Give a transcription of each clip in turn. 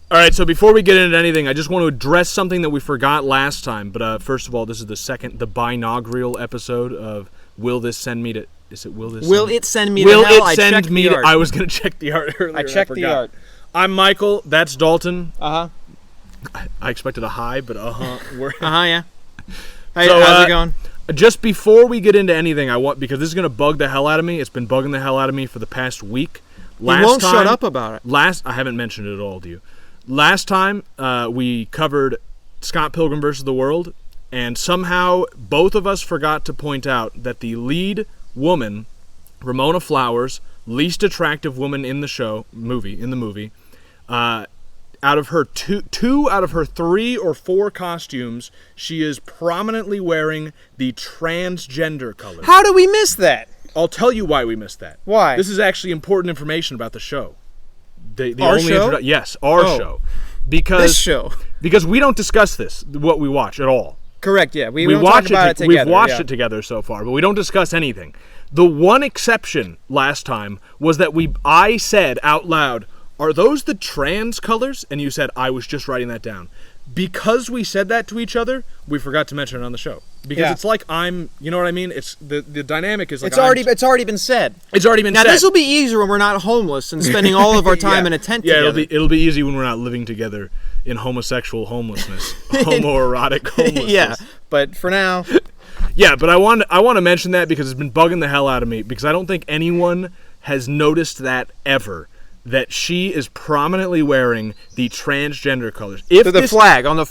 All right, so before we get into anything, I just want to address something that we forgot last time. But first of all, this is the binaugural episode of Will This Send Me to... Is it Will This Will it send me to hell? Will it send me to... I was going to check the art earlier. I checked the art. I'm Michael. That's Dalton. Uh-huh. I expected a hi, but yeah. Hey, how's it going? Just before we get into anything, because this is going to bug the hell out of me. It's been bugging the hell out of me for the past week. You won't shut up about it. I haven't mentioned it at all to you. Last time, we covered Scott Pilgrim vs. the World, and somehow both of us forgot to point out that the lead woman, Ramona Flowers, least attractive woman in the movie, out of her two out of her 3 or 4 costumes, she is prominently wearing the transgender color. How do we miss that? I'll tell you why we missed that. Why? This is actually important information about the show. Our show? Yes, our show. This show. Because we don't discuss what we watch at all. Correct, yeah. We don't talk about it together. We've watched it together so far, but we don't discuss anything. The one exception last time was that I said out loud, "Are those the trans colors?" And you said, "I was just writing that down." Because we said that to each other, we forgot to mention it on the show. Because it's like you know what I mean? It's the dynamic is like it's already been said. It's already been said. Now this will be easier when we're not homeless and spending all of our time in a tent together. Yeah, it'll be easy when we're not living together in homosexual homelessness, homoerotic homelessness. Yeah, but for now. Yeah, but I want to mention that because it's been bugging the hell out of me because I don't think anyone has noticed that ever. That she is prominently wearing the transgender colors. The flag. The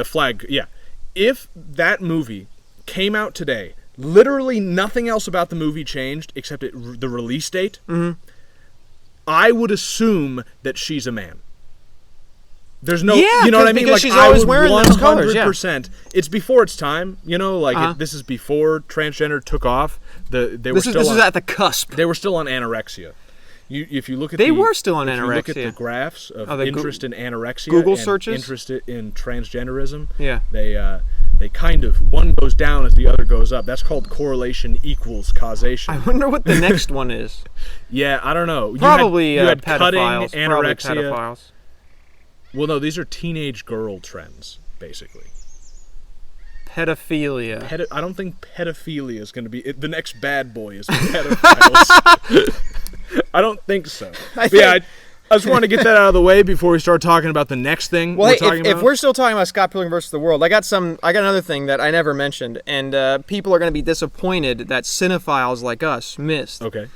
flag. Yeah. If that movie came out today, literally nothing else about the movie changed except the release date. Mm-hmm. I would assume that she's a man. There's no, you know what I mean? Because she's always wearing those colors. 100%. It's before its time. You know, this is before transgender took off. This is at the cusp. They were still on anorexia. If you look at were still on anorexia. If you look at the graphs of interest in anorexia, Google and searches, interest in transgenderism, yeah, they kind of one goes down as the other goes up. That's called correlation equals causation. I wonder what the next one is. Yeah, I don't know. Probably you had pedophiles. Cutting, anorexia. Probably pedophiles. Well, no, these are teenage girl trends, basically. Pedophilia. I don't think pedophilia is going to be the next bad boy is pedophiles. I don't think so. I just want to get that out of the way before we start talking about the next thing. Well, if we're still talking about Scott Pilgrim vs. the World, I got another thing that I never mentioned, and people are going to be disappointed that cinephiles like us missed. Okay.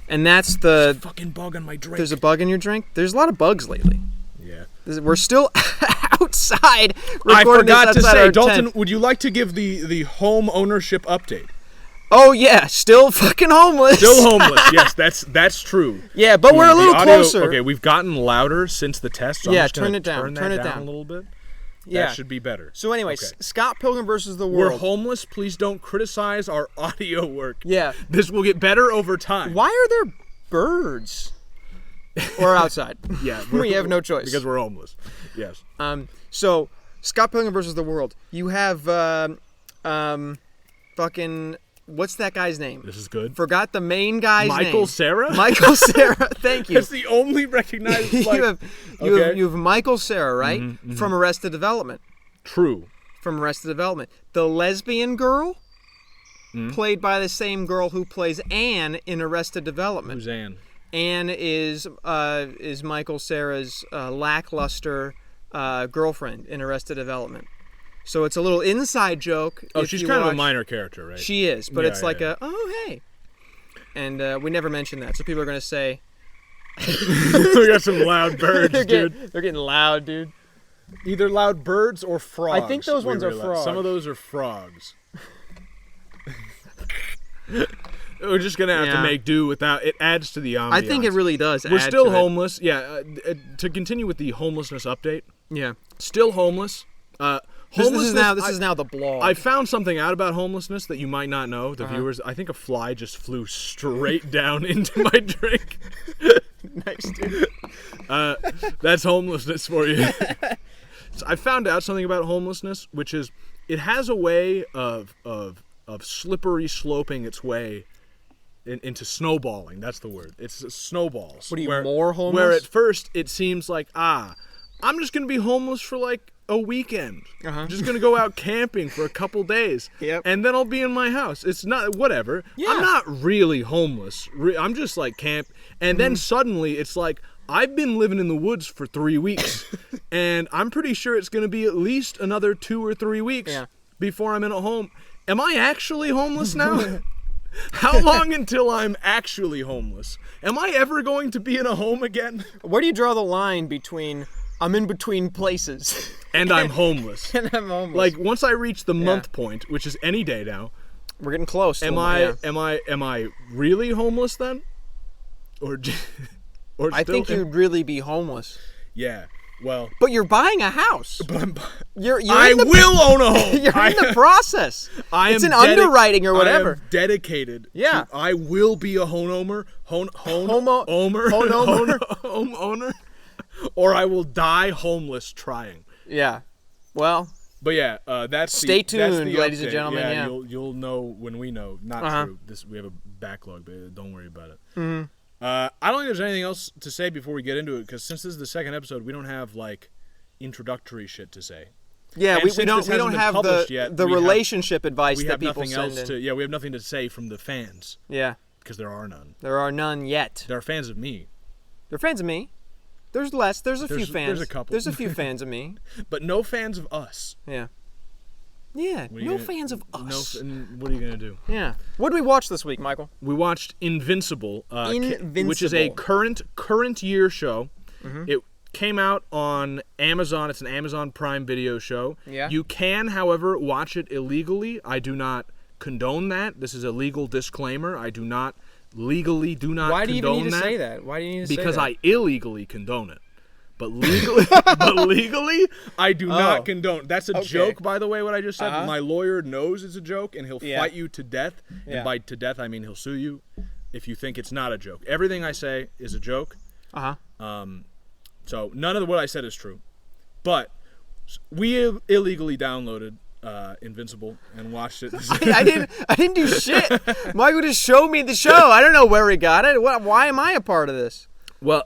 And that's There's a fucking bug in my drink. There's a bug in your drink? There's a lot of bugs lately. Yeah. We're still outside recording I forgot this to say, Dalton, tent. Would you like to give the home ownership update? Oh yeah, still fucking homeless. Still homeless. Yes, that's true. Yeah, but we're a little closer. Okay, we've gotten louder since the test. So yeah, I'm just turn it down. Turn it down a little bit. Yeah, that should be better. So anyway, okay. Scott Pilgrim vs. the World. We're homeless. Please don't criticize our audio work. Yeah, this will get better over time. Why are there birds? Or outside. Yeah, we have no choice because we're homeless. Yes. So Scott Pilgrim vs. the World. You have fucking. What's that guy's name? This is good. Forgot the main guy's name. Michael Cera? Michael Cera, thank you. That's the only recognized, you have Michael Cera, right? Mm-hmm, mm-hmm. From Arrested Development. True. From Arrested Development. The lesbian girl, played by the same girl who plays Anne in Arrested Development. Who's Anne? Anne is Michael Cera's lackluster girlfriend in Arrested Development. So it's a little inside joke. Oh, she's kind of a minor character, right? She is, but it's like hey. And we never mentioned that, so people are going to say... We got some loud birds, dude. They're getting loud, dude. Either loud birds or frogs. I think those ones are frogs. Some of those are frogs. We're just going to have to make do without... It adds to the ambiance. I think it really does. We're still homeless. Yeah, to continue with the homelessness update. Yeah. Still homeless. This is now the blog. I found something out about homelessness that you might not know, the viewers. I think a fly just flew straight down into my drink. Nice, dude. That's homelessness for you. So I found out something about homelessness, which is it has a way of slippery sloping its way into snowballing. That's the word. It's snowballs. What are you, more homeless? Where at first it seems like, I'm just going to be homeless for like a weekend. I'm just going to go out camping for a couple days. Yep. And then I'll be in my house. It's not, whatever. Yeah. I'm not really homeless. I'm just like camp. And then suddenly it's like, I've been living in the woods for 3 weeks. And I'm pretty sure it's going to be at least another 2 or 3 weeks before I'm in a home. Am I actually homeless now? How long until I'm actually homeless? Am I ever going to be in a home again? Where do you draw the line between I'm in between places and I'm homeless? And I'm homeless. Like once I reach the month point, which is any day now, we're getting close. Am I really homeless then? Or I think you'd really be homeless. Yeah. Well, but you're buying a house. But I will own a home. You're in the process. It's an underwriting or whatever. I am dedicated. Yeah. I will be a homeowner. Homeowner. Or I will die homeless trying. Yeah. Well. But yeah, that's stay tuned, that's the ladies update. and gentlemen. Yeah. You'll know when we know. Not true. We have a backlog, but don't worry about it. Mm-hmm. I don't think there's anything else to say before we get into it, because since this is the second episode, we don't have like introductory shit to say. Yeah, we don't have the relationship advice that people send in. We have nothing to say from the fans. Yeah. Because there are none. There are none yet. There are fans of me. They're fans of me. There's less. There's a few fans. There's a couple. There's a few fans of me. But no fans of us. Yeah. Yeah, fans of us. What are you going to do? Yeah. What did we watch this week, Michael? We watched Invincible. Which is a current year show. Mm-hmm. It came out on Amazon. It's an Amazon Prime Video show. Yeah. You can, however, watch it illegally. I do not condone that. This is a legal disclaimer. I do not legally condone that. Why do you even need to say that? Why do you need to say that? Because I illegally condone it. But legally, I do not condone. That's a joke, by the way, what I just said. My lawyer knows it's a joke, and he'll fight you to death. And by to death, I mean he'll sue you if you think it's not a joke. Everything I say is a joke. So none of what I said is true. But we illegally downloaded Invincible and watched it. I didn't do shit. Michael just showed me the show. I don't know where he got it. Why am I a part of this? Well,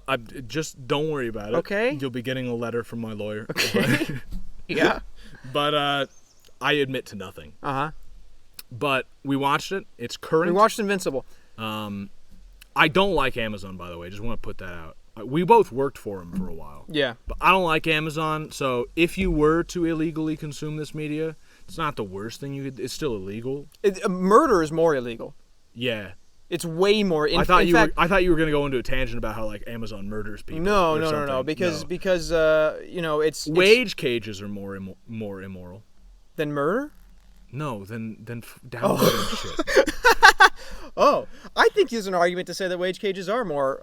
just don't worry about it. Okay. You'll be getting a letter from my lawyer. Okay. Yeah. But I admit to nothing. But we watched it. It's current. We watched Invincible. I don't like Amazon, by the way. Just want to put that out. We both worked for them for a while. Yeah. But I don't like Amazon. So if you were to illegally consume this media, it's not the worst thing you could. It's still illegal. Murder is more illegal. Yeah. It's way more. I thought you were going to go into a tangent about how like Amazon murders people. No. Because it's wage cages are more immoral than murder. No, than downloading shit. Oh, I think there's an argument to say that wage cages are more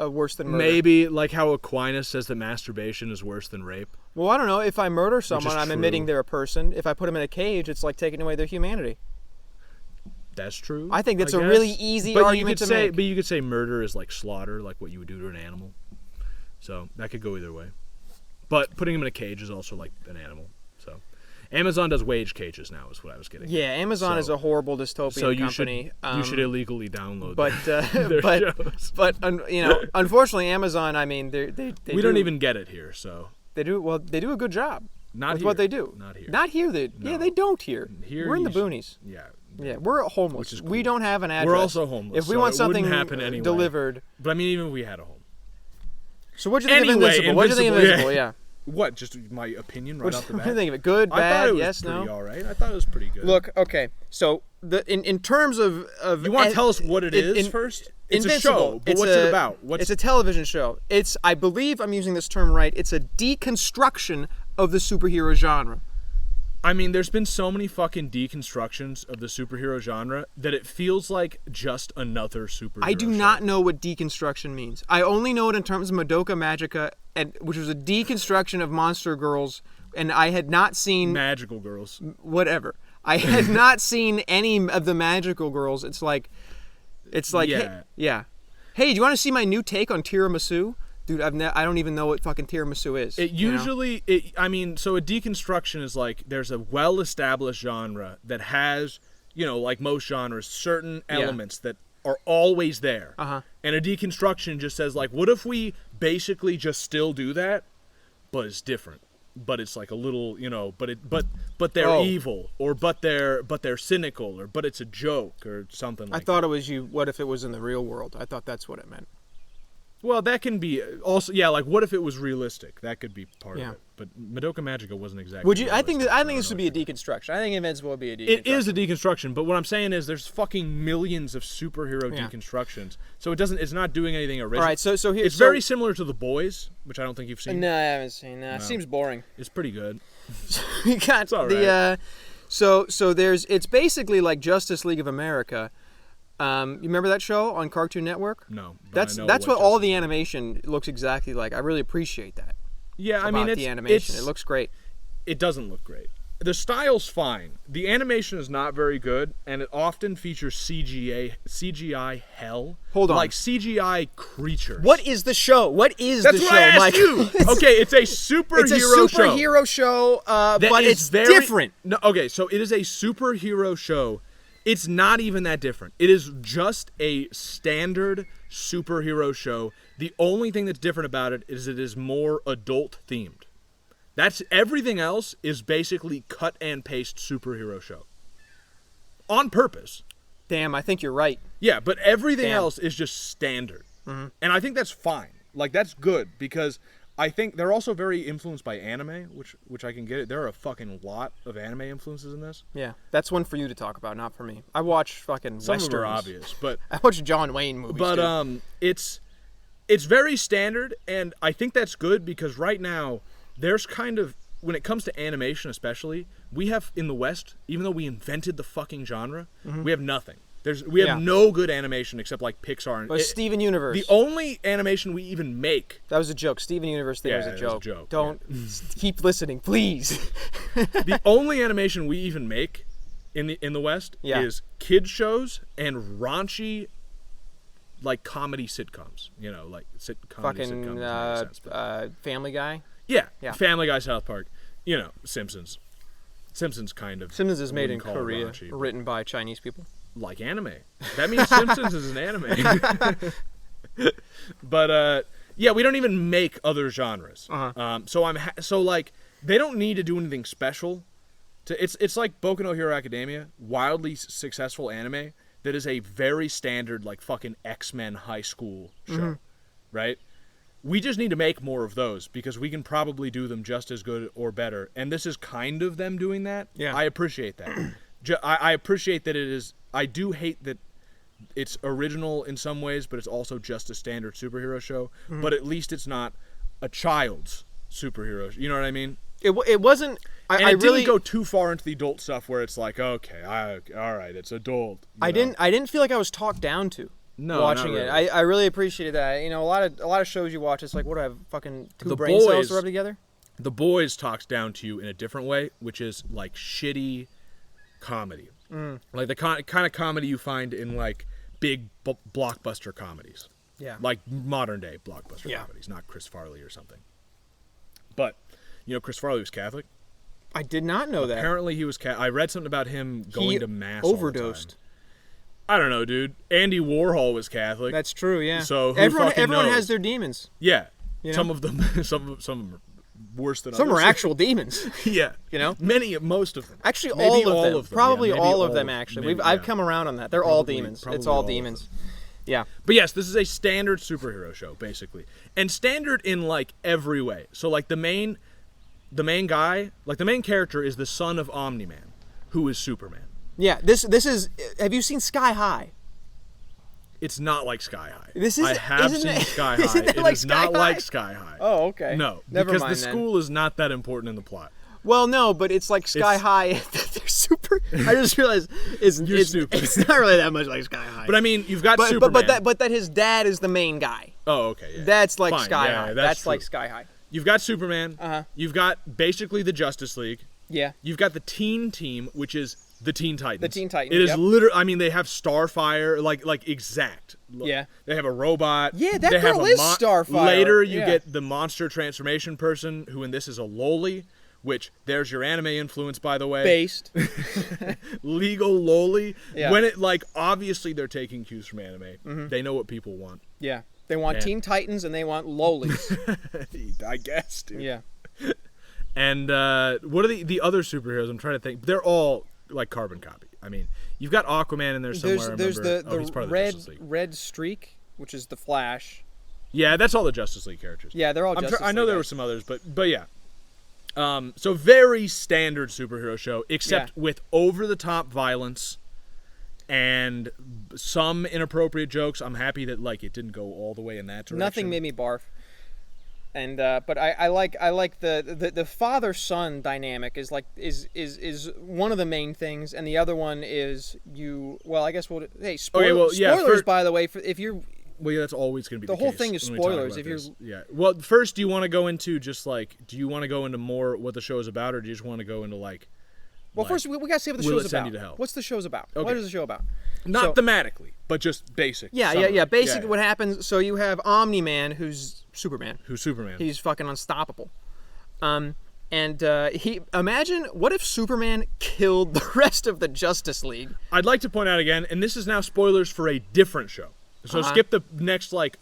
worse than murder. Maybe like how Aquinas says that masturbation is worse than rape. Well, I don't know. If I murder someone, I'm admitting they're a person. If I put them in a cage, it's like taking away their humanity. That's true. I think that's a really easy argument to make. But you could say murder is like slaughter, like what you would do to an animal. So that could go either way. But putting him in a cage is also like an animal. So Amazon does wage cages now, is what I was getting. Yeah, Amazon is a horrible dystopian company. You should illegally download their shows. But unfortunately, Amazon. I mean, we don't even get it here. So they do. Well, they do a good job. Not with here. what they do. Not here. Not here. They don't here. Here we're in the boonies. Yeah. Yeah, we're homeless. Which is cool. We don't have an address. We're also homeless. If we want something anyway. delivered. But I mean, even if we had a home. So what'd you think of Invincible? What'd you think of Invincible? Yeah. What? Just my opinion right off the bat? What do you think of it? Good, bad, yes, no? I thought it was pretty all right. I thought it was pretty good. Look, okay. So in terms of you want to tell us what it is first? It's Invincible, a show, but what's it about? It's a television show. I believe I'm using this term right. It's a deconstruction of the superhero genre. I mean, there's been so many fucking deconstructions of the superhero genre that it feels like just another superhero I do not know what deconstruction means. I only know it in terms of Madoka Magica, which was a deconstruction of Monster Girls, and I had not seen... Magical Girls. Whatever. I had not seen any of the Magical Girls. It's like... Yeah. Hey, do you want to see my new take on tiramisu? Dude, I don't even know what fucking tiramisu is. It usually, so a deconstruction is like there's a well-established genre that has, like most genres, certain elements that are always there. Uh-huh. And a deconstruction just says, like, what if we basically just still do that, but it's different? But it's like a little, but they're evil, or but they're cynical, or but it's a joke, or something like that. I thought it was what if it was in the real world? I thought that's what it meant. Well, that can be also, like, what if it was realistic? That could be part of it. But Madoka Magica wasn't exactly. Would you? I think this would be a deconstruction. I think Invincible would be a deconstruction. It is a deconstruction, but what I'm saying is there's fucking millions of superhero deconstructions, so it's not doing anything original. All right, so here, it's very similar to The Boys, which I don't think you've seen. No, I haven't seen. No. It seems boring. It's pretty good. You got it's all right. So it's basically like Justice League of America. You remember that show on Cartoon Network? No. That's what all the animation looks exactly like. I really appreciate that. Yeah, I mean, it's the animation. It looks great. It doesn't look great. The style's fine. The animation is not very good, and it often features CGI hell. Hold on. Like CGI creatures. What is the show? What is That's the what show, I asked Mike? you. Okay, it's a superhero show. It's a superhero show, but it's different. No, okay, so it is a superhero show. It's not even that different. It is just a standard superhero show. The only thing that's different about it is more adult themed. That's everything else is basically cut and paste superhero show. On purpose. Damn, I think you're right. Yeah, but everything else is just standard. Mm-hmm. And I think that's fine. Like, that's good because I think they're also very influenced by anime, which I can get it. There are a fucking lot of anime influences in this. Yeah, that's one for you to talk about, not for me. I watch fucking Some westerns. of them are obvious, but I watch John Wayne movies. But too. It's very standard, and I think that's good because right now there's kind of, when it comes to animation especially, we have in the West, even though we invented the fucking genre, we have nothing. We have no good animation except like Pixar. But Steven Universe. The only animation we even make. That was a joke. Steven Universe thing was a joke. Was a joke. Don't keep listening, please. The only animation we even make in the West is kids shows and raunchy, like comedy sitcoms. Like comedy sitcoms. Family Guy. Yeah. Family Guy, South Park. Simpsons. Simpsons kind of. Simpsons is made in Korea, written by Chinese people. Like anime. That means Simpsons is an anime. But we don't even make other genres. So like they don't need to do anything special. It's like Boku no Hero Academia, wildly successful anime that is a very standard like fucking X-Men high school show, right? We just need to make more of those because we can probably do them just as good or better. And this is kind of them doing that. Yeah. I appreciate that. I appreciate that it is. I do hate that it's original in some ways, but it's also just a standard superhero show. But at least it's not a child's superhero show. You know what I mean? It wasn't. It didn't go too far into the adult stuff where it's like, okay, all right, it's adult. I didn't feel like I was talked down to. No, watching not really. it, I really appreciated that. A lot of shows you watch, it's like, what do I have? Fucking two brain cells to rub together. The Boys talks down to you in a different way, which is like shitty comedy, like the kind of comedy you find in like big blockbuster comedies. Yeah, like modern day blockbuster comedies, not Chris Farley or something. But Chris Farley was Catholic. I did not know that. Apparently he was I read something about him going to mass. Overdosed. I don't know, dude. Andy Warhol was Catholic. That's true, yeah. So everyone knows? has their demons. Yeah. Some of them some of them are worse than others. Some are actual demons. Yeah. Most of them. Actually, maybe all of them. Probably all of them, actually. I've come around on that. They're all demons. It's all demons. Yeah. But yes, this is a standard superhero show, basically. And standard in like every way. So like the main guy, like the main character is the son of Omni-Man, who is Superman. Yeah, this is. Have you seen Sky High? It's not like Sky High. I have seen Sky High. It is not like Sky High. Oh, okay. No, never because mind, the school is not that important in the plot. Well, no, but it's like Sky High. They're super. I just realized it's not really that much like Sky High. But I mean, you've got Superman. But that his dad is the main guy. Oh, okay. Yeah. That's like Fine. Sky Yeah, High. that's like Sky High. You've got Superman. You've got basically the Justice League. Yeah. You've got the Teen Team, which is the Teen Titans. The Teen Titans. It is literally. I mean, they have Starfire, like exact. Yeah. They have a robot. Yeah, that girl is Starfire. Later, you get the monster transformation person, who in this is a loli, which there's your anime influence, by the way. Based. Legal loli. Yeah. When it, like, obviously they're taking cues from anime. Mm-hmm. They know what people want. Yeah. They want Teen Titans and they want lolis. I guess, dude. Yeah. And what are the other superheroes? I'm trying to think. They're all like carbon copy. I mean, you've got Aquaman in there somewhere. There's he's part of the Justice League. red streak, which is the Flash. Yeah, that's all the Justice League characters. Yeah, they're all Justice League. I know there were some others, but yeah. So very standard superhero show, except with over-the-top violence and some inappropriate jokes. I'm happy that like it didn't go all the way in that direction. Nothing made me barf. And but I like the father-son dynamic is one of the main things, and the other one is I guess spoilers by the way, if you're. Well, yeah, that's always going to be the whole case thing is spoilers. If you're Well, first, do you want to go into just like, do you want to go into more what the show is about, or do you just want to go into like? Well, first we got to say what the show's about. What's the show's about? Okay. What is the show about? Not thematically, but just basic. Yeah. Basically, what happens? So you have Omni-Man, who's Superman. He's fucking unstoppable. And imagine what if Superman killed the rest of the Justice League. I'd like to point out again, and this is now spoilers for a different show. So skip the next like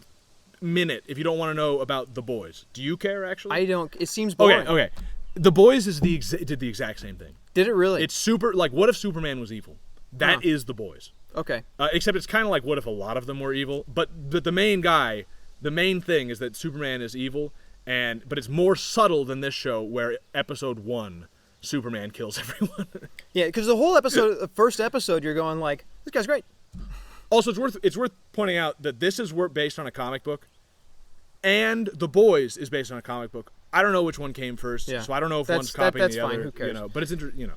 minute if you don't want to know about The Boys. Do you care actually? I don't. It seems boring. Okay. The Boys did the exact same thing. Did it really? It's super like what if Superman was evil? That is The Boys. Okay. Except it's kind of like what if a lot of them were evil, but the main thing is that Superman is evil, but it's more subtle than this show where episode 1 Superman kills everyone. Yeah, because the first episode, you're going like, this guy's great. Also, it's worth pointing out that this is based on a comic book, and The Boys is based on a comic book. I don't know which one came first, so I don't know if one's copying the other. That's fine. Who cares? But it's interesting.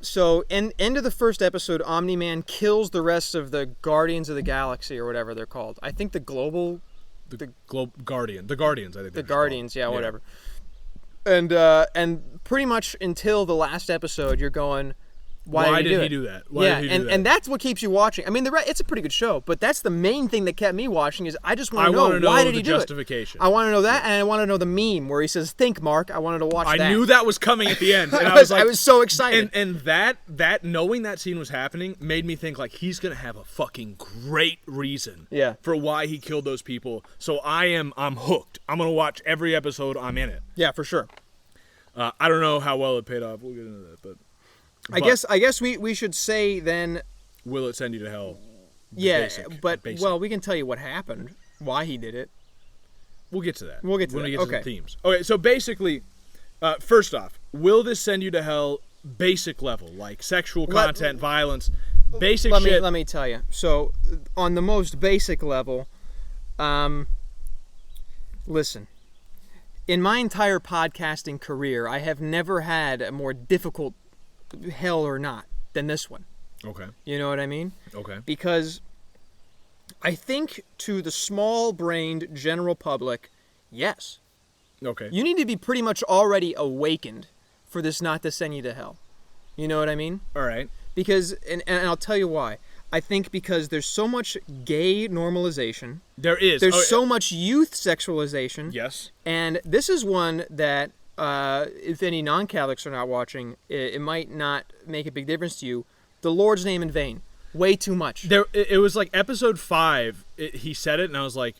So, end of the first episode, Omni-Man kills the rest of the Guardians of the Galaxy or whatever they're called. I think the Guardians. I think the Guardians. Yeah, whatever. And pretty much until the last episode, you're going, Why did he do that? And that's what keeps you watching. I mean, it's a pretty good show, but that's the main thing that kept me watching is I just want to know why did he do justification. I want to know that, and I want to know the meme where he says, "Think, Mark." I wanted to watch that. I knew that was coming at the end, and I was so excited. And that knowing that scene was happening made me think like he's gonna have a fucking great reason for why he killed those people. So I'm hooked. I'm gonna watch every episode. I'm in it. Yeah, for sure. I don't know how well it paid off. We'll get into that, but. I guess we should say then. Will it send you to hell? Yeah, well, we can tell you what happened, why he did it. We'll get to that. When we get to the themes. Okay, so basically, first off, will this send you to hell? Basic level, like sexual content, violence, basic shit. Let me tell you. So, on the most basic level, listen. In my entire podcasting career, I have never had a more difficult hell or not than this one. Okay. You know what I mean? Okay. Because I think to the small-brained general public, yes. Okay. You need to be pretty much already awakened for this not to send you to hell. You know what I mean? All right. Because, and I'll tell you why. I think because there's so much gay normalization. There is. There's so much youth sexualization. Yes. And this is one that if any non-Catholics are not watching, it might not make a big difference to you. The Lord's name in vain. Way too much. It was like episode 5, he said it, and I was like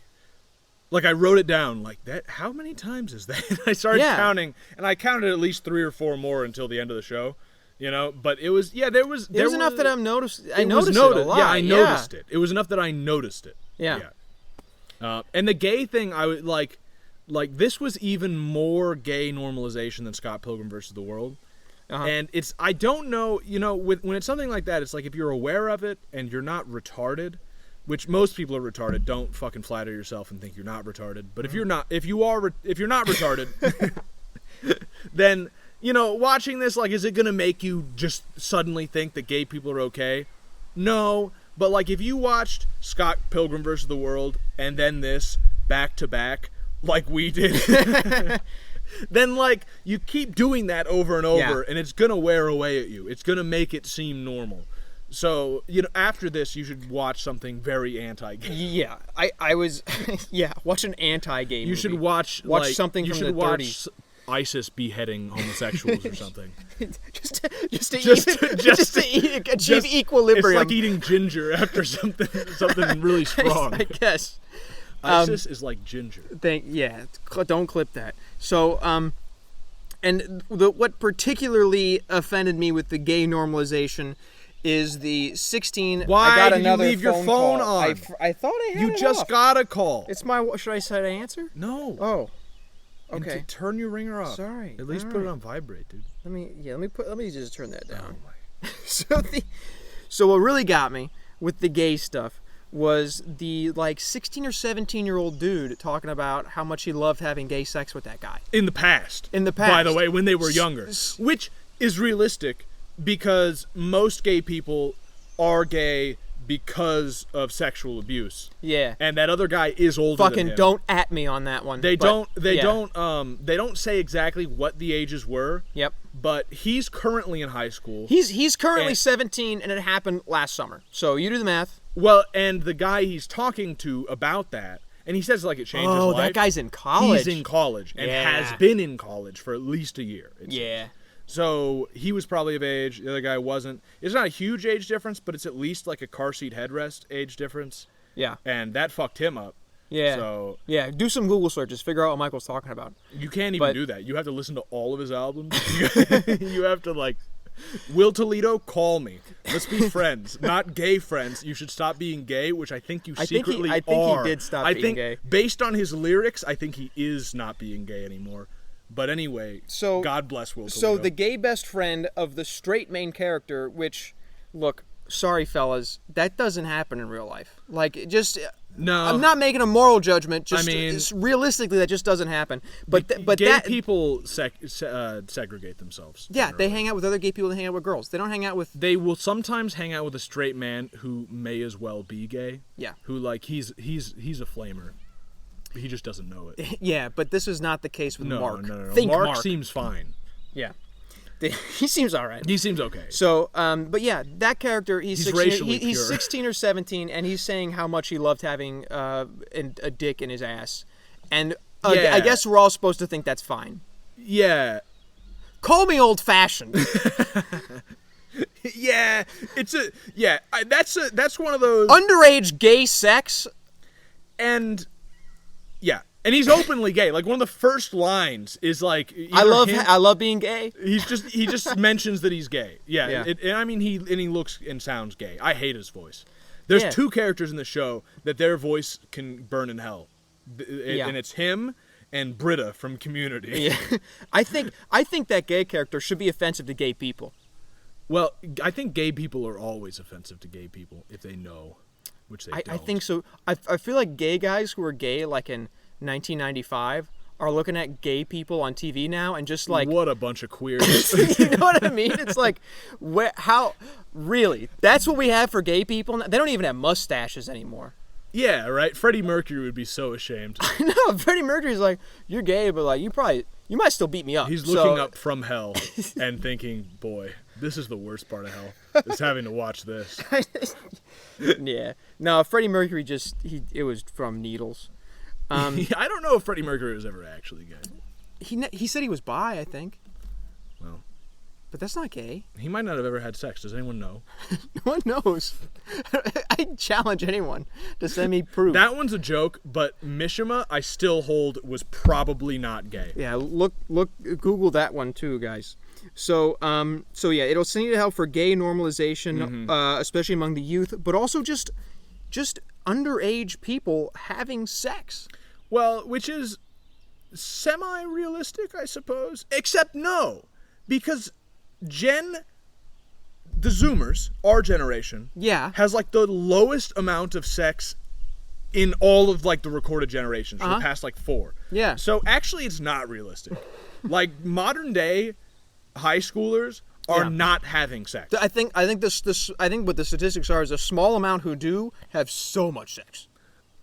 I wrote it down, like, that. How many times is that? I started counting, and I counted at least 3 or 4 more until the end of the show, but it was, there was enough that I noticed it a lot. Yeah, I noticed it. It was enough that I noticed it. Yeah. And the gay thing, I would like this was even more gay normalization than Scott Pilgrim versus the World. And I don't know, when it's something like that, it's like if you're aware of it and you're not retarded, which most people are retarded, don't fucking flatter yourself and think you're not retarded. But if you're not retarded, then, watching this, like, is it going to make you just suddenly think that gay people are okay? No. But, like, if you watched Scott Pilgrim versus the World and then this back to back, like we did, then, like, you keep doing that over and over, and it's going to wear away at you. It's going to make it seem normal. So, after this, you should watch something very anti-gay. Yeah, I was, watch an anti-gay movie. You should watch something from the 30s. ISIS beheading homosexuals or something. just to achieve equilibrium. It's like eating ginger after something really strong. I guess. ISIS is like ginger. Don't clip that. So, and what particularly offended me with the gay normalization is the 16. Why I got did another you leave your phone on? I thought I had You it just off. got a call. It's my. Should I say answer? No. Oh. And Okay. turn your ringer off. Sorry. At least All put right. it on vibrate, dude. Let me just turn that down. Oh So what really got me with the gay stuff was the 16 or 17-year-old dude talking about how much he loved having gay sex with that guy. In the past. By By the way, when they were younger. Which is realistic because most gay people are gay because of sexual abuse. Yeah. And that other guy is older than him. Don't at me on that one. They don't say exactly what the ages were. Yep. But he's currently in high school. He's currently 17 and it happened last summer. So you do the math. Well, and the guy he's talking to about that, and he says like it changed his life. Oh, that guy's in college. He's in college and Yeah. has been in college for at least a year. it Yeah. seems. So he was probably of age. The other guy wasn't. It's not a huge age difference, but it's at least like a car seat headrest age difference. Yeah. And that fucked him up. Yeah. So yeah, do some Google searches. Figure out what Michael's talking about. you can't even do that. You have to listen to all of his albums. You have to Will Toledo, call me. Let's be friends, not gay friends. You should stop being gay, which I think you secretly are. I think he did stop being gay. Based on his lyrics, I think he is not being gay anymore. But anyway, God bless Will Toledo. So the gay best friend of the straight main character, which, look, sorry fellas, that doesn't happen in real life. No. I'm not making a moral judgment. Realistically, that just doesn't happen. But gay people segregate themselves. Yeah, generally. they hang out with other gay people. They hang out with girls. They don't hang out with. They will sometimes hang out with a straight man who may as well be gay. Yeah. Who he's a flamer. He just doesn't know it. Yeah, but this is not the case with Mark. No. Think Mark seems fine. Yeah. He seems all right. He seems okay. So, but yeah, that character, he's 16, racially he's pure. 16 or 17, and he's saying how much he loved having a dick in his ass. And I guess we're all supposed to think that's fine. Yeah. Call me old-fashioned. Yeah, that's one of those underage gay sex. And and he's openly gay. Like one of the first lines is like, I love being gay. He just mentions that he's gay. Yeah. Yeah. He looks and sounds gay. I hate his voice. There's two characters in the show that their voice can burn in hell, and it's him and Britta from Community. Yeah. I think that gay character should be offensive to gay people. Well, I think gay people are always offensive to gay people if they know, which they don't. I think so. I feel like gay guys who were gay like in 1995 are looking at gay people on TV now and just like, what a bunch of queers. You know what I mean? It's like, how really? That's what we have for gay people. They don't even have mustaches anymore. Yeah, right. Freddie Mercury would be so ashamed. I know. Freddie Mercury's like, you're gay, but like you might still beat me up. He's looking up from hell and thinking, boy, this is the worst part of hell. Is having to watch this. Yeah. No, Freddie Mercury it was from needles. I don't know if Freddie Mercury was ever actually gay. He said he was bi, I think. Well, but that's not gay. He might not have ever had sex. Does anyone know? No one knows. I challenge anyone to send me proof. That one's a joke, but Mishima, I still hold, was probably not gay. Yeah, look, Google that one too, guys. So yeah, it'll send you to hell for gay normalization, especially among the youth, but also just underage people having sex. Well, which is semi-realistic, I suppose. Except no, because the Zoomers, our generation, has like the lowest amount of sex in all of like the recorded generations for the past like 4. Yeah. So actually, it's not realistic. Like modern day high schoolers are not having sex. I think what the statistics are is a small amount who do have so much sex.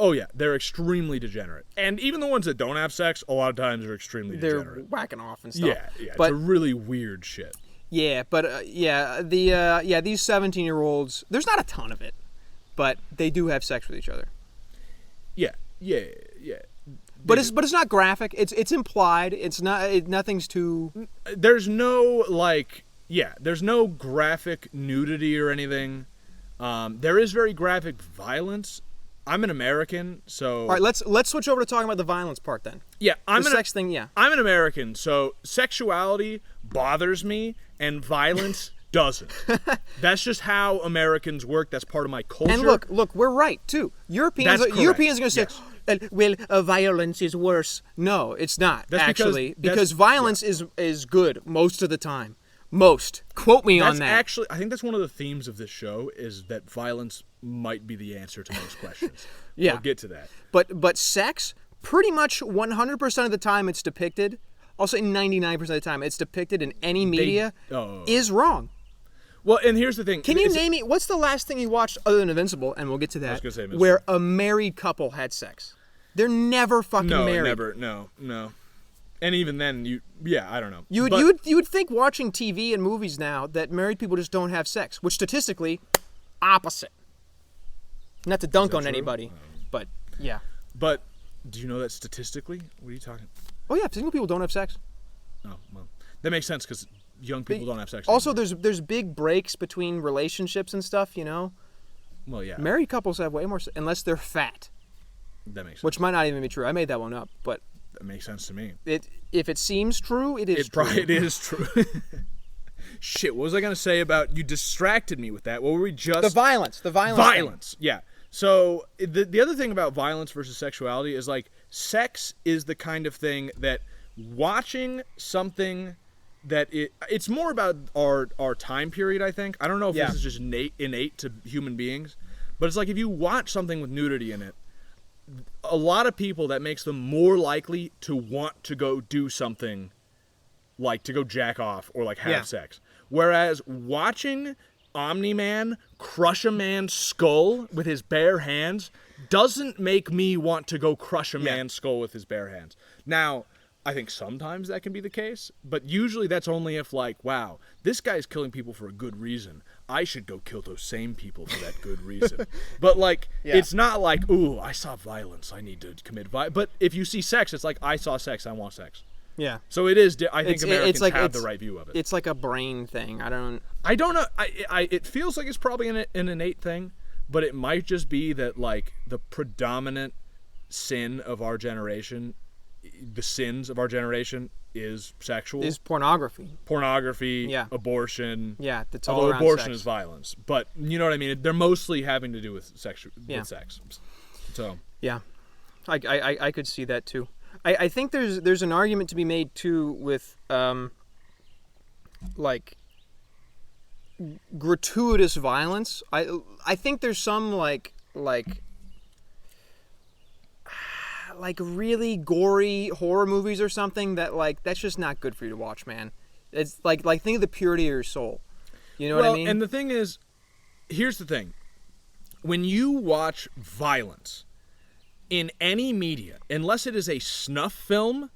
Oh yeah, they're extremely degenerate, and even the ones that don't have sex, a lot of times are extremely degenerate. They're whacking off and stuff. Yeah, but, it's a really weird shit. Yeah, but these 17-year-olds, there's not a ton of it, but they do have sex with each other. Yeah. But it's not graphic. It's implied. It's not. Nothing's too. There's no there's no graphic nudity or anything. There is very graphic violence. I'm an American, so. All right, let's switch over to talking about the violence part then. Yeah, sex thing. Yeah, I'm an American, so sexuality bothers me and violence doesn't. That's just how Americans work. That's part of my culture. And look, we're right too. Europeans are going to say, well, violence is worse. No, it's not. That's because violence is good most of the time. Most. Quote me on that. Actually, I think that's one of the themes of this show is that violence might be the answer to most questions. Yeah. We'll get to that. But sex, pretty much 100% of the time it's depicted, I'll say 99% of the time it's depicted in any media, is wrong. Well, and here's the thing. Can you name me, what's the last thing you watched other than Invincible, and we'll get to that, I was gonna say Invincible, where a married couple had sex? They're never fucking married. No. And even then, I don't know. You would think watching TV and movies now that married people just don't have sex, which statistically, opposite. Not to dunk on anybody, but yeah. But do you know that statistically? What are you talking? Oh yeah, single people don't have sex. Oh well, that makes sense because young people don't have sex. Also, there's big breaks between relationships and stuff, you know. Well, yeah. Married couples have way more, unless they're fat. That makes sense. Which might not even be true. I made that one up, but that makes sense to me. If it seems true, it is true. It is true. Shit, what was I gonna say about you? Distracted me with that. What were we just? The violence. Violence. Yeah. So the other thing about violence versus sexuality is like sex is the kind of thing that watching something that it's more about our time period. I think I don't know if this is just innate to human beings, but it's like if you watch something with nudity in it, a lot of people that makes them more likely to want to go do something like to go jack off or like have sex. Whereas watching Omni-Man crush a man's skull with his bare hands doesn't make me want to go crush a man's skull with his bare hands. Now, I think sometimes that can be the case, but usually that's only if like, wow, this guy's killing people for a good reason. I should go kill those same people for that good reason. But like, it's not like, ooh, I saw violence, I need to commit violence. But if you see sex, it's like, I saw sex, I want sex. Yeah. So it is. I think Americans have the right view of it. It's like a brain thing. I don't know. It feels like it's probably an innate thing, but it might just be that like the predominant sin of our generation, the sins of our generation, is sexual. Is pornography. Abortion. Yeah, that's all although around abortion sex. Is violence, but you know what I mean. They're mostly having to do with sex. So. Yeah, I could see that too. I think there's an argument to be made too with like gratuitous violence. I think there's some like really gory horror movies or something that like that's just not good for you to watch, man. It's like think of the purity of your soul. You know what I mean? And the thing is, here's the thing. When you watch violence in any media, unless it is a snuff film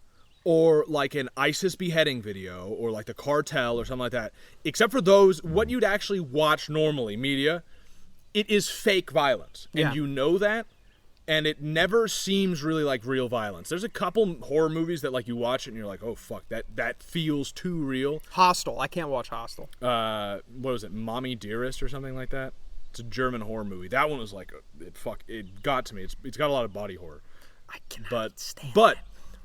or like an ISIS beheading video or like the cartel or something like that, except for those, what you'd actually watch normally, media, it is fake violence. And you know that, and it never seems really like real violence. There's a couple horror movies that like you watch it and you're like, oh fuck, that feels too real. Hostel. I can't watch Hostel. What was it, Mommy Dearest or something like that? It's a German horror movie. That one was like, it got to me. It's got a lot of body horror. I cannot stand But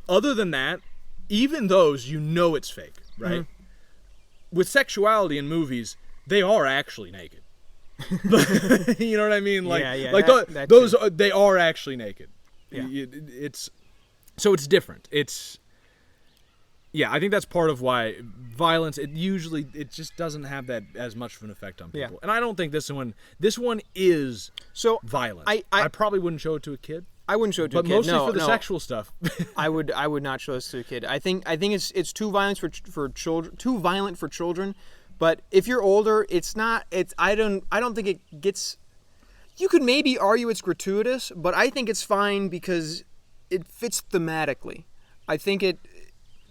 other than that, even those, you know it's fake, right? Mm-hmm. With sexuality in movies, they are actually naked. You know what I mean? Like, those they are actually naked. Yeah. It's different. I think that's part of why violence, it just doesn't have that as much of an effect on people. Yeah. And I don't think this one is violent. I probably wouldn't show it to a kid. I wouldn't show it to a kid. But mostly for the sexual stuff. I would not show this to a kid. I think it's too violent for children. Too violent for children. But if you're older, it's not. I don't think it gets. You could maybe argue it's gratuitous, but I think it's fine because it fits thematically. I think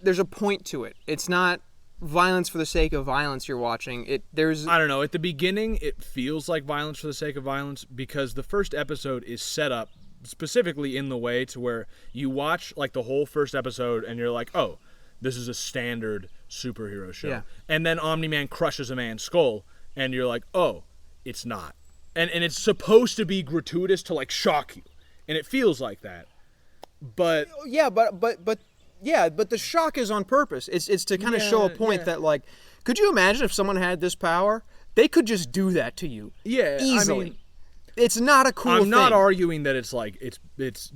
there's a point to it. It's not violence for the sake of violence you're watching. I don't know. At the beginning, it feels like violence for the sake of violence because the first episode is set up specifically in the way to where you watch like the whole first episode and you're like, oh, this is a standard superhero show. Yeah. And then Omni-Man crushes a man's skull and you're like, oh, it's not. And it's supposed to be gratuitous to like shock you. And it feels like that. But but the shock is on purpose. It's to kind of show a point that like, could you imagine if someone had this power? They could just do that to you. Yeah, easily. I mean, it's not a cool thing. I'm not arguing that it's like it's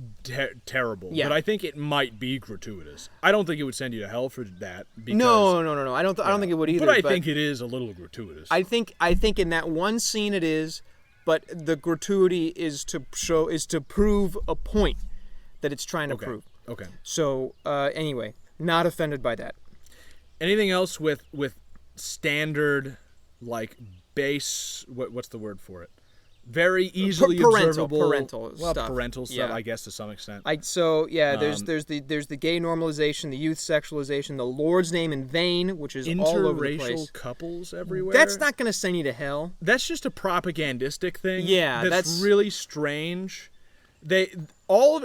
terrible, Yeah. but I think it might be gratuitous. I don't think it would send you to hell for that. Because, No. I don't think it would either. But I think it is a little gratuitous. I think in that one scene it is, but the gratuity is to prove a point that it's trying to prove. Okay. So anyway, not offended by that. Anything else with standard like base? What's the word for it? Very easily observable parental stuff. Parental stuff, I guess, to some extent. There's the gay normalization, the youth sexualization, the Lord's name in vain, which is all over the place. Interracial couples everywhere. That's not going to send you to hell. That's just a propagandistic thing. Yeah, that's really strange.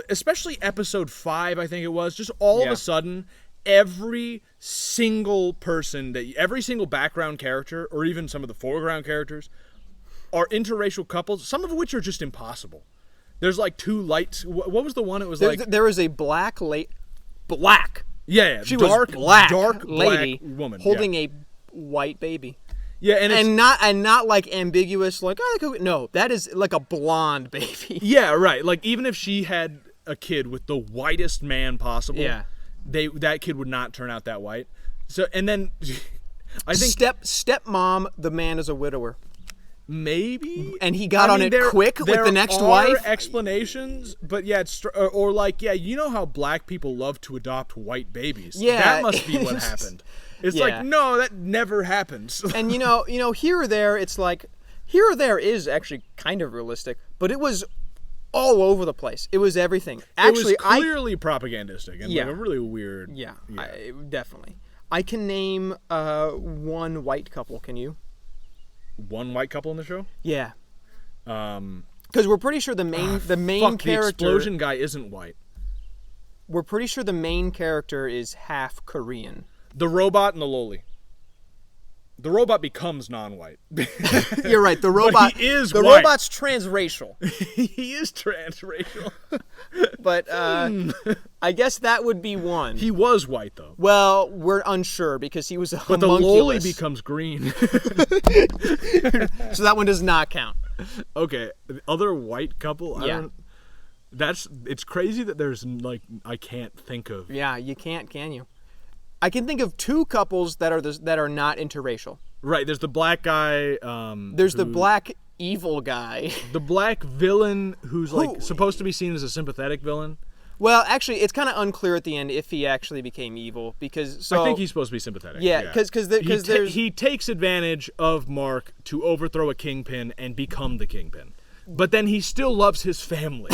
Especially episode 5, I think it was, just all of a sudden, every single background character, or even some of the foreground characters, are interracial couples, some of which are just impossible. There's like two lights. What was the one? It was there was a black. Yeah, she dark, was black lady woman holding a white baby. Yeah, and not like ambiguous, like no, that is like a blonde baby. Yeah, right. Like even if she had a kid with the whitest man possible, that kid would not turn out that white. So and then I think stepmom, the man is a widower. Maybe, and he got on it quick with the next wife. There are explanations, but it's you know how black people love to adopt white babies. Yeah, that must be what happened. It's like no, that never happens. And you know, here or there, it's like here or there is actually kind of realistic, but it was all over the place. It was everything. Actually, it was clearly propagandistic and like a really weird. Yeah. Definitely. I can name one white couple. Can you? One white couple in the show? Yeah. Because we're pretty sure the main character. The explosion guy isn't white. We're pretty sure the main character is half Korean. The robot and the loli. The robot becomes non-white. You're right. The robot but he is the white. Robot's transracial. He is transracial. But I guess that would be one. He was white though. Well, we're unsure because he was a homunculus. But the loli becomes green. So that one does not count. Okay, the other white couple. It's crazy that there's like I can't think of. Yeah, you can't, can you? I can think of two couples that are not interracial. Right. There's the black guy. There's the black evil guy. The black villain who's like supposed to be seen as a sympathetic villain. Well, actually, it's kind of unclear at the end if he actually became evil because. I think he's supposed to be sympathetic. Yeah, because he takes advantage of Mark to overthrow a kingpin and become the kingpin. But then he still loves his family.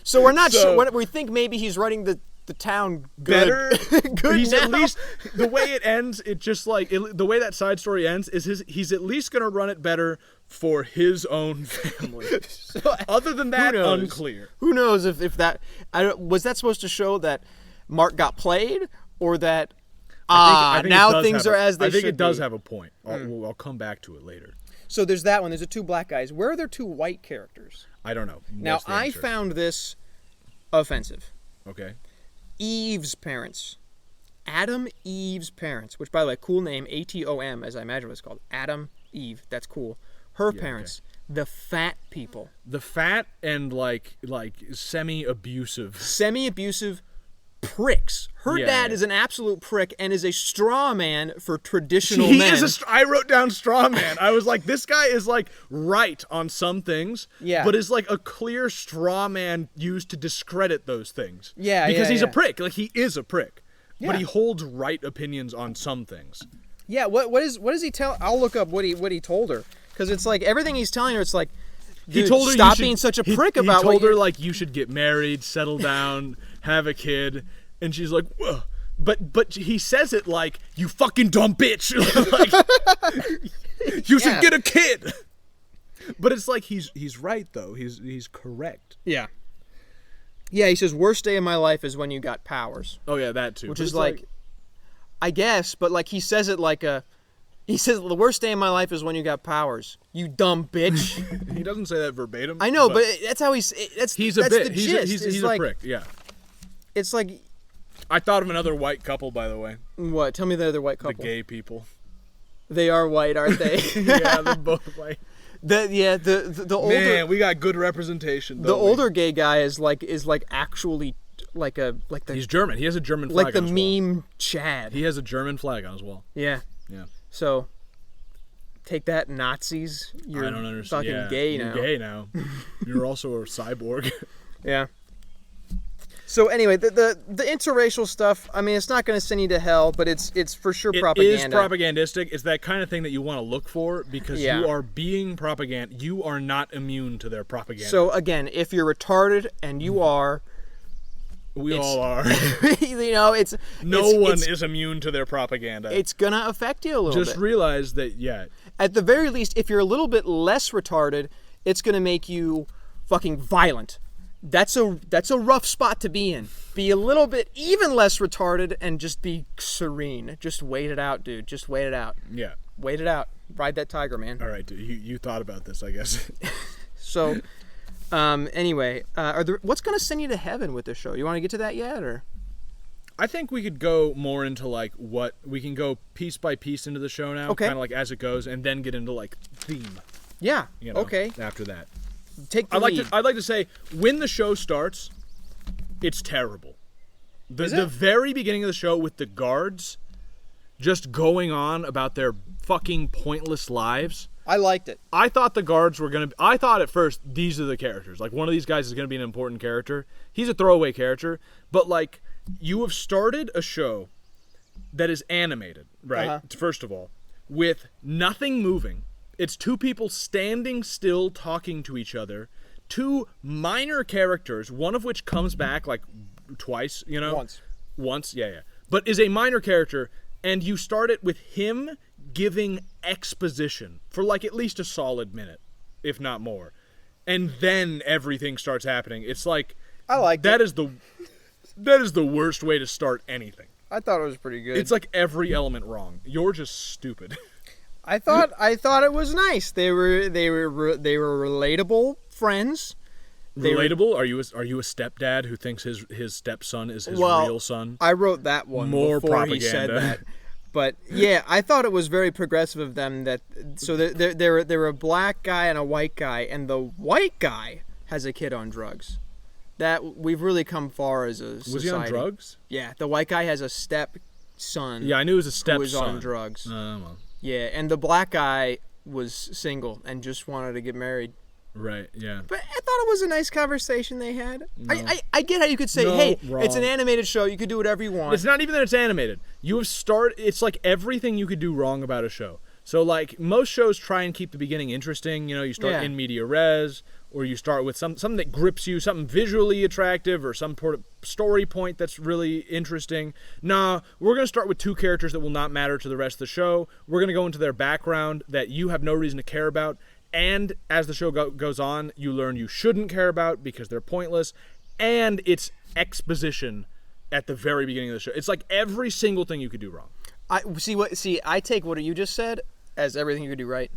So we're not sure. We think maybe he's running the town better. Good he's now. At least the way it ends. It just like the way that side story ends is he's at least gonna run it better for his own family. So, other than that, unclear. Who knows if that was that supposed to show that Mark got played or that I think now things are as they should be. I think it does have a point. I'll come back to it later. So there's that one. There's the two black guys. Where are there two white characters? I don't know. Now I found this offensive. Okay. Eve's parents. Adam Eve's parents, which by the way, cool name, ATOM, as I imagine what it's called. Adam Eve, that's cool. Her parents, the fat people. The fat and like semi-abusive pricks. Her dad is an absolute prick and is a straw man for traditional men. I wrote down straw man. I was like, this guy is like right on some things, but is like a clear straw man used to discredit those things. Yeah, because he's a prick. Like he is a prick, but he holds right opinions on some things. Yeah. What does he tell? I'll look up what he told her because it's like everything he's telling her. It's like. Dude, he told her stop being such a prick about what he told her like you should get married, settle down, have a kid, and she's like, whoa. But he says it like you fucking dumb bitch, like you should get a kid. But it's like he's right though. He's correct. Yeah. Yeah, he says, worst day of my life is when you got powers. Oh, yeah, that too. Which is like, I guess, but like he says it like a... He says, the worst day of my life is when you got powers. You dumb bitch. He doesn't say that verbatim. I know, but that's how he's... He's a that's bitch. The gist. He's a prick, yeah. It's like... I thought of another white couple, by the way. What? Tell me the other white couple. The gay people. They are white, aren't they? Yeah, they're both white. The older... Man, we got good representation. The older gay guy is like actually like the... He's German. He has a German flag on his wall. Like the meme Chad. He has a German flag on his wall. Yeah. Yeah. So, take that, Nazis. You're I don't understand. fucking gay now. You're gay now. You're also a cyborg. Yeah. So anyway, the interracial stuff, I mean, it's not going to send you to hell, but it's for sure propaganda. It is propagandistic. It's that kind of thing that you want to look for because you are being propaganda. You are not immune to their propaganda. So again, if you're retarded, and you are... We all are. You know, no one is immune to their propaganda. It's going to affect you a little bit. Just realize that, yeah. At the very least, if you're a little bit less retarded, it's going to make you fucking violent. That's a rough spot to be in. Be a little bit even less retarded and just be serene. Just wait it out, dude. Just wait it out. Yeah. Wait it out. Ride that tiger, man. All right, dude. You thought about this, I guess. So... anyway, what's going to send you to heaven with this show? You want to get to that yet, or? I think we could go more into like what we can go piece by piece into the show now, kind of like as it goes, and then get into like theme. Yeah. You know, okay. After that, take the lead. I'd like to say when the show starts, it's terrible. The very beginning of the show with the guards just going on about their fucking pointless lives. I liked it. I thought the guards were going to... I thought at first, these are the characters. Like, one of these guys is going to be an important character. He's a throwaway character. But, like, you have started a show that is animated, right? Uh-huh. First of all, with nothing moving. It's two people standing still talking to each other. Two minor characters, one of which comes back, like, twice, you know? Once, yeah. But is a minor character, and you start it with him giving exposition for like at least a solid minute, if not more, and then everything starts happening. It's like that is the worst way to start anything. I thought it was pretty good. It's like every element wrong. You're just stupid. I thought it was nice. They were relatable friends. Relatable? Are you a stepdad who thinks his stepson is his real son? I wrote that one more before propaganda. He said that. But yeah, I thought it was very progressive of them that there were a black guy and a white guy, and the white guy has a kid on drugs. That we've really come far as a society. Was he on drugs? Yeah, the white guy has a stepson. Yeah, I knew it was a stepson. Who was on drugs. Well. Yeah, and the black guy was single and just wanted to get married. Right, yeah. But I thought it was a nice conversation they had. No. I get how you could say, wrong. It's an animated show. You could do whatever you want. It's not even that it's animated. It's like everything you could do wrong about a show. So, like, most shows try and keep the beginning interesting. You know, you start in media res, or you start with something that grips you, something visually attractive, or some story point that's really interesting. Nah, we're going to start with two characters that will not matter to the rest of the show. We're going to go into their background that you have no reason to care about. And as the show goes on, you learn you shouldn't care about because they're pointless. And it's exposition at the very beginning of the show. It's like every single thing you could do wrong. I take what you just said as everything you could do right.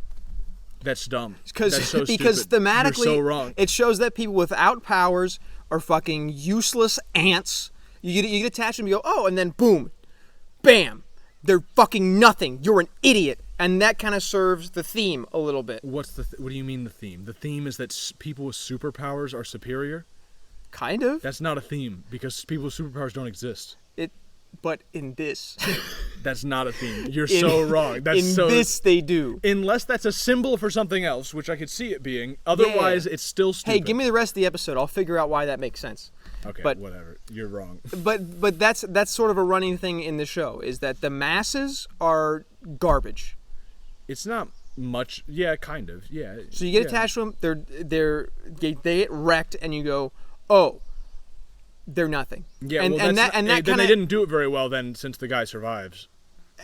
That's dumb. Because so thematically, you're so wrong. It shows that people without powers are fucking useless ants. You get attached to them, you go, and then boom, bam, they're fucking nothing. You're an idiot. And that kind of serves the theme a little bit. What do you mean the theme? The theme is that people with superpowers are superior? Kind of. That's not a theme because people with superpowers don't exist. But in this. That's not a theme. You're so wrong. This they do. Unless that's a symbol for something else, which I could see it being. Otherwise, it's still stupid. Hey, give me the rest of the episode. I'll figure out why that makes sense. Okay, whatever. You're wrong. But that's sort of a running thing in the show, is that the masses are garbage. It's not much. Yeah, kind of. Yeah. So you get attached to them. They get wrecked, and you go, oh, they're nothing. Yeah, they didn't do it very well then, since the guy survives.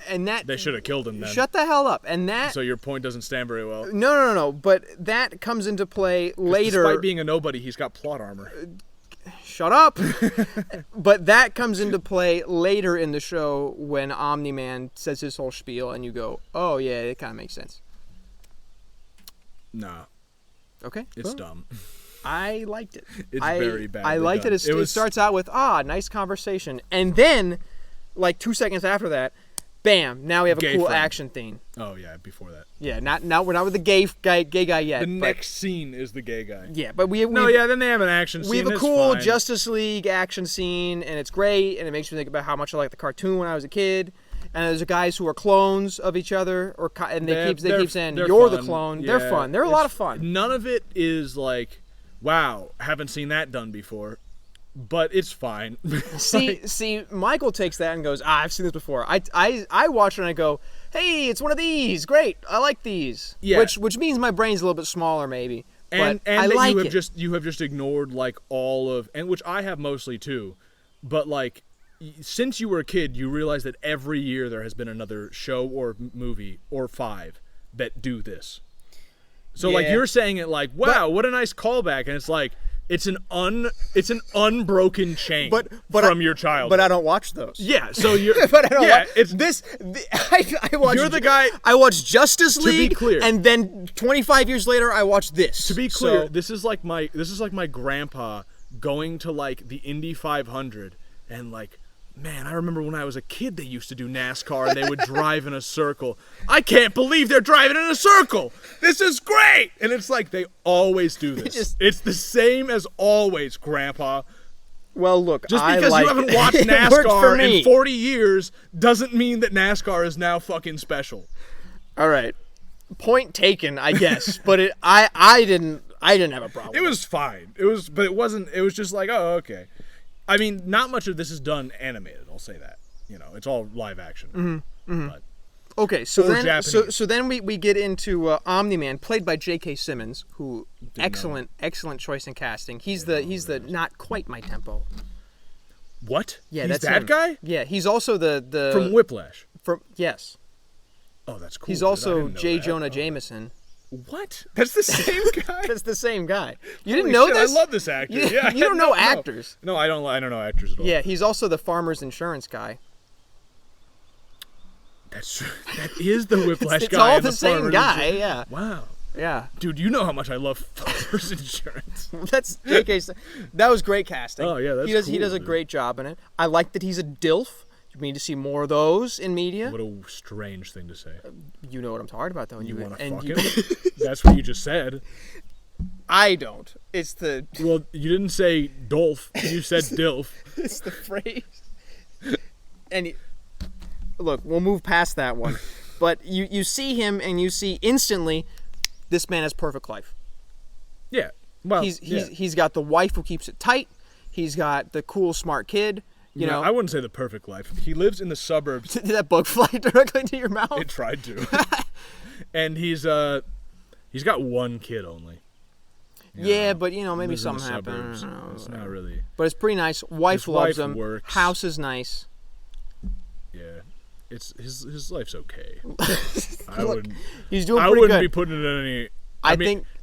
And that they should have killed him then. Shut the hell up. And that. So your point doesn't stand very well. No. But that comes into play later. Despite being a nobody, he's got plot armor. shut up. But that comes into play later in the show when Omni-Man says his whole spiel, and you go, oh, yeah, it kind of makes sense. Nah. Okay. It's dumb. I liked it. It's very bad. I liked done. it. It starts out with, nice conversation. And then, like 2 seconds after that, bam, now we have a cool action theme. Oh, yeah, before that. Yeah, now we're not with the gay guy yet. The next scene is the gay guy. Yeah, but then they have an action scene. We have a cool Justice League action scene, and it's great, and it makes me think about how much I liked the cartoon when I was a kid. And there's guys who are clones of each other, and they keep saying, you're the clone. Yeah, they're fun. They're a lot of fun. None of it is like, wow, haven't seen that done before. But it's fine. see, Michael takes that and goes, I've seen this before. I watch it and I go, hey, it's one of these. Great, I like these. Yeah. Which means my brain's a little bit smaller, maybe. And I like you have just ignored like all of, and which I have mostly too, but like since you were a kid, you realize that every year there has been another show or movie or 5 that do this. So like you're saying it like, wow, what a nice callback, and it's like. It's an unbroken chain from your childhood. But I don't watch those. Yeah, so you're. But I don't watch it's this. I watch. You're the guy. I watch Justice League. To be clear, and then 25 years later, I watch this. To be clear, this is like my grandpa going to like the Indy 500 and like. Man, I remember when I was a kid they used to do NASCAR and they would drive in a circle. I can't believe they're driving in a circle. This is great. And it's like they always do this. It's the same as always, Grandpa. Well, look, just because you haven't watched NASCAR in 40 years doesn't mean that NASCAR is now fucking special. All right. Point taken, I guess. But I didn't have a problem. It was fine. It was just like, oh, okay. I mean, not much of this is done animated. I'll say that. You know, it's all live action. Mm-hmm. But okay, so then we get into Omni-Man, played by J.K. Simmons, who excellent choice in casting. He's the not quite my tempo. What? Yeah, he's that's that him. guy. Yeah, he's also the from Whiplash. Yes. Oh, that's cool. He's also J. Jonah Jameson. What? That's the same guy? That's the same guy. You didn't know this? I love this actor. Yeah, you don't know actors. No, I don't know actors at all. Yeah, he's also the farmer's insurance guy. That's true. That is the Whiplash it's guy. It's all the same guy, yeah. Wow. Yeah. Dude, you know how much I love farmer's insurance. That's J.K. That was great casting. Oh, yeah, that's cool. He does a great job in it. I like that he's a DILF. We need to see more of those in media. What a strange thing to say. You know what I'm talking about, though. You want to fuck him? That's what you just said. I don't. It's the... Well, you didn't say Dolph. You said Dilf. It's the phrase. And look, we'll move past that one. But you see him and you see instantly, this man has perfect life. Yeah. Well, he's got the wife who keeps it tight. He's got the cool, smart kid. You know, I wouldn't say the perfect life. He lives in the suburbs. Did that bug fly directly into your mouth? It tried to. And he's got one kid only. Yeah, but maybe something happened. It's not really. But it's pretty nice. Wife loves him. Works. House is nice. Yeah, it's his life's okay. He's doing pretty good. I wouldn't be putting it in any.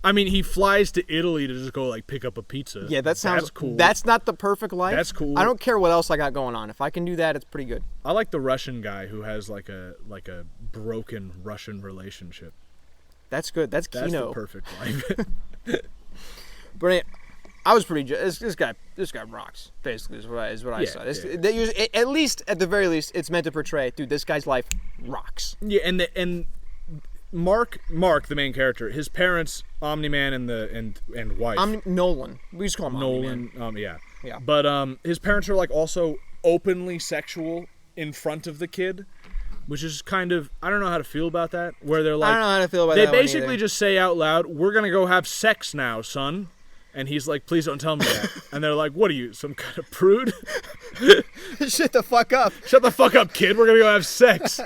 I mean, he flies to Italy to just go like pick up a pizza. Yeah, that's cool. That's not the perfect life. That's cool. I don't care what else I got going on. If I can do that, it's pretty good. I like the Russian guy who has like a broken Russian relationship. That's good. That's Kino. That's the perfect life. But I was pretty. This guy rocks. Basically, is what I saw. At least, at the very least, it's meant to portray, dude, this guy's life rocks. Yeah, and Mark, the main character, his parents, Omni-Man and wife. Nolan. We just call him Nolan. Omni-Man. Yeah. But his parents are like also openly sexual in front of the kid, which is kind of, I don't know how to feel about that. Where they're like, I don't know how to feel about that. They basically just say out loud, "We're gonna go have sex now, son." And he's like, "Please don't tell me that." And they're like, "What are you, some kind of prude?" Shut the fuck up. Shut the fuck up, kid. We're gonna go have sex.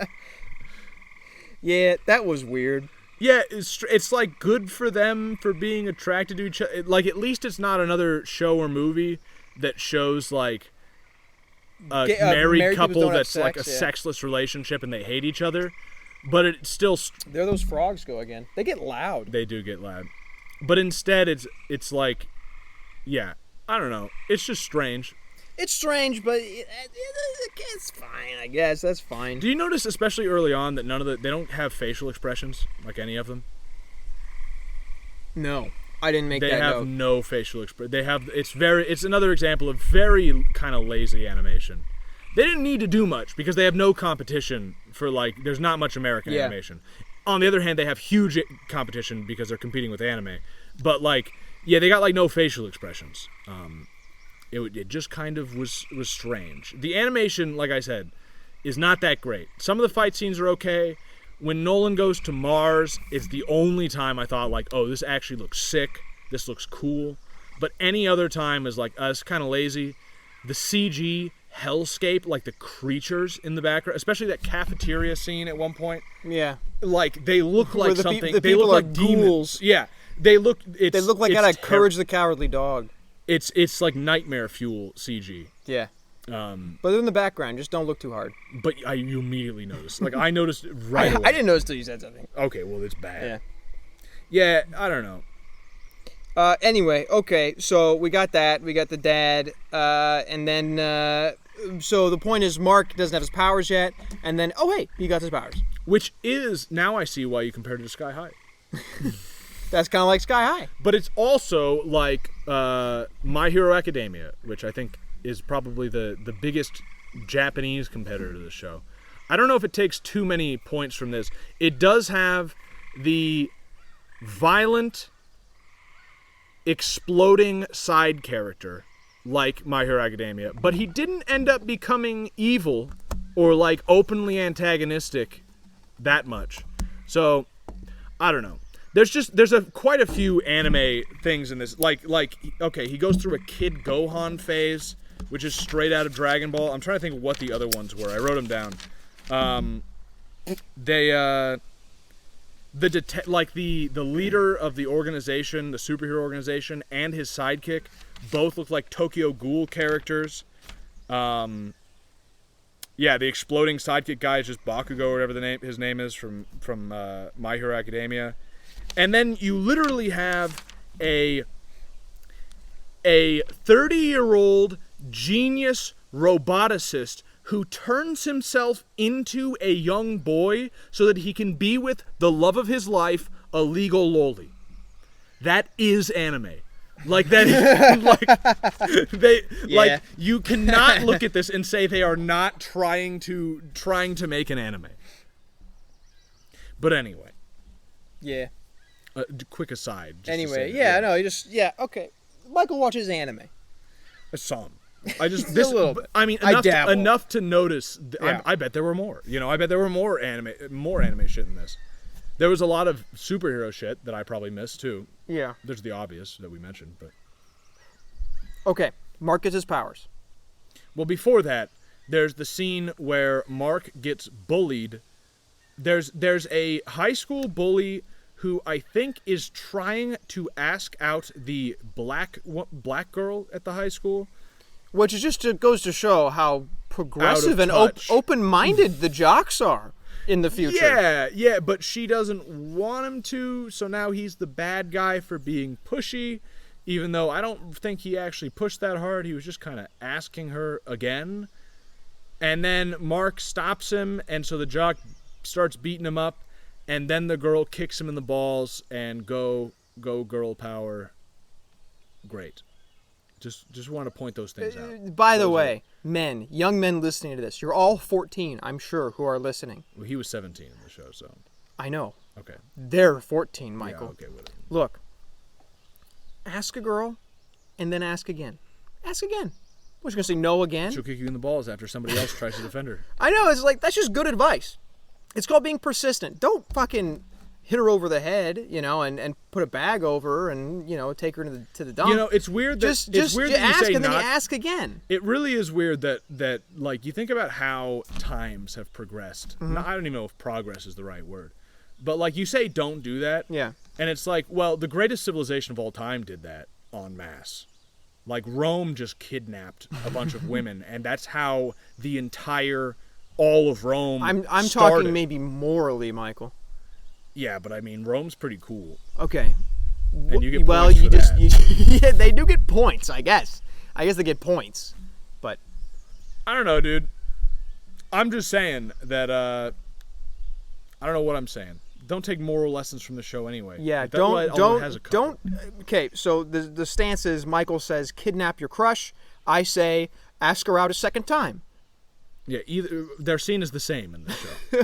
Yeah, that was weird. Yeah, it's like good for them for being attracted to each other. Like, at least it's not another show or movie that shows like a married couple that's sex, like a sexless relationship and they hate each other. But it's still. There those frogs go again. They get loud. They do get loud. But instead, it's like, yeah, I don't know. It's just strange. It's strange, but it's fine, I guess. That's fine. Do you notice, especially early on, that they don't have facial expressions, like any of them? No. I didn't make that They have note. no facial expression. It's another example of very kind of lazy animation. They didn't need to do much because they have no competition for, like, there's not much American animation. On the other hand, they have huge competition because they're competing with anime. But, like, yeah, they got, like, no facial expressions. It just kind of was strange. The animation, like I said, is not that great. Some of the fight scenes are okay. When Nolan goes to Mars, it's the only time I thought, like, oh, this actually looks sick. This looks cool. But any other time is like, it's kind of lazy. The CG hellscape, like the creatures in the background, especially that cafeteria scene at one point. Yeah. Like, they look like something. The they look like ghouls. demons. Yeah. They look like out of Courage the Cowardly Dog. It's like nightmare fuel CG. Yeah. But in the background, just don't look too hard. But you immediately noticed. Like, I noticed right away. I didn't notice till you said something. Okay, well, it's bad. Yeah. Yeah, I don't know. Anyway, okay, so we got that. We got the dad. And then, so the point is Mark doesn't have his powers yet. And then, oh, hey, he got his powers. Which is, now I see why you compared it to Sky High. That's kind of like Sky High. But it's also like My Hero Academia, which I think is probably the biggest Japanese competitor to the show. I don't know if it takes too many points from this. It does have the violent, exploding side character like My Hero Academia, but he didn't end up becoming evil or like openly antagonistic that much. So, I don't know. There's quite a few anime things in this. Like okay, he goes through a Kid Gohan phase, which is straight out of Dragon Ball. I'm trying to think of what the other ones were. I wrote them down. The leader of the organization, the superhero organization, and his sidekick both look like Tokyo Ghoul characters. Yeah, the exploding sidekick guy is just Bakugo or whatever his name is from My Hero Academia. And then you literally have a 30-year-old genius roboticist who turns himself into a young boy so that he can be with the love of his life, a legal loli. That is anime. Like that, like you cannot look at this and say they are not trying to make an anime. But anyway. Yeah. Quick aside. Anyway, okay. Michael watches anime. Some. I just I mean, enough to notice. Yeah. I bet there were more. I bet there were more anime shit in this. There was a lot of superhero shit that I probably missed too. Yeah. There's the obvious that we mentioned, but okay, Mark gets his powers. Well, before that, there's the scene where Mark gets bullied. There's a high school bully who I think is trying to ask out the black girl at the high school. Which is just goes to show how progressive and open-minded the jocks are in the future. Yeah, but she doesn't want him to, so now he's the bad guy for being pushy, even though I don't think he actually pushed that hard. He was just kind of asking her again. And then Mark stops him, and so the jock starts beating him up, and then the girl kicks him in the balls, and go girl power. Great. Just want to point those things out. By the way, young men listening to this, you're all 14, I'm sure, who are listening. Well, he was 17 in the show, so. I know. Okay. They're 14, Michael. Yeah, okay, whatever. Look, ask a girl, and then ask again. Ask again. What's going to say no again? She'll kick you in the balls after somebody else tries to defend her. I know, it's like, that's just good advice. It's called being persistent. Don't fucking hit her over the head, and put a bag over her and, take her to the dump. It's weird that just it's weird that ask you say and then not, you ask again. It really is weird that like you think about how times have progressed. Mm-hmm. I don't even know if progress is the right word. But like you say don't do that. Yeah. And it's like, well, the greatest civilization of all time did that en masse. Like Rome just kidnapped a bunch of women, and that's how all of Rome I'm started. talking maybe morally, Michael. Yeah, but I mean, Rome's pretty cool. Okay. and you get well, points you for just that. yeah, they do get points, I guess. I guess they get points, but I don't know, dude. I'm just saying that I don't know what I'm saying. Don't take moral lessons from the show anyway. yeah, Like, that don't. Okay, so the stance is Michael says kidnap your crush. I say ask her out a second time. Yeah, either they're seen as the same in this show.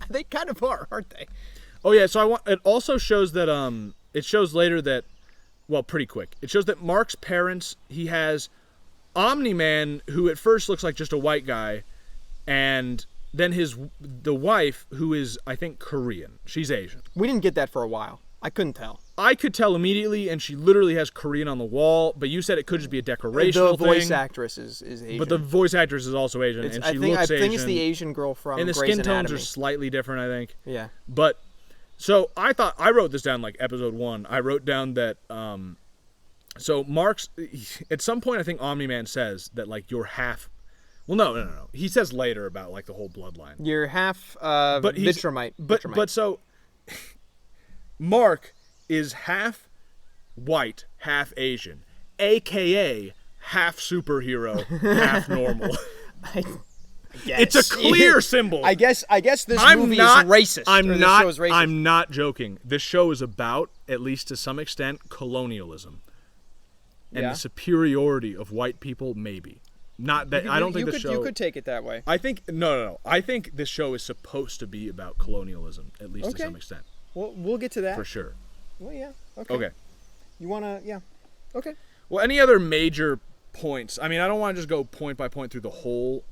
They kind of are, aren't they? Oh yeah, so it also shows that it shows later that, well, pretty quick. It shows that Mark's parents, he has Omni-Man, who at first looks like just a white guy, and then the wife, who is, I think, Korean. She's Asian. We didn't get that for a while. I couldn't tell. I could tell immediately, and she literally has Korean on the wall, but you said it could just be a decorational thing. The voice actress is Asian. But the voice actress is also Asian, and she looks Asian. I think it's the Asian girl from and the Grey's skin Anatomy. tones are slightly different, I think. Yeah. But, so I wrote this down like episode 1. I wrote down that, so Mark's, at some point I think Omni-Man says that like you're half, well no. He says later about like the whole bloodline. You're half Vitramite. But so, Mark is half white, half Asian, a.k.a. half superhero, half normal. I It's guess. a clear symbol. I guess this movie is racist. I'm not joking. This show is about, at least to some extent, colonialism. And the superiority of white people, maybe. Not that I don't think the show. You could take it that way. I think no. I think this show is supposed to be about colonialism, at least to some extent. Well, we'll get to that For sure. Well, yeah. Okay. Okay. You wanna? Yeah. Okay. Well, any other major points? I mean, I don't want to just go point by point through the whole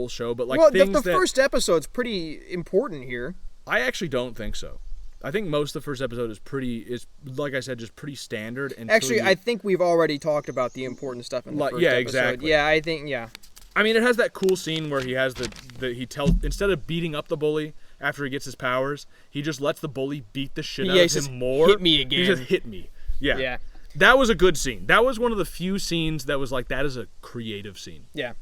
show, but like things the first episode's pretty important here. I actually don't think so. I think most of the first episode is like I said, just pretty standard. Actually, I think we've already talked about the important stuff in the first episode. Exactly. Yeah, I think, yeah. I mean, it has that cool scene where he has he tells, instead of beating up the bully after he gets his powers, he just lets the bully beat the shit out of him more. Hit me again. He just hit me. Yeah. Yeah. That was a good scene. That was one of the few scenes that was like, that is a creative scene. Yeah.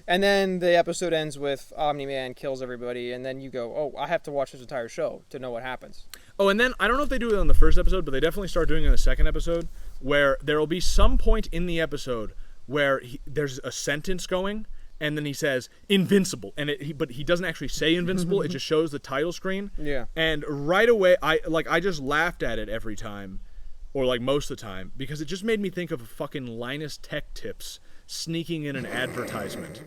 And then the episode ends with Omni-Man kills everybody, and then you go, oh, I have to watch this entire show to know what happens. Oh, and then, I don't know if they do it on the first episode, but they definitely start doing it in the second episode, where there will be some point in the episode where there's a sentence going, and then he says, Invincible, but he doesn't actually say Invincible, it just shows the title screen. Yeah. And right away, I just laughed at it every time, or like most of the time, because it just made me think of fucking Linus Tech Tips sneaking in an advertisement.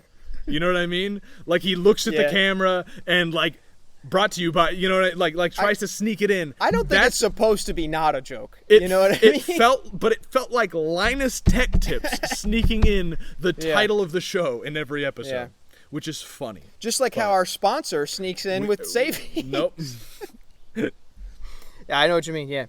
You know what I mean? Like he looks at the camera and like brought to you by, you know, like tries to sneak it in. I don't think it's supposed to be not a joke. You know what I mean? It felt like Linus Tech Tips sneaking in the title of the show in every episode, which is funny. Just like how our sponsor sneaks in with saving. Nope. Yeah, I know what you mean. Yeah.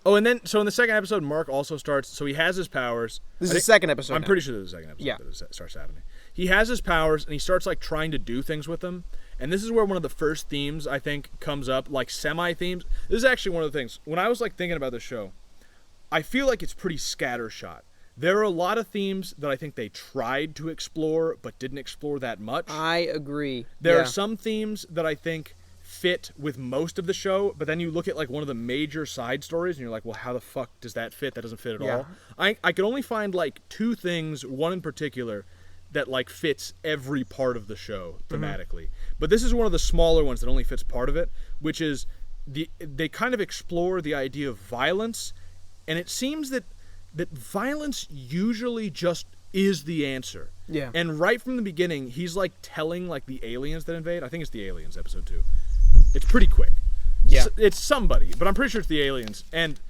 Oh, and then, so in the second episode, Mark also starts, so he has his powers. This is the second episode. I'm pretty sure this is the second episode that it starts happening. He has his powers, and he starts, like, trying to do things with them. And this is where one of the first themes, I think, comes up, like, semi-themes. This is actually one of the things. When I was, like, thinking about this show, I feel like it's pretty scattershot. There are a lot of themes that I think they tried to explore, but didn't explore that much. I agree. There are some themes that I think fit with most of the show, but then you look at like one of the major side stories and you're like, well, how the fuck does that fit? That doesn't fit at all. I could only find like two things, one in particular, that like fits every part of the show thematically. But this is one of the smaller ones that only fits part of it, which is they kind of explore the idea of violence, and it seems that violence usually just is the answer. Yeah. And right from the beginning, he's like telling like the aliens that invade. I think it's the aliens, episode 2. It's pretty quick. Yeah. It's somebody, but I'm pretty sure it's the aliens. And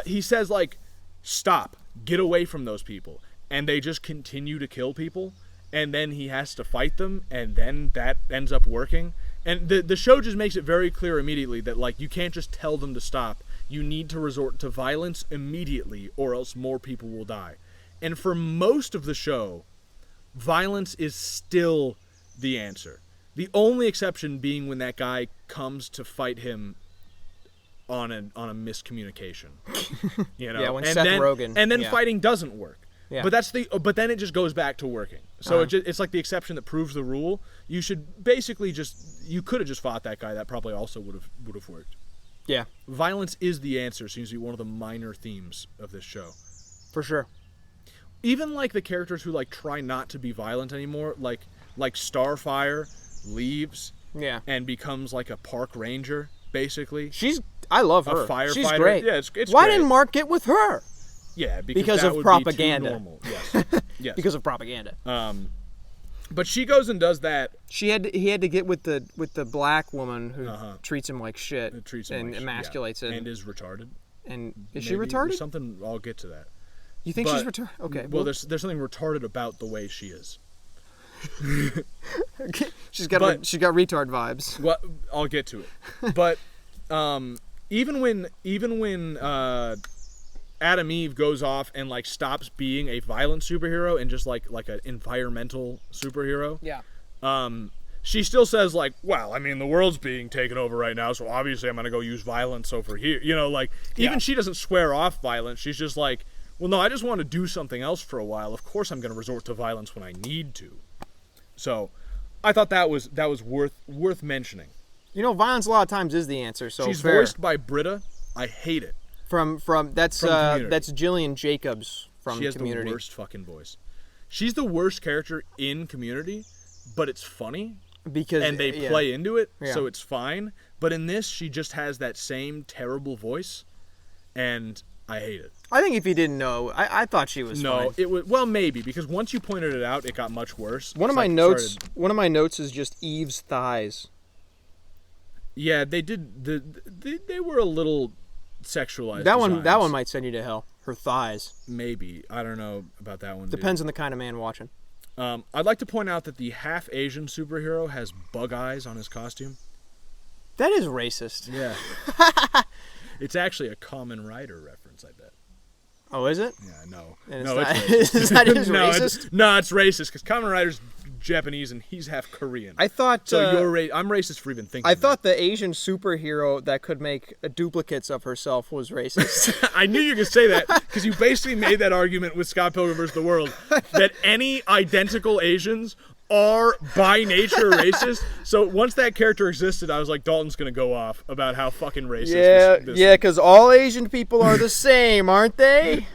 he says, like, stop. Get away from those people. And they just continue to kill people. And then he has to fight them. And then that ends up working. And the show just makes it very clear immediately that, like, you can't just tell them to stop. You need to resort to violence immediately, or else more people will die. And for most of the show, violence is still the answer. The only exception being when that guy comes to fight him on a miscommunication. You know? Yeah, when Seth Rogen. And then fighting doesn't work. Yeah. But then it just goes back to working. So it's like the exception that proves the rule. You should basically you could have just fought that guy. That probably also would have worked. Yeah, Violence is the answer seems to be one of the minor themes of this show. for sure. Even like the characters who like try not to be violent anymore, like Starfire leaves and becomes like a park ranger, basically. I love A her. firefighter. She's great. Yeah, it's Why great. didn't Mark get with her? Yeah, Because that of would propaganda. Be too normal. Yes. Yes. Because of propaganda. But she goes and does that. He had to get with the black woman who treats him like shit and emasculates him. And is retarded. And is Maybe. she retarded? There's something, I'll get to that. You think she's retarded? Okay. Well, there's something retarded about the way she is. Okay. She's got retard vibes. Well, I'll get to it. But even when Adam Eve goes off and like stops being a violent superhero and just like an environmental superhero. Yeah. She still says like, well, I mean, the world's being taken over right now, so obviously I'm gonna go use violence over here. You know, like even she doesn't swear off violence. She's just like, well, no, I just want to do something else for a while. Of course I'm gonna resort to violence when I need to. So, I thought that was worth mentioning. You know, violence a lot of times is the answer. So she's voiced by Britta. I hate it. That's Jillian Jacobs from Community. She has the worst fucking voice. She's the worst character in Community, but it's funny and they play into it, so it's fine. But in this, she just has that same terrible voice, and I hate it. I think if you didn't know, I thought she was fine. No, it was maybe because once you pointed it out, it got much worse. One of my notes is just Eve's thighs. Yeah, they did. They were a little sexualized. That one might send you to hell. Her thighs. Maybe. I don't know about that one. Depends on the kind of man watching. I'd like to point out that the half Asian superhero has bug eyes on his costume. That is racist. Yeah. It's actually a Kamen Rider reference, I bet. Oh, is it? Yeah, no. And no, it's it's is that is racist? It's racist because Kamen Rider's Japanese and he's half Korean. I thought so. I'm racist for even thinking. I thought the Asian superhero that could make duplicates of herself was racist. I knew you could say that because you basically made that argument with Scott Pilgrim vs. the World that any identical Asians are by nature racist. So once that character existed, I was like, Dalton's gonna go off about how fucking racist. Yeah, because all Asian people are the same, aren't they?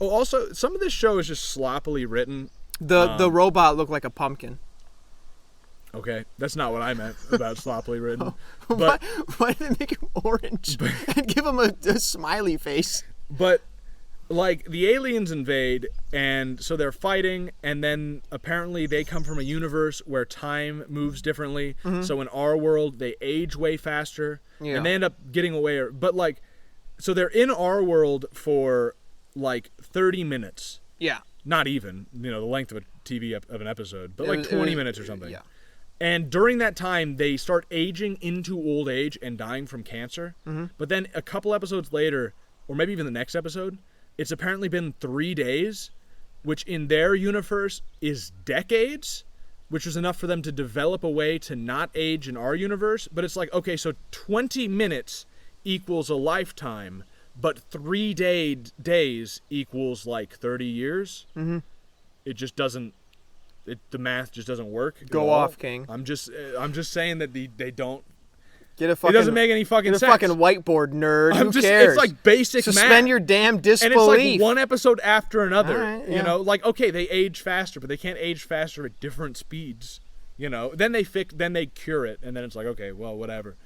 Oh, also, some of this show is just sloppily written. The robot looked like a pumpkin. Okay, that's not what I meant about sloppily written. But why did they make him orange and give him a smiley face? But like the aliens invade, and so they're fighting, and then apparently they come from a universe where time moves differently. Mm-hmm. So in our world, they age way faster, and they end up getting away. But like, so they're in our world for like 30 minutes. Yeah. Not even, the length of a TV of an episode, but like 20 minutes or something. Yeah. And during that time, they start aging into old age and dying from cancer. Mm-hmm. But then a couple episodes later, or maybe even the next episode, it's apparently been 3 days, which in their universe is decades, which was enough for them to develop a way to not age in our universe. But it's like, okay, so 20 minutes equals a lifetime, but 3 days equals like 30 years. Mm-hmm. It just doesn't. The math just doesn't work. Go off, King. I'm just saying that they don't. Get a fucking. It doesn't make any fucking sense. Get a fucking whiteboard, nerd. Who cares? It's like basic math. Suspend your damn disbelief. And it's like one episode after another. Right, yeah. Like okay, they age faster, but they can't age faster at different speeds. Then they cure it, and then it's like okay, well, whatever.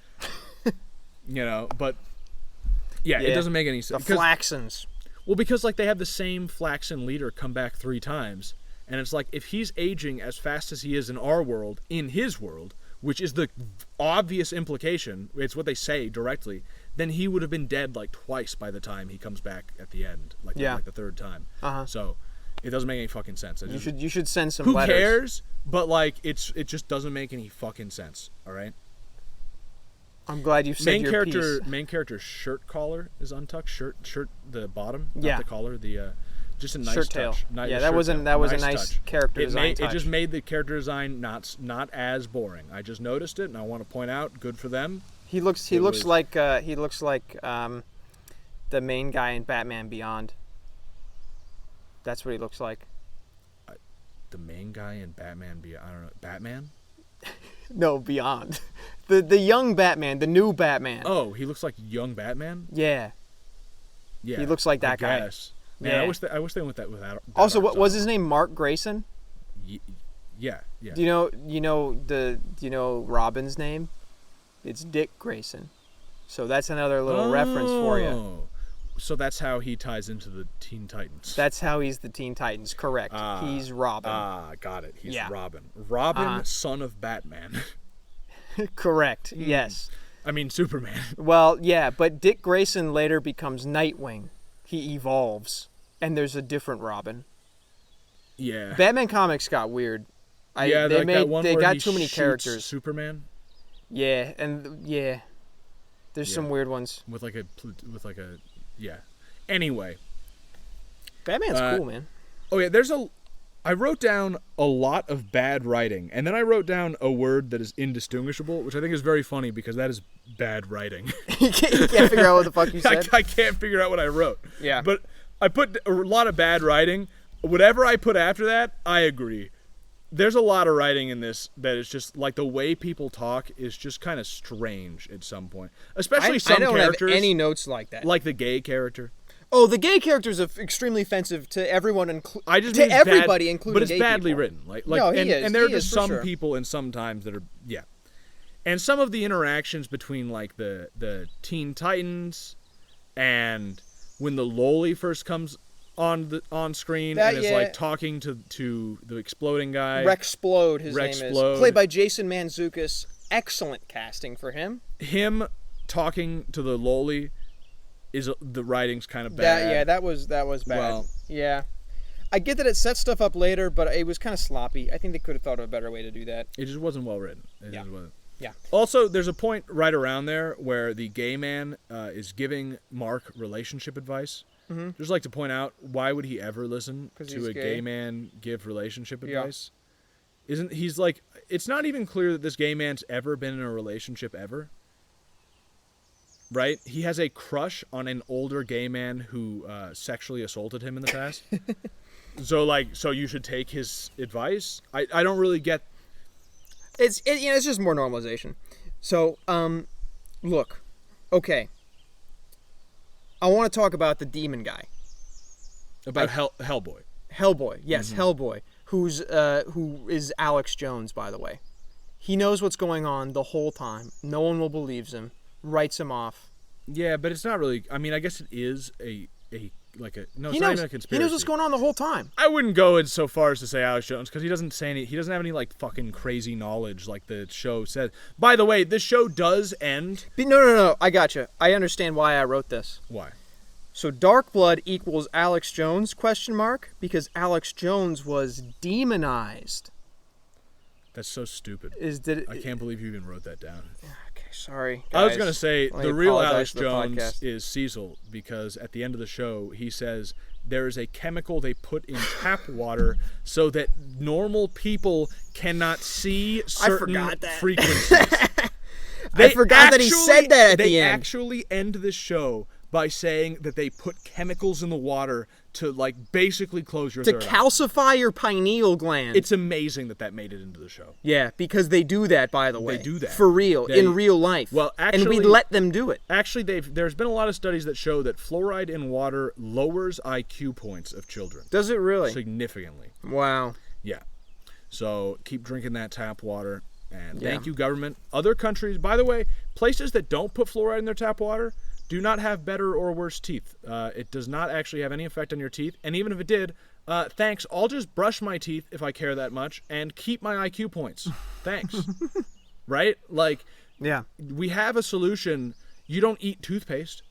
But yeah, it doesn't make any sense. The Flaxons. Well, because like they have the same Flaxon leader come back 3 times, and it's like if he's aging as fast as he is in our world, in his world, which is the obvious implication, it's what they say directly, then he would have been dead like twice by the time he comes back at the end, like the 3rd time. Uh-huh. So it doesn't make any fucking sense. You should send some who letters. Who cares? But like it just doesn't make any fucking sense. All right. I'm glad you said your piece. Main character's shirt collar is untucked. Shirt the bottom, yeah. Not the collar. The just a nice shirt touch. Tail. That was a nice character design touch. It just made the character design not as boring. I just noticed it, and I want to point out, good for them. He looks like the main guy in Batman Beyond. That's what he looks like. The main guy in Batman Beyond. I don't know. Batman? No, Beyond. The young Batman, the new Batman. Oh, he looks like young Batman? Yeah. Yeah. He looks like that guy. Guess. Man, Yeah. I wish they went that without. Also, what was his name? Mark Grayson? Yeah. Do you know Robin's name? It's Dick Grayson. So that's another little reference for you. So that's how he ties into the Teen Titans. That's how he's the Teen Titans. Correct. He's Robin. Got it. He's Yeah. Robin. Robin, son of Batman. Correct. Yes. I mean, Superman. Well, yeah, but Dick Grayson later becomes Nightwing. He evolves, and there's a different Robin. Yeah. Batman comics got weird. They got too many characters. Superman. Yeah, and there's some weird ones. With like a Anyway. Batman's cool, man. Oh yeah, I wrote down a lot of bad writing, and then I wrote down a word that is indistinguishable, which I think is very funny because that is bad writing. You can't figure out what the fuck you said? I can't figure out what I wrote. Yeah. But I put a lot of bad writing. Whatever I put after that, I agree. There's a lot of writing in this that is just like the way people talk is just kind of strange at some point. Especially some characters. I don't have any notes like that. Like the gay character. Oh, the gay character is extremely offensive to everyone, including including but it's badly people. written. And there are just some people and sometimes that are and some of the interactions between like the Teen Titans and when the Loli first comes on screen and is like talking to the exploding guy. Rexplode, his name is. Played by Jason Mantzoukas. Excellent casting for him. Him talking to the Loli. The writing's kind of bad. That was bad. Well, yeah. I get that it sets stuff up later, but it was kind of sloppy. I think they could have thought of a better way to do that. It just wasn't well written. It just wasn't. Yeah. Also, there's a point right around there where the gay man is giving Mark relationship advice. Mm-hmm. Just like to point out, why would he ever listen to a gay man give relationship advice? He's like, it's not even clear that this gay man's ever been in a relationship ever. Right? He has a crush on an older gay man who sexually assaulted him in the past. So you should take his advice? I don't really get... It's just more normalization. So, look. Okay. I want to talk about the demon guy. About Hellboy. Hellboy, yes, mm-hmm. Hellboy. Who is Alex Jones, by the way. He knows what's going on the whole time. No one will believe him. Writes him off. Yeah, but it's not really. I mean, I guess it is no, it's not even a conspiracy. He knows what's going on the whole time. I wouldn't go in so far as to say Alex Jones because he doesn't have any like fucking crazy knowledge like the show said. By the way, this show does end. No. I gotcha. I understand why I wrote this. Why? So Dark Blood equals Alex Jones ? Because Alex Jones was demonized. That's so stupid. I can't believe you even wrote that down. Okay, sorry. Guys. I was going to say, the real Alex Jones is Cecil, because at the end of the show, he says there is a chemical they put in tap water so that normal people cannot see certain frequencies. I forgot that he said that at the end. They actually end this show by saying that they put chemicals in the water to like basically close your third eye. To calcify your pineal gland. It's amazing that made it into the show. Yeah, because they do that, by the way. They do that. For real, in real life. Well, actually, and we let them do it. Actually, there's been a lot of studies that show that fluoride in water lowers IQ points of children. Does it really? Significantly. Wow. Yeah. So keep drinking that tap water. And thank you, government. Other countries, by the way, places that don't put fluoride in their tap water do not have better or worse teeth. It does not actually have any effect on your teeth. And even if it did, thanks. I'll just brush my teeth if I care that much and keep my IQ points. Thanks. Right? Like, we have a solution. You don't eat toothpaste,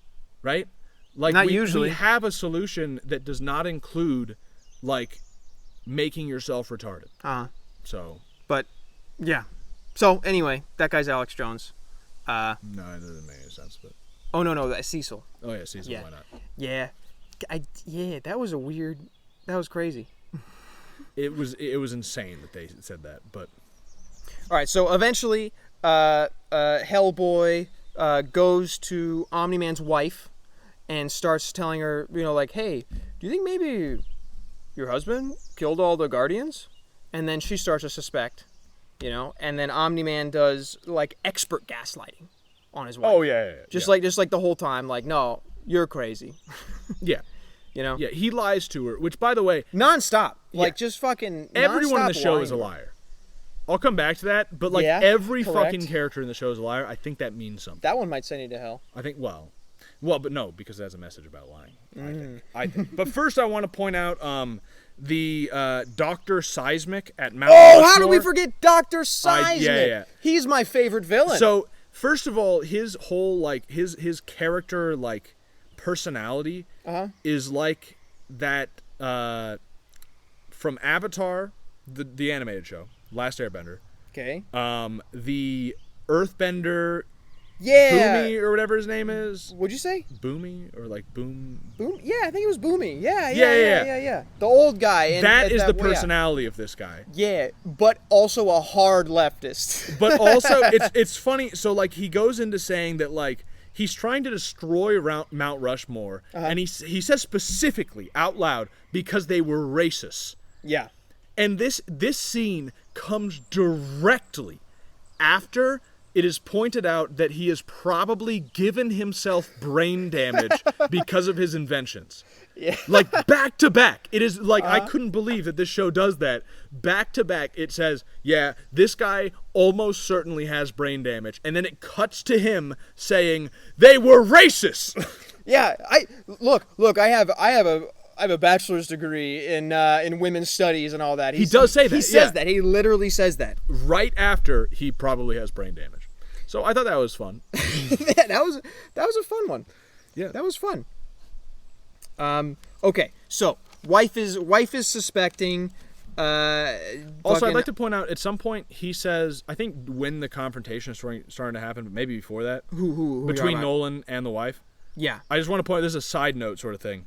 right? Like, not usually. We have a solution that does not include, like, making yourself retarded. So. But, yeah. So, anyway, that guy's Alex Jones. No, it doesn't make any sense, but. Oh, no, that's Cecil. Oh, yeah, Cecil, why not? Yeah. That was that was crazy. It was insane that they said that, but... All right, so eventually, Hellboy goes to Omni-Man's wife and starts telling her, like, hey, do you think maybe your husband killed all the Guardians? And then she starts to suspect. you know, and then Omni-Man does like expert gaslighting on his wife. Oh yeah. Just like the whole time, like, no, you're crazy. Yeah. You know? Yeah, he lies to her, which, by the way... Non-stop. Like, just fucking everyone in the show lying. is a liar. I'll come back to that, but, like, every fucking character in the show is a liar. I think that means something. That one might send you to hell. I think, well, but no, because it has a message about lying, I think. But first I want to point out the Dr. Seismic at Mount Rushmore. How do we forget Dr. Seismic? Yeah. He's my favorite villain. So, first of all, his whole, like, his character, like, personality is like that from Avatar, the animated show, Last Airbender. Okay. The Earthbender, yeah, Boomy or whatever his name is. What'd you say? Boomy or like Boom? Yeah, I think it was Boomy. Yeah. The old guy. That is the personality of this guy. Yeah, but also a hard leftist. But also, it's funny. So like he goes into saying that like. He's trying to destroy Mount Rushmore, and he says specifically out loud because they were racists. Yeah, and this scene comes directly after it is pointed out that he has probably given himself brain damage because of his inventions. Yeah. Like back to back. It is like I couldn't believe that this show does that. Back to back it says, yeah, this guy almost certainly has brain damage. And then it cuts to him saying, they were racist. Yeah, look, I have a bachelor's degree in women's studies and all that. He does say that. He says that. He literally says that. Right after he probably has brain damage. So I thought that was fun. Yeah, that was a fun one. Yeah. That was fun. Okay, so wife is suspecting. Also, I'd like to point out at some point he says, I think when the confrontation is starting to happen, but maybe before that, who between Nolan and the wife. Yeah. I just want to point. This is a side note sort of thing.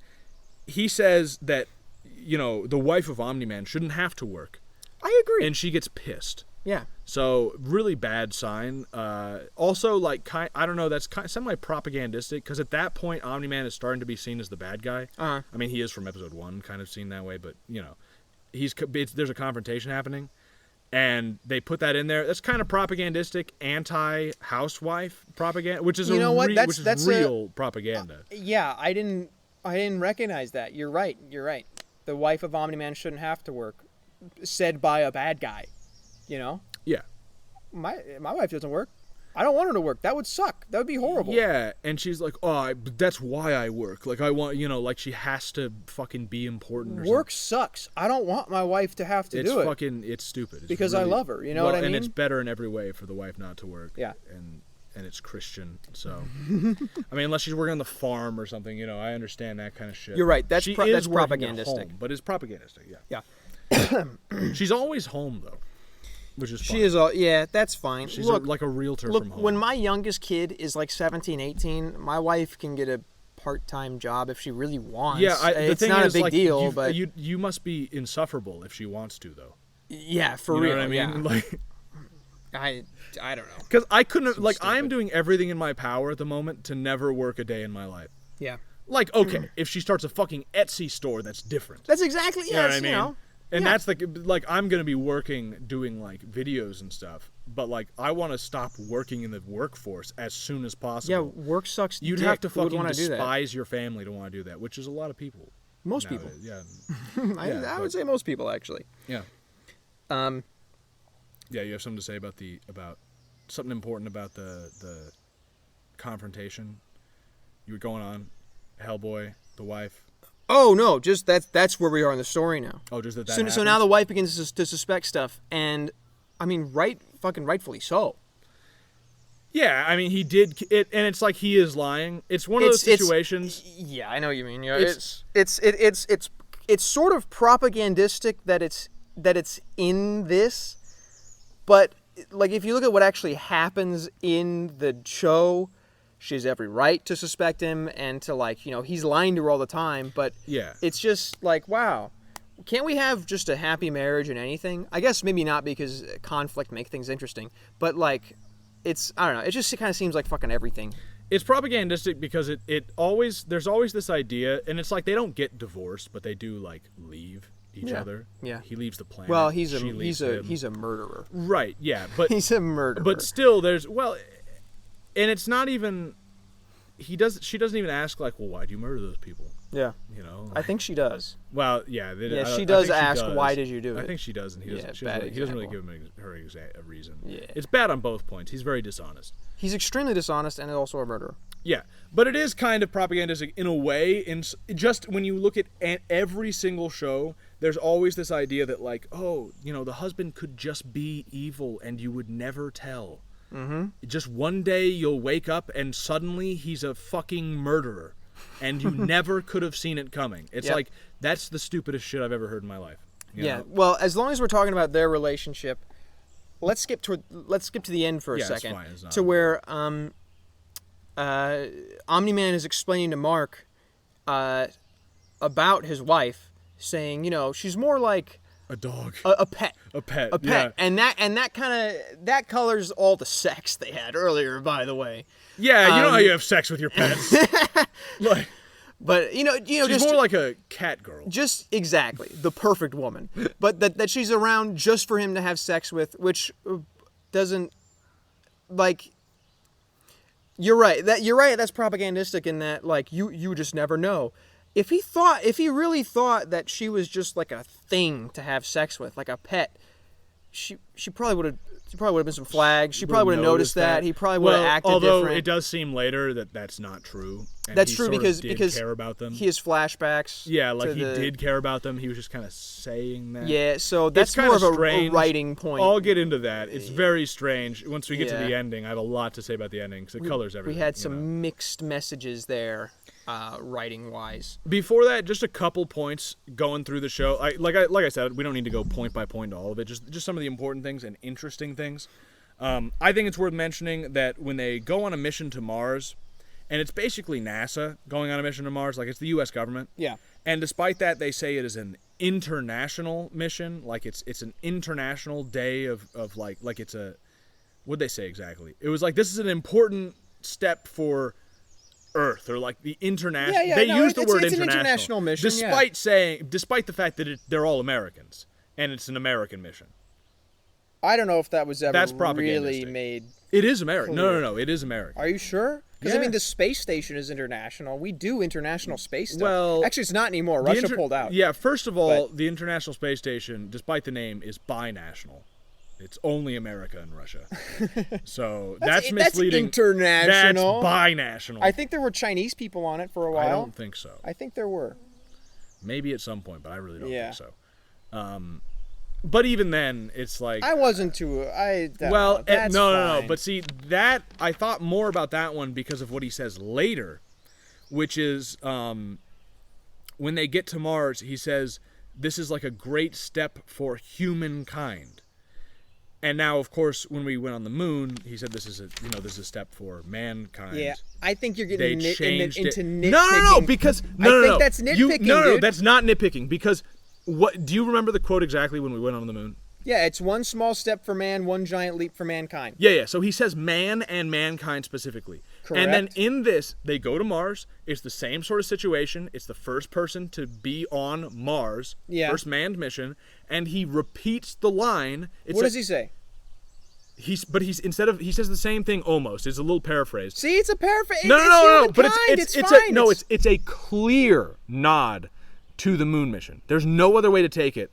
He says that the wife of Omni-Man shouldn't have to work. I agree. And she gets pissed. Yeah. So really bad sign. Also, like I don't know, that's semi-propagandistic because at that point Omni-Man is starting to be seen as the bad guy. Uh-huh. I mean, he is from episode 1, kind of seen that way, but there's a confrontation happening, and they put that in there. That's kind of propagandistic, anti-housewife propaganda, which is real propaganda. Yeah, I didn't recognize that. You're right. The wife of Omni-Man shouldn't have to work, said by a bad guy. Yeah. My wife doesn't work. I don't want her to work. That would suck. That would be horrible. Yeah, and she's like, that's why I work. Like I want, like she has to fucking be important. Or work something. Sucks. I don't want my wife to have to do it. It's stupid. It's because really, I love her. You know what I mean? And it's better in every way for the wife not to work. Yeah. And it's Christian, so I mean, unless she's working on the farm or something, I understand that kind of shit. You're right. That's that's propagandistic. Home, but it's propagandistic. Yeah. Yeah. She's always home though. Which is fun. She is that's fine. She's like a realtor from home. When my youngest kid is like 17, 18, my wife can get a part-time job if she really wants. Yeah, it's not a big deal, but you must be insufferable if she wants to, though. Yeah, for real. Know what I mean? Yeah. Like, I don't know. Because I couldn't I'm doing everything in my power at the moment to never work a day in my life. Yeah. Like, okay, if she starts a fucking Etsy store, that's different. That's exactly you know what I mean? And that's like I'm going to be working, doing like videos and stuff. But like I want to stop working in the workforce as soon as possible. Yeah, work sucks. You'd have to fucking despise your family to want to do that, which is a lot of people. Most people. Yeah. I would say most people actually. Yeah. Yeah, you have something to say about something important about the confrontation. You were going on Hellboy, the wife. Oh no! Just that's where we are in the story now. Oh, just that. So now the wife begins to suspect stuff, and I mean, rightfully so. Yeah, I mean, he did it, and it's like he is lying. It's one of those situations. Yeah, I know what you mean. Yeah, it's sort of propagandistic that it's in this, but like if you look at what actually happens in the show. She has every right to suspect him and to he's lying to her all the time, but it's just like, wow, can't we have just a happy marriage in anything? I guess maybe not because conflict makes things interesting, but I don't know, it just kind of seems like fucking everything. It's propagandistic because there's always this idea, and it's like they don't get divorced, but they do like leave. each other. Yeah. He leaves the planet. Well, he's a murderer. Right. Yeah. But he's a murderer. But still, and it's not even. She doesn't even ask like, well, why do you murder those people? Yeah. You know. I think she does. Well, yeah. She does ask, why did you do it? I think she does, and he doesn't really give her a reason. Yeah. It's bad on both points. He's very dishonest. He's extremely dishonest and also a murderer. Yeah, but it is kind of propagandistic in a way. In just when you look at every single show, there's always this idea that like, oh, the husband could just be evil and you would never tell. Mm-hmm. Just one day you'll wake up and suddenly he's a fucking murderer, and you never could have seen it coming. It's like that's the stupidest shit I've ever heard in my life. You know? Well, as long as we're talking about their relationship, let's skip to the end for a second. It's fine. It's not to where Omni-Man is explaining to Mark about his wife, saying, she's more like a dog, a pet, yeah. and that colors all the sex they had earlier. By the way, yeah, you know how you have sex with your pets, like. But she's just more like a cat girl. Just exactly the perfect woman, but that she's around just for him to have sex with, which doesn't like. You're right. That's propagandistic in that like you just never know. If he really thought that she was just like a thing to have sex with, like a pet, she probably would have. There probably would have been some flags. She probably would have noticed that. He probably would have acted different. Although it does seem later that that's not true. And that's he true sort because of did care about them. He has flashbacks. Yeah, like he did care about them. He was just kind of saying that. Yeah, so that's more of a writing point. I'll get into that. It's very strange. Once we get to the ending, I have a lot to say about the ending because it colors everything. We had some mixed messages there, writing-wise. Before that, just a couple points going through the show. Like I said, we don't need to go point by point to all of it. Just some of the important things and interesting things. I think it's worth mentioning that when they go on a mission to Mars, and it's basically NASA going on a mission to Mars, like it's the U.S. government. Yeah. And despite that, they say it is an international mission, like it's an international day of like it's a, what'd they say exactly? It was like this is an important step for Earth, or like the international. They use the word international. It's an international mission, despite the fact that they're all Americans and it's an American mission. I don't know if that was ever really made. It is American. No. It is American. Are you sure? Because, the space station is international. We do international space stuff. Well, actually, it's not anymore. Russia pulled out. Yeah, first of all, the International Space Station, despite the name, is binational. It's only America and Russia. So that's misleading. That's international. That's binational. I think there were Chinese people on it for a while. I don't think so. I think there were. Maybe at some point, but I really don't think so. But even then, it's like I wasn't too. No. But see, that I thought more about that one because of what he says later, which is when they get to Mars, he says this is like a great step for humankind. And now, of course, when we went on the moon, he said this is a step for mankind. Yeah, I think you're getting into nitpicking. No, because I think that's nitpicking. No, that's not nitpicking because. What do you remember the quote exactly when we went on the moon? Yeah, it's one small step for man, one giant leap for mankind. Yeah. So he says man and mankind specifically. Correct. And then in this, they go to Mars. It's the same sort of situation. It's the first person to be on Mars. Yeah. First manned mission. And he repeats the line. What does he say? He says the same thing almost. It's a little paraphrased. See, it's a paraphrase. No. But it's fine. It's a clear nod to the moon mission. There's no other way to take it.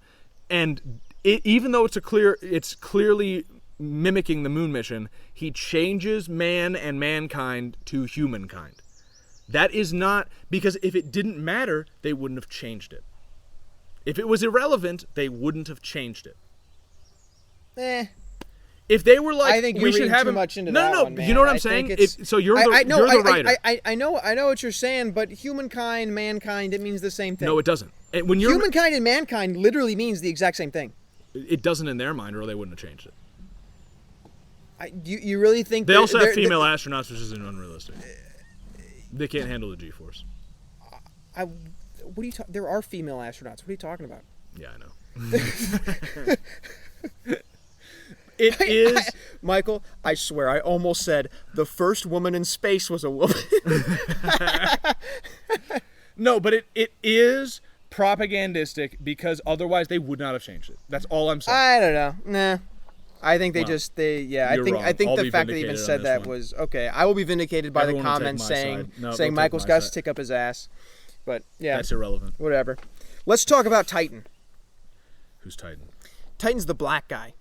And even though it's clearly mimicking the moon mission, he changes man and mankind to humankind. That is not, because if it didn't matter, they wouldn't have changed it. If it was irrelevant, they wouldn't have changed it. If they were like, I think we should have too much into that one, man. You know what I'm saying? So you're the writer. I know what you're saying, but humankind, mankind, it means the same thing. No, it doesn't. Humankind and mankind literally means the exact same thing. It doesn't in their mind, or they wouldn't have changed it. You really think they also have female astronauts, which is unrealistic. They can't handle the G-force. What are you talking? There are female astronauts. What are you talking about? Yeah, I know. It is... Michael, I swear, I almost said the first woman in space was a woman. No, but it is propagandistic because otherwise they would not have changed it. That's all I'm saying. I don't know. Nah. I think I think wrong. I think I'll the be fact that they even vindicated said on that this was okay. I will be vindicated by Everyone the will take comments my saying side. No, saying they'll Michael's take got my to side. stick up his ass. But yeah, That's irrelevant. whatever. Let's talk about Titan. Who's Titan? Titan's the black guy.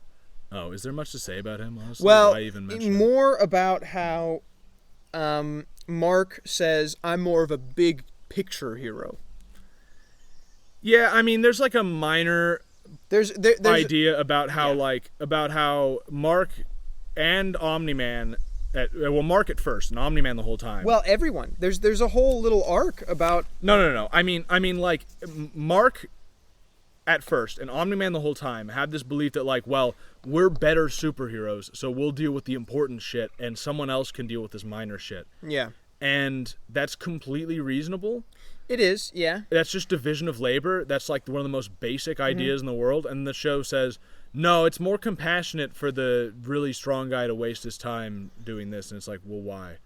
Oh, is there much to say about him, honestly? Well, Why even mention him? more about how Mark says, I'm more of a big picture hero. Yeah, I mean, there's like a minor There's idea about how about how Mark and Omni-Man, Mark at first and Omni-Man the whole time. Well, everyone. There's a whole little arc about... No. I mean, like, Mark at first and Omni-Man the whole time had this belief that, like, well, we're better superheroes, so we'll deal with the important shit and someone else can deal with this minor shit. Yeah. And that's completely reasonable. It is, yeah. That's just division of labor. That's like one of the most basic ideas in the world. And the show says, no, it's more compassionate for the really strong guy to waste his time doing this. And it's like, well, why?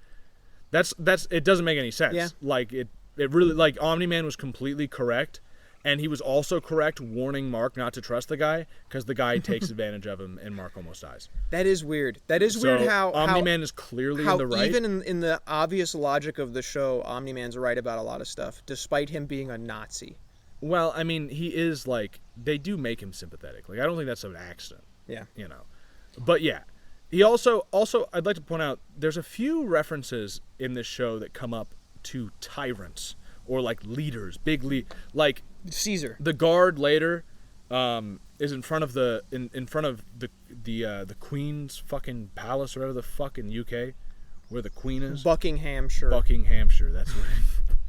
That's it doesn't make any sense. Yeah. Like it really, like, Omni-Man was completely correct. And he was also correct warning Mark not to trust the guy because the guy takes advantage of him and Mark almost dies. That is weird. That is weird how Omni-Man is clearly in the right. Even in the obvious logic of the show, Omni-Man's right about a lot of stuff, despite him being a Nazi. Well, I mean, he is, like, they do make him sympathetic. Like, I don't think that's an accident. Yeah. You know. But yeah. He also I'd like to point out there's a few references in this show that come up to tyrants or like leaders, like Caesar. The guard later is in front of the the Queen's fucking palace or whatever the fuck in UK where the Queen is. Buckinghamshire. That's what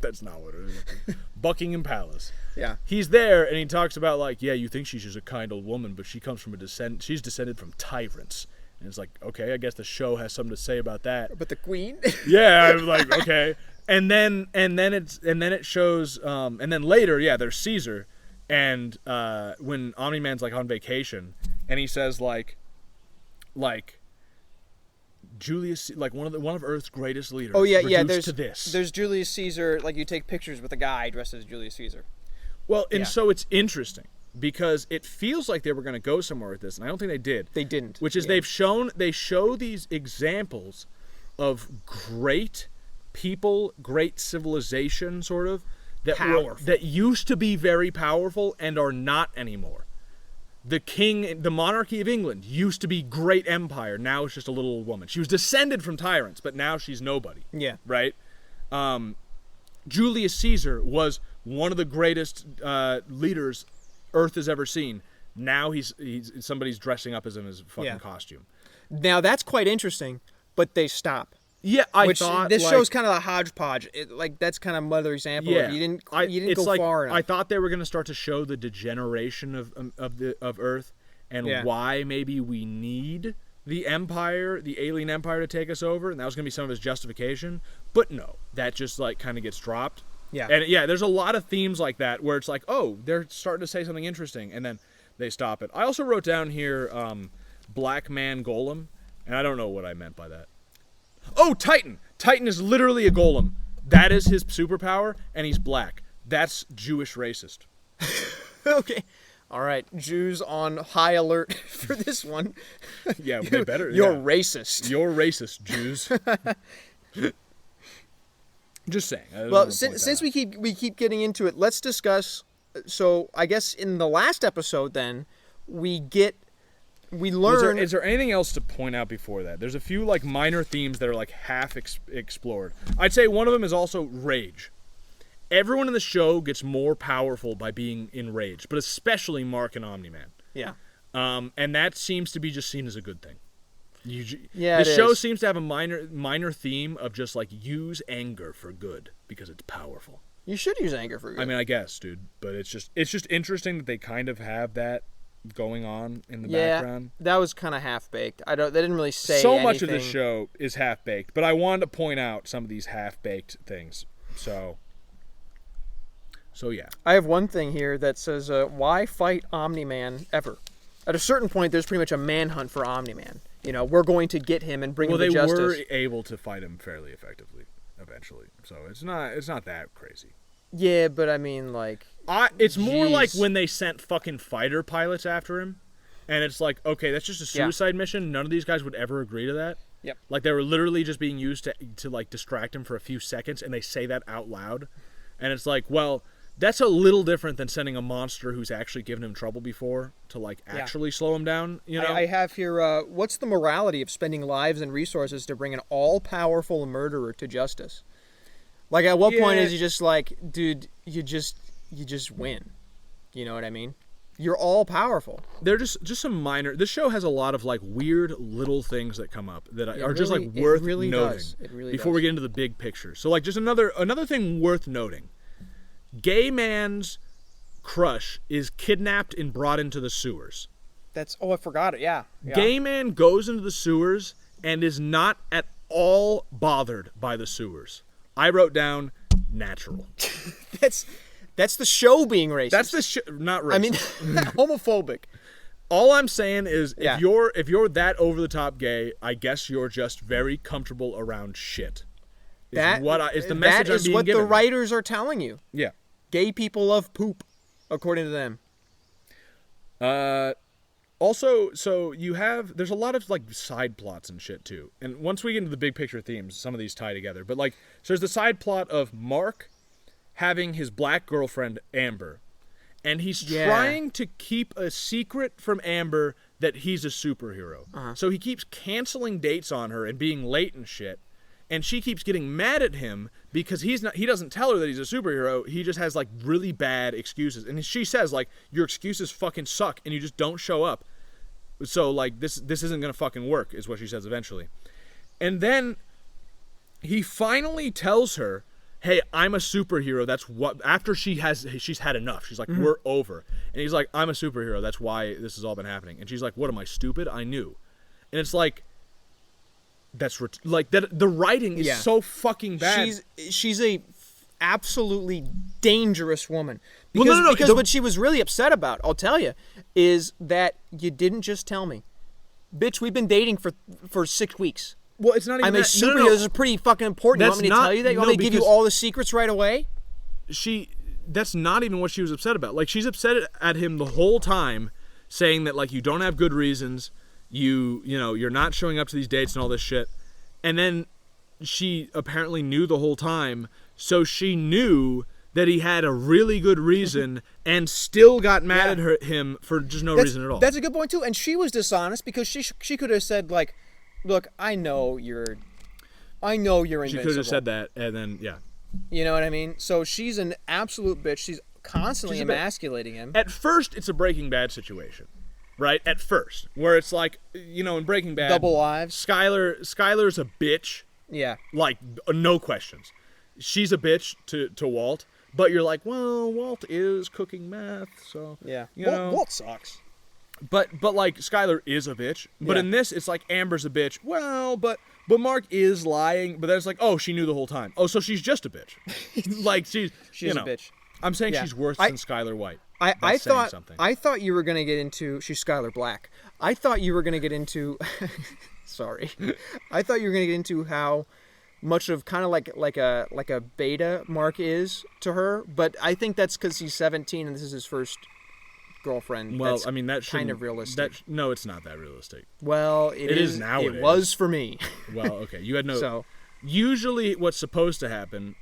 that's not what it is. Buckingham Palace. Yeah. He's there and he talks about, like, yeah, you think she's just a kind old woman, but she comes from she's descended from tyrants. And it's like, okay, I guess the show has something to say about that. But the Queen? Yeah, I'm like, okay. And then it shows and then later, yeah, there's Caesar, and when Omni-Man's like on vacation and he says like Julius, like one of Earth's greatest leaders. Oh yeah. There's Julius Caesar. Like you take pictures with a guy dressed as Julius Caesar. Well, and so it's interesting because it feels like they were going to go somewhere with this, and I don't think they did. They didn't. Which is they show these examples of great people, great civilization, sort of that used to be very powerful and are not anymore. The monarchy of England used to be great empire. Now it's just a little old woman. She was descended from tyrants, but now she's nobody. Yeah. Right? Julius Caesar was one of the greatest leaders Earth has ever seen. Now he's somebody's dressing up as him in his fucking costume. Now that's quite interesting, but they stop. Yeah, I thought this show's kind of a hodgepodge. That's kind of another example. Yeah, you didn't go far enough. I thought they were going to start to show the degeneration of Earth and why maybe we need the Empire, the alien Empire, to take us over, and that was going to be some of his justification. But no, that just like kind of gets dropped. Yeah, and there's a lot of themes like that where it's like, oh, they're starting to say something interesting, and then they stop it. I also wrote down here, Black Man Golem, and I don't know what I meant by that. Oh, Titan! Titan is literally a golem. That is his superpower, and he's black. That's Jewish racist. Okay. All right. Jews on high alert for this one. Yeah, they better. You're racist. You're racist, Jews. Just saying. Well, since we keep getting into it, let's discuss. So I guess in the last episode, then we learn. Is there anything else to point out before that? There's a few like minor themes that are like half explored. I'd say one of them is also rage. Everyone in the show gets more powerful by being enraged, but especially Mark and Omni-Man. Yeah. And that seems to be just seen as a good thing. The show seems to have a minor theme of just like use anger for good because it's powerful. You should use anger for good. I mean, I guess, dude, but it's just interesting that they kind of have that going on in the background. That was kind of half-baked. They didn't really say so anything. Much of this show is half-baked, but I wanted to point out some of these half-baked things. So yeah. I have one thing here that says, why fight Omni-Man ever? At a certain point, there's pretty much a manhunt for Omni-Man. You know, we're going to get him and bring him to justice. Well, they were able to fight him fairly effectively eventually, so it's not that crazy. Yeah, but I mean, like... It's more like Jeez. when they sent fucking fighter pilots after him, and it's like, okay, that's just a suicide mission. None of these guys would ever agree to that. Yep. Like, they were literally just being used to like, distract him for a few seconds, and they say that out loud. And it's like, well, that's a little different than sending a monster who's actually given him trouble before to, like, actually slow him down, you know? I have here, what's the morality of spending lives and resources to bring an all-powerful murderer to justice? Like, at what point is he just like, dude, you just win? You know what I mean? You're all-powerful. They're just some minor... This show has a lot of, like, weird little things that come up that are just, like, worth noting. It really before we get into the big picture. So, like, just another thing worth noting. Gay man's crush is kidnapped and brought into the sewers. I forgot it, yeah. Gay man goes into the sewers and is not at all bothered by the sewers. I wrote down natural. That's the show being racist. That's the show, not racist. I mean, homophobic. All I'm saying is, if you're that over the top gay, I guess you're just very comfortable around shit. Is the message I'm being given. That is what the writers are telling you. Yeah. Gay people love poop, according to them. Also, so there's a lot of, like, side plots and shit too. And once we get into the big picture themes, some of these tie together. But, like, so there's the side plot of Mark having his black girlfriend, Amber. And he's trying to keep a secret from Amber that he's a superhero. Uh-huh. So he keeps canceling dates on her and being late and shit. And she keeps getting mad at him because he doesn't tell her that he's a superhero. He just has, like, really bad excuses. And she says, like, your excuses fucking suck and you just don't show up. So, like, this isn't going to fucking work, is what she says eventually. And then he finally tells her, hey, I'm a superhero. That's what, after she's had enough. She's like, we're over. And he's like, I'm a superhero. That's why this has all been happening. And she's like, what, am I stupid? I knew. And it's like, that. The writing is so fucking bad. She's a absolutely dangerous woman. Because what she was really upset about, I'll tell you, is that you didn't just tell me. Bitch, we've been dating for 6 weeks. Well, it's not even I'm a superhero. No. This is pretty fucking important. You want me to tell you that? You want me to give you all the secrets right away? That's not even what she was upset about. Like, she's upset at him the whole time, saying that, like, you don't have good reasons. You're not showing up to these dates and all this shit. And then she apparently knew the whole time, so she knew that he had a really good reason and still got mad at him for just no reason at all. That's a good point too. And she was dishonest because she could have said, like, look, I know you're invincible. She could have said that, and then you know what I mean? So she's an absolute bitch. She's constantly emasculating him. At first, it's a Breaking Bad situation. Right? At first. Where it's like, in Breaking Bad... Double lives. Skyler's a bitch. Yeah. Like, no questions. She's a bitch to Walt. But you're like, well, Walt is cooking meth, so... Yeah. Walt sucks. But like, Skyler is a bitch. But in this, it's like, Amber's a bitch. Well, but Mark is lying. But then it's like, oh, she knew the whole time. Oh, so she's just a bitch. Like, she's a bitch. I'm saying she's worse than Skyler White. I thought you were going to get into... She's Skylar Black. I thought you were going to get into... Sorry. I thought you were going to get into how much of kind of like a beta Mark is to her. But I think that's because he's 17 and this is his first girlfriend. Well, I mean, that's kind of realistic. No, it's not that realistic. Well, it is nowadays. It was for me. Well, okay. You had no... So, usually what's supposed to happen...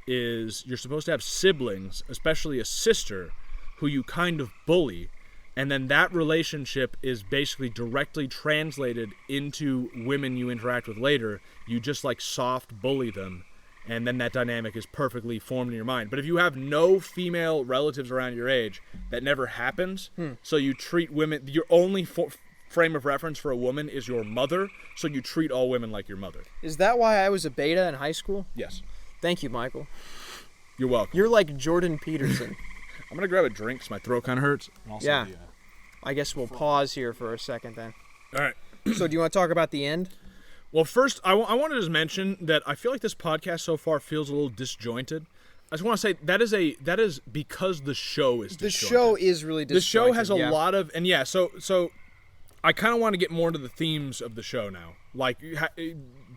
is you're supposed to have siblings, especially a sister, who you kind of bully, and then that relationship is basically directly translated into women you interact with later. You just, like, soft bully them, and then that dynamic is perfectly formed in your mind. But if you have no female relatives around your age, that never happens, so you treat women... Your only frame of reference for a woman is your mother, so you treat all women like your mother. Is that why I was a beta in high school? Yes. Thank you, Michael. You're welcome. You're like Jordan Peterson. I'm going to grab a drink because my throat kind of hurts. And also I guess we'll pause here for a second then. All right. So do you want to talk about the end? Well, first, I want to just mention that I feel like this podcast so far feels a little disjointed. I just want to say that is because the show is disjointed. The show is really disjointed. The show has a lot of... And so I kind of want to get more into the themes of the show now. like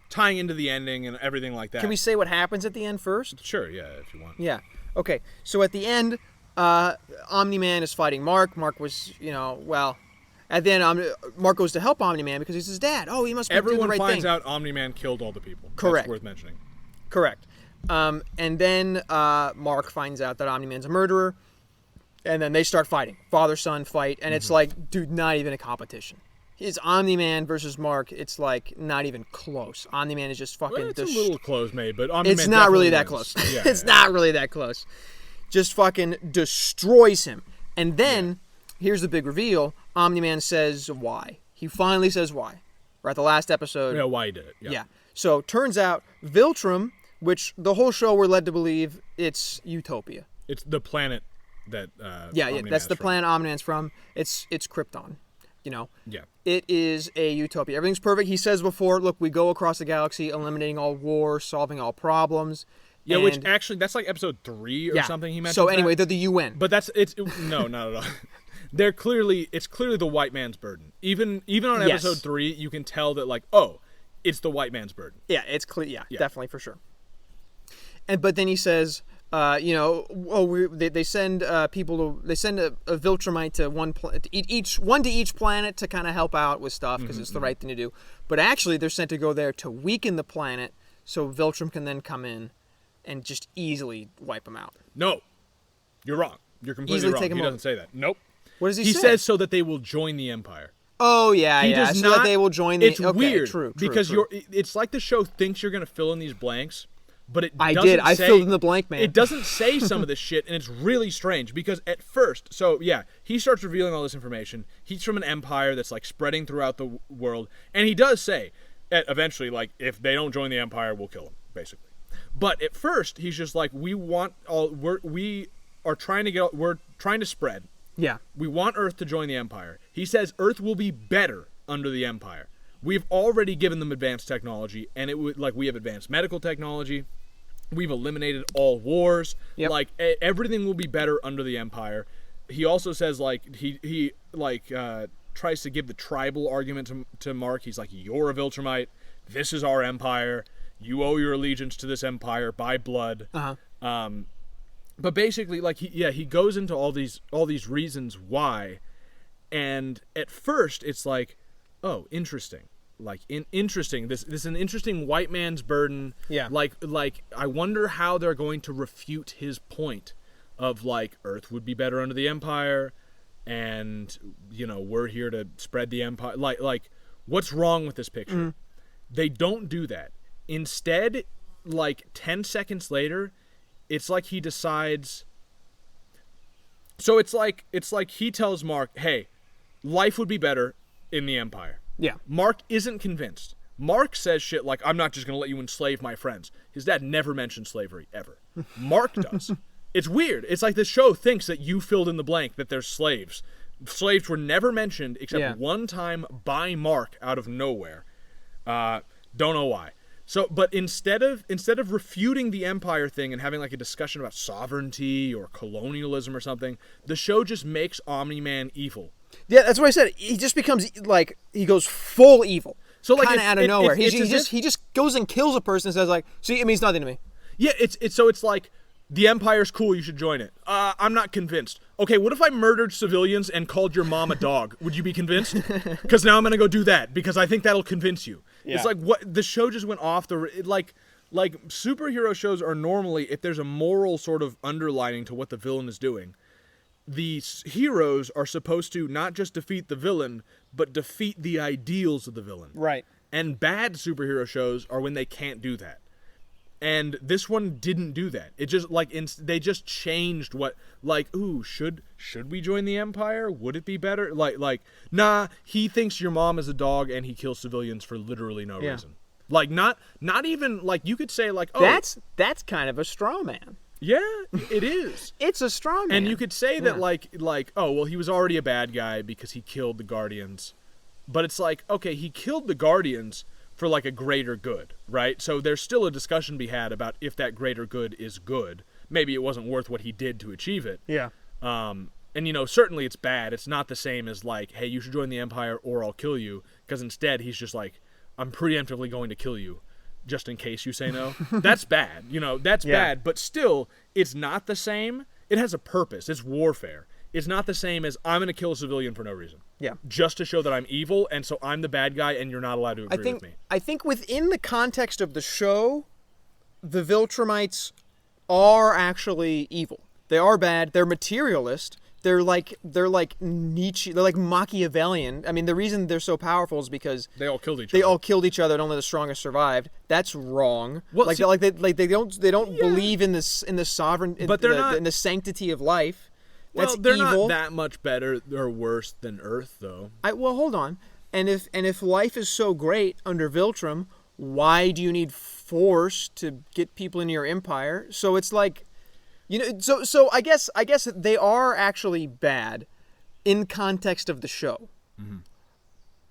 tying into the ending and everything like that. Can we say what happens at the end first? Sure, yeah, if you want. Yeah. Okay. So at the end, Omni-Man is fighting Mark. Mark was, at the end, Mark goes to help Omni-Man because he's his dad. Oh, he must be doing the right thing. Everyone finds out Omni-Man killed all the people. Correct. That's worth mentioning. Correct. And then Mark finds out that Omni-Man's a murderer, and then they start fighting. Father-son fight, and it's like, dude, not even a competition. It's Omni-Man versus Mark. It's like not even close. Omni-Man is just fucking. Well, it's a little close, maybe, but Omni-Man. It's not really that close. Yeah, it's not really that close. Just fucking destroys him, and then here's the big reveal. Omni-Man says why. He finally says why. Right, the last episode. Yeah, why he did it. Yeah. So turns out Viltrum, which the whole show we're led to believe it's Utopia. It's the planet that. That's the planet Omni-Man's from. It's Krypton. Yeah. It is a utopia. Everything's perfect. He says before, look, we go across the galaxy, eliminating all war, solving all problems. Yeah, which actually, that's like episode 3 or something he mentioned. So anyway, they're the UN. But no, not at all. It's clearly the white man's burden. Even on episode 3, you can tell that it's the white man's burden. Yeah, it's clear. Yeah, definitely for sure. But then he says, they send people they send a Viltrumite to one to each planet to kind of help out with stuff because it's the right thing to do. But actually, they're sent to go there to weaken the planet so Viltrum can then come in and just easily wipe them out. No, you're wrong. You're completely wrong. He doesn't say that. Nope. What does he say? He says so that they will join the Empire. Oh yeah, he does so not, that they will join the. It's weird. True. Because it's like the show thinks you're going to fill in these blanks. But I filled in the blank, man. It doesn't say some of this shit, and it's really strange because at first, he starts revealing all this information. He's from an empire that's like spreading throughout the world, and he does say, eventually, like if they don't join the empire, we'll kill them, basically. But at first, he's just like, we're trying to spread. Yeah. We want Earth to join the empire. He says Earth will be better under the empire. We've already given them advanced technology, and we have advanced medical technology. We've eliminated all wars. Yep. Like everything will be better under the Empire. He also says he tries to give the tribal argument to Mark. He's like, you're a Viltrumite. This is our empire. You owe your allegiance to this empire by blood. Uh-huh. But basically, he goes into all these reasons why, and at first it's like, oh, interesting. Interesting. This is an interesting white man's burden. Yeah. Like I wonder how they're going to refute his point of Earth would be better under the Empire, and we're here to spread the Empire. Like what's wrong with this picture? Mm. They don't do that. Instead, 10 seconds later, it's like he decides. So it's like he tells Mark, "Hey, life would be better in the Empire." Yeah. Mark isn't convinced. Mark says shit like, I'm not just going to let you enslave my friends. His dad never mentioned slavery, ever. Mark does. It's weird. It's like the show thinks that you filled in the blank, that there's slaves. Slaves were never mentioned except one time by Mark out of nowhere. Don't know why. So, but instead of refuting the Empire thing and having a discussion about sovereignty or colonialism or something, the show just makes Omni-Man evil. Yeah, that's what I said. He just becomes he goes full evil. So kind of out of nowhere. He just goes and kills a person and says see, it means nothing to me. Yeah, it's like the Empire's cool. You should join it. I'm not convinced. Okay, what if I murdered civilians and called your mom a dog? Would you be convinced? Because now I'm gonna go do that because I think that'll convince you. Yeah. It's like what the show just went off the like superhero shows are normally, if there's a moral sort of underlining to what the villain is doing, the heroes are supposed to not just defeat the villain, but defeat the ideals of the villain. Right. And bad superhero shows are when they can't do that. And this one didn't do that. It just they just changed what should we join the Empire? Would it be better? Nah, he thinks your mom is a dog and he kills civilians for literally no reason. Not even you could say oh, that's kind of a straw man. Yeah, it is. It's a straw man. And you could say that oh, well, he was already a bad guy because he killed the Guardians. But it's okay, he killed the Guardians for a greater good, right? So there's still a discussion to be had about if that greater good is good. Maybe it wasn't worth what he did to achieve it. Yeah. And certainly it's bad. It's not the same as hey, you should join the Empire or I'll kill you, because instead he's just I'm preemptively going to kill you just in case you say no. That's bad. That's bad. But still, it's not the same. It has a purpose. It's warfare. It's not the same as I'm going to kill a civilian for no reason. Yeah. Just to show that I'm evil, and so I'm the bad guy, and you're not allowed to agree with me. I think within the context of the show, the Viltrumites are actually evil. They are bad. They're materialist. They're like Nietzsche. They're like Machiavellian. I mean, the reason they're so powerful is because they all killed each other. They all killed each other, and only the strongest survived. That's wrong. Well, they don't believe in this in the sovereign, but they're not in the sanctity of life. That's they're evil. not that much better or worse than Earth, though. Well, hold on. And if life is so great under Viltrum, why do you need force to get people into your empire? So it's like, so I guess they are actually bad in context of the show. Mm-hmm.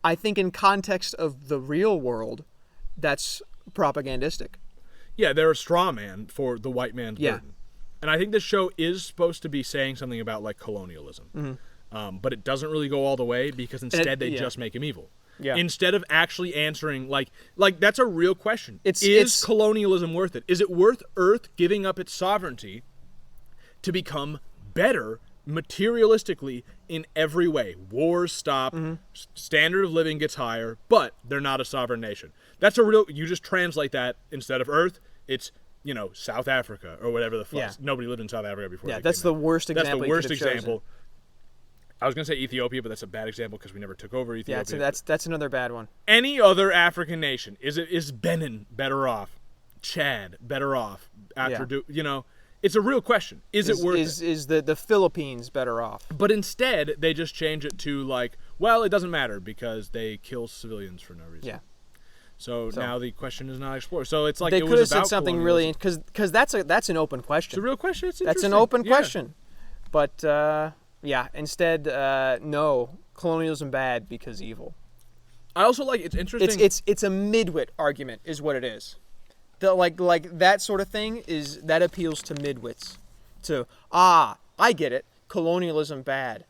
I think in context of the real world, that's propagandistic. Yeah, they're a straw man for the white man's burden. And I think this show is supposed to be saying something about like colonialism. Mm-hmm. But it doesn't really go all the way because instead they just make him evil. Yeah. Instead of actually answering, like that's a real question. Is colonialism worth it? Is it worth Earth giving up its sovereignty to become better materialistically in every way? Wars stop, standard of living gets higher, but they're not a sovereign nation. That's a real. You just translate that instead of Earth, it's South Africa or whatever the fuck. Yeah. Nobody lived in South Africa before. Yeah, that's the worst example. That's the worst example. I was going to say Ethiopia, but that's a bad example because we never took over Ethiopia. Yeah, that's another bad one. Any other African nation, is Benin better off? Chad better off? It's a real question. Is it worth it? Is the Philippines better off? But instead, they just change it to it doesn't matter because they kill civilians for no reason. Yeah. So now the question is not explored. So it's like they it could was have about said something really because that's an open question. It's a real question. It's that's an open question. But instead no, colonialism bad because evil. I also like it's interesting. It's a midwit argument is what it is. The like that sort of thing that appeals to midwits. I get it. Colonialism bad.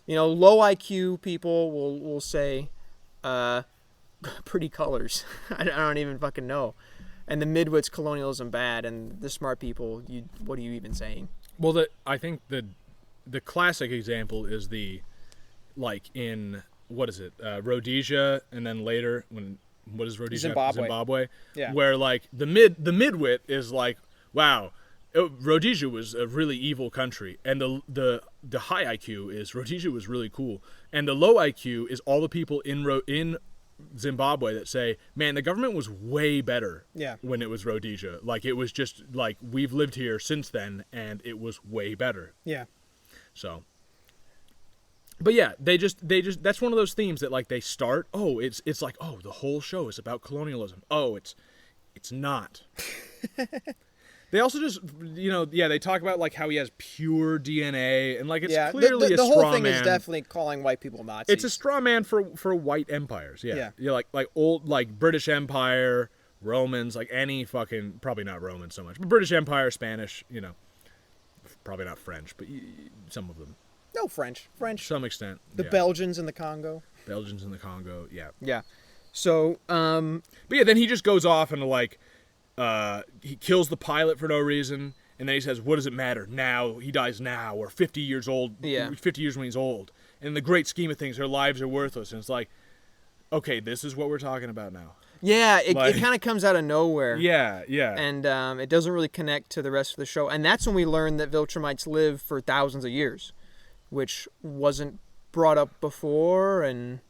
Low IQ people will say pretty colors. I don't even fucking know. And the midwits, colonialism bad, and the smart people, what are you even saying? Well, I think the classic example is in what is it, Rhodesia, and then later what is Rhodesia? Zimbabwe. Yeah. Where the midwit is like, wow, Rhodesia was a really evil country, and the high IQ is Rhodesia was really cool, and the low IQ is all the people in Zimbabwe that say, man, the government was way better when it was Rhodesia. It was just we've lived here since then, and it was way better. Yeah. So, but yeah, they just that's one of those themes that they start. Oh, it's the whole show is about colonialism. Oh, it's not. They also just they talk about how he has pure DNA and it's clearly the a straw man. The whole thing is definitely calling white people Nazis. It's a straw man for white empires. Yeah. Like old British Empire, Romans, any fucking probably not Romans so much, but British Empire, Spanish, probably not French, but some of them. No, French. To some extent. The Belgians in the Congo. Yeah. Yeah. So, but yeah, then he just goes off and he kills the pilot for no reason, and then he says, what does it matter now? He dies now, or 50 years old. Yeah. 50 years when he's old. And in the great scheme of things, their lives are worthless. And it's okay, this is what we're talking about now. Yeah, it kind of comes out of nowhere. Yeah. And it doesn't really connect to the rest of the show. And that's when we learn that Viltrumites live for thousands of years, which wasn't brought up before. And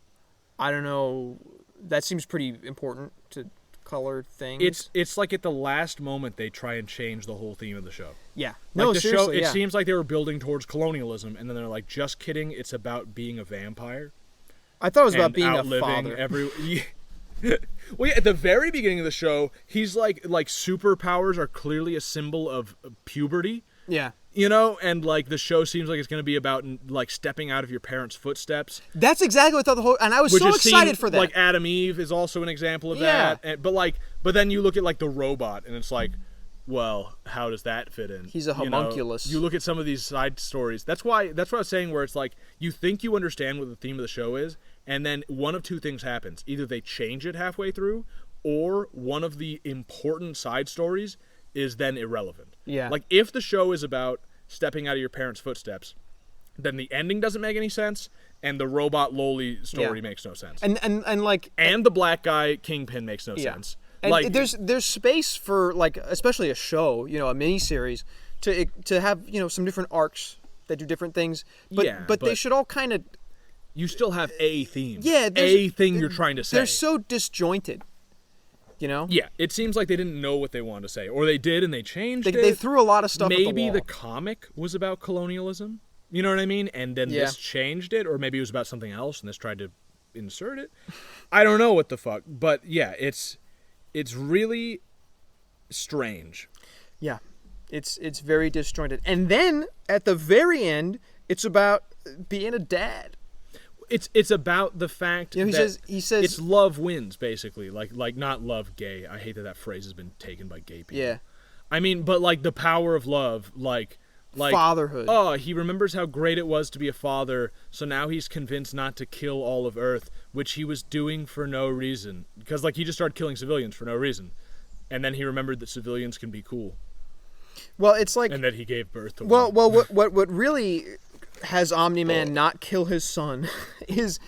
I don't know, that seems pretty important to color things. It's at the last moment they try and change the whole theme of the show. Yeah. Seriously, it seems like they were building towards colonialism, and then they're just kidding, it's about being a vampire. I thought it was about being a father. Well, yeah, at the very beginning of the show, he's like superpowers are clearly a symbol of puberty. Yeah. And the show seems like it's going to be about stepping out of your parents' footsteps. That's exactly what I thought the whole, and I was so excited for that. Adam Eve is also an example of that. And, but then you look at the robot, and it's well, how does that fit in? He's a homunculus. You look at some of these side stories. That's why I was saying where it's you think you understand what the theme of the show is, and then one of two things happens. Either they change it halfway through, or one of the important side stories is then irrelevant. Yeah. Like, if the show is about stepping out of your parents' footsteps, then the ending doesn't make any sense, and the robot Loli story makes no sense. And the black guy Kingpin makes no sense. And like, there's space for, like, especially a show, a miniseries, to have, some different arcs that do different things. But they should all kind of... You still have a theme. Yeah. A thing you're trying to say. They're so disjointed, Yeah, it seems like they didn't know what they wanted to say. Or they did and they changed it. They threw a lot of stuff at the wall. Maybe the comic was about colonialism. You know what I mean? And then this changed it. Or maybe it was about something else and this tried to insert it. I don't know what the fuck. But yeah, it's really strange. Yeah. It's very disjointed. And then at the very end, it's about being a dad. It's about the fact he that says it's love wins, basically. Like not love gay. I hate that phrase has been taken by gay people. Yeah. I mean, but like the power of love, like fatherhood. Oh, he remembers how great it was to be a father, so now he's convinced not to kill all of Earth, which he was doing for no reason. Because he just started killing civilians for no reason. And then he remembered that civilians can be cool. Well, it's like... And that he gave birth to one. Well, what really has Omni-Man not kill his son is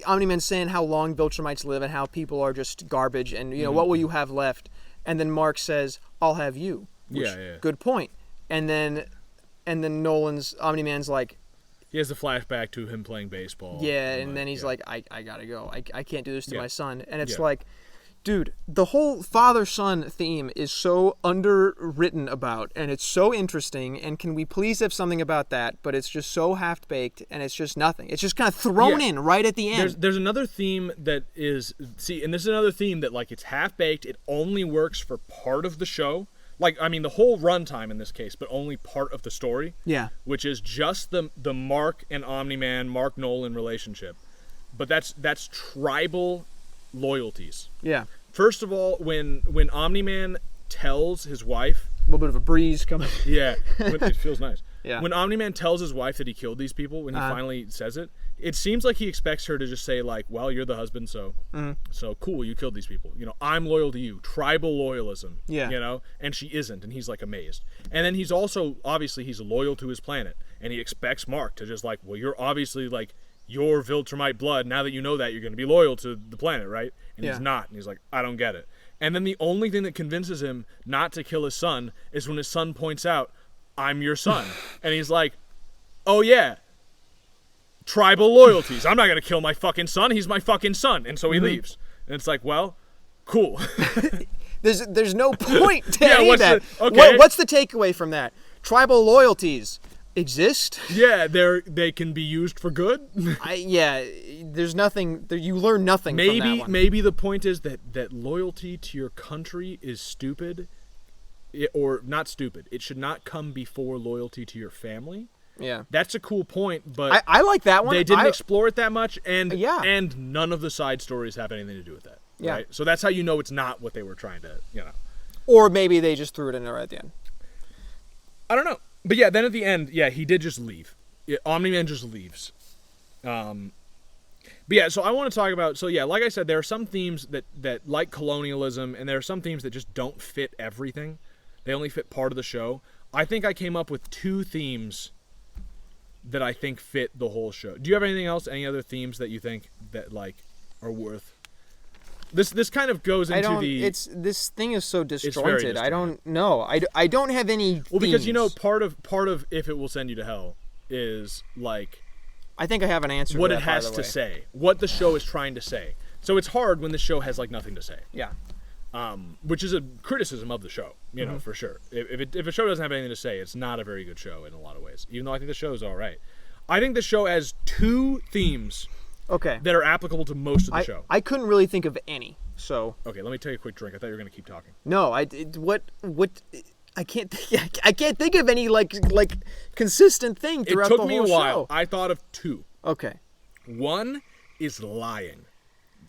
Omni-Man saying how long Viltrumites live and how people are just garbage and, what will you have left? And then Mark says, I'll have you. Which, good point. And then Nolan's Omni-Man's like... He has a flashback to him playing baseball. Yeah, and then he's like, I gotta go. I can't do this to my son. And it's like... Dude, the whole father-son theme is so underwritten about, and it's so interesting, and can we please have something about that, but it's just so half-baked, and it's just nothing. It's just kind of thrown in right at the end. There's another theme that is... See, and this is another theme that, it's half-baked, it only works for part of the show. The whole runtime in this case, but only part of the story. Yeah. Which is just the Mark and Omni-Man, Mark Nolan relationship. But that's tribal... loyalties. Yeah. First of all, when Omni-Man tells his wife... A little bit of a breeze coming. Yeah. It feels nice. Yeah. When Omni-Man tells his wife that he killed these people, when he finally says it, it seems like he expects her to just say, well, you're the husband, so cool, you killed these people. I'm loyal to you. Tribal loyalism. Yeah. And she isn't, and he's, amazed. And then he's also, obviously, he's loyal to his planet, and he expects Mark to just, well, you're obviously, your Viltrumite blood, now that you know that, you're going to be loyal to the planet, right? And he's not. And he's like, I don't get it. And then the only thing that convinces him not to kill his son is when his son points out, I'm your son. And he's like, oh yeah, tribal loyalties. I'm not going to kill my fucking son. He's my fucking son. And so he leaves. And it's like, well, cool. There's no point to any of that. Okay. What's the takeaway from that? Tribal loyalties exist. Yeah, they can be used for good. There's nothing. You learn nothing from that one. Maybe the point is that loyalty to your country is stupid, or not stupid. It should not come before loyalty to your family. Yeah, that's a cool point, but I like that one. They didn't explore it that much, and and none of the side stories have anything to do with that. Yeah, right? So that's how you know it's not what they were trying to, Or maybe they just threw it in there at the end. I don't know. But yeah, then at the end, he did just leave. Omni-Man just leaves. But yeah, so I want to talk about... So yeah, like I said, there are some themes that like colonialism, and there are some themes that just don't fit everything. They only fit part of the show. I think I came up with 2 themes that I think fit the whole show. Do you have anything else? Any other themes that you think that, are worth... This kind of goes into this thing is so disjointed. I don't know. I don't have any Well, because part of If It Will Send You to Hell is I think I have an answer what to it that, has to say, what the show is trying to say. So it's hard when the show has nothing to say. Yeah. Which is a criticism of the show, for sure. If a show doesn't have anything to say, it's not a very good show in a lot of ways. Even though I think the show is all right. I think the show has 2 themes that are applicable to most of the show. I couldn't really think of any, so... Okay, let me take a quick drink. I thought you were going to keep talking. No, I can't think of any, consistent thing throughout the whole show. It took me a while. I thought of 2. Okay. One is lying.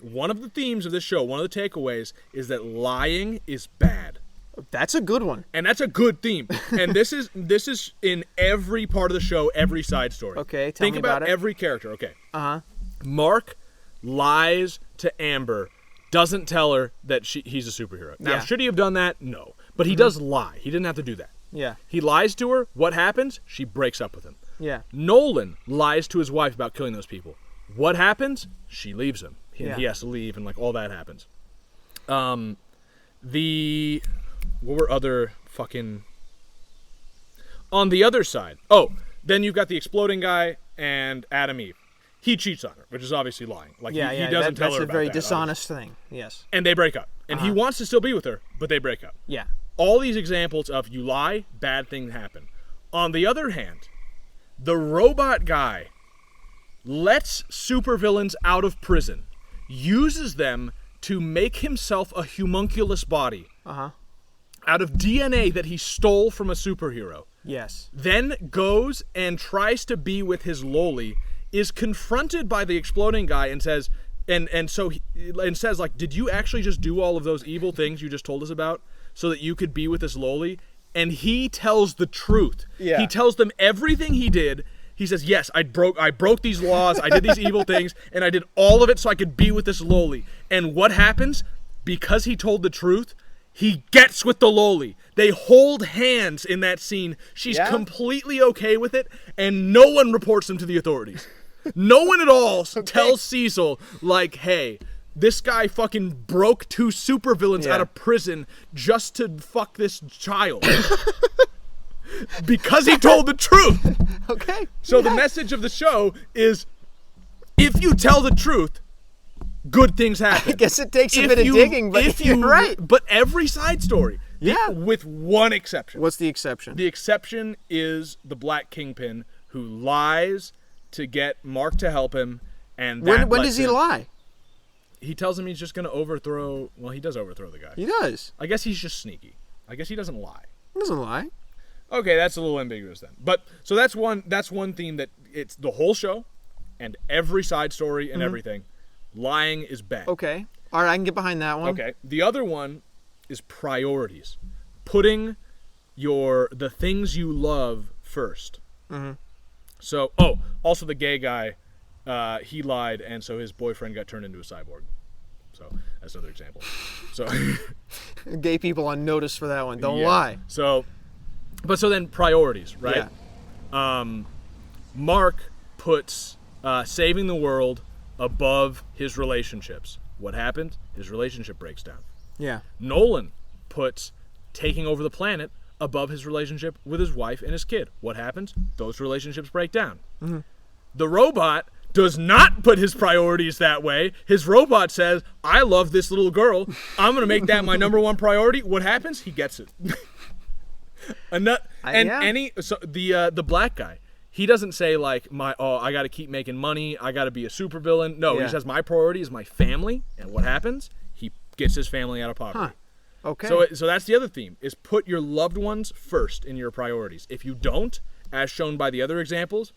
One of the themes of this show, one of the takeaways, is that lying is bad. That's a good one. And that's a good theme. And this is in every part of the show, every side story. Okay, tell me about it. Think about every character, okay. Uh-huh. Mark lies to Amber, doesn't tell her that he's a superhero. Now, should he have done that? No. But he does lie. He didn't have to do that. Yeah. He lies to her. What happens? She breaks up with him. Yeah. Nolan lies to his wife about killing those people. What happens? She leaves him. He has to leave, and like all that happens. What were other fucking... On the other side, then you've got the exploding guy and Adam Eve. He cheats on her, which is obviously lying. Like he doesn't tell her about that. That's a very dishonest thing. Yes. And they break up. And he wants to still be with her, but they break up. Yeah. All these examples of you lie, bad things happen. On the other hand, the robot guy lets supervillains out of prison, uses them to make himself a homunculus body out of DNA that he stole from a superhero. Yes. Then goes and tries to be with his loli, is confronted by the exploding guy and says, says like, did you actually just do all of those evil things you just told us about so that you could be with this loli? And he tells the truth. Yeah. He tells them everything he did. He says, yes, I broke these laws, I did these evil things, and I did all of it so I could be with this loli. And what happens? Because he told the truth, he gets with the loli. They hold hands in that scene. She's completely okay with it, and no one reports him to the authorities. No one at all tells Cecil, like, hey, this guy fucking broke 2 supervillains out of prison just to fuck this child. Because he told the truth. Okay. So the message of the show is, if you tell the truth, good things happen. I guess it takes a bit of digging, but you're right. But every side story. Yeah. With one exception. What's the exception? The exception is the Black Kingpin, who lies to get Mark to help him. And when does he lie? He tells him he's just going to overthrow... Well, he does overthrow the guy. He does. I guess he's just sneaky. I guess he doesn't lie. He doesn't lie. Okay, that's a little ambiguous then. But so that's one theme that it's the whole show and every side story and everything. Lying is bad. Okay. All right, I can get behind that one. Okay. The other one is priorities. Putting the things you love first. Mm-hmm. So, also the gay guy, he lied, and so his boyfriend got turned into a cyborg. So that's another example. So gay people on notice for that one. Don't lie. So then priorities, right? Yeah. Mark puts saving the world above his relationships. What happened? His relationship breaks down. Yeah. Nolan puts taking over the planet above his relationship with his wife and his kid. What happens? Those relationships break down. Mm-hmm. The robot does not put his priorities that way. His robot says, I love this little girl. I'm going to make that my number one priority. What happens? He gets it. The black guy, he doesn't say like I got to keep making money, I got to be a supervillain. No, he says my priority is my family, and what happens? He gets his family out of poverty. Huh. Okay. So that's the other theme, is put your loved ones first in your priorities. If you don't, as shown by the other examples,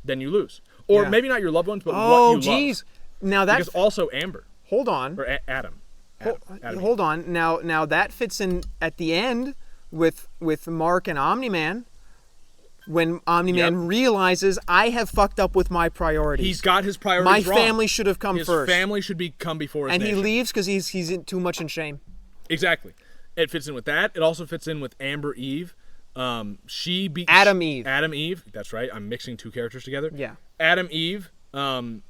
then you lose. Or maybe not your loved ones, but what you love. Now that because also Amber. Hold on. Or Adam. Hold on. Now that fits in at the end with Mark and Omni-Man. When Omni-Man realizes I have fucked up with my priorities. He's got his priorities wrong. My family should have come first. His family should come before his nation. And he leaves because he's too much in shame. Exactly. It fits in with that. It also fits in with Amber Eve. Adam Eve. Adam Eve. That's right. I'm mixing 2 characters together. Yeah. Adam Eve has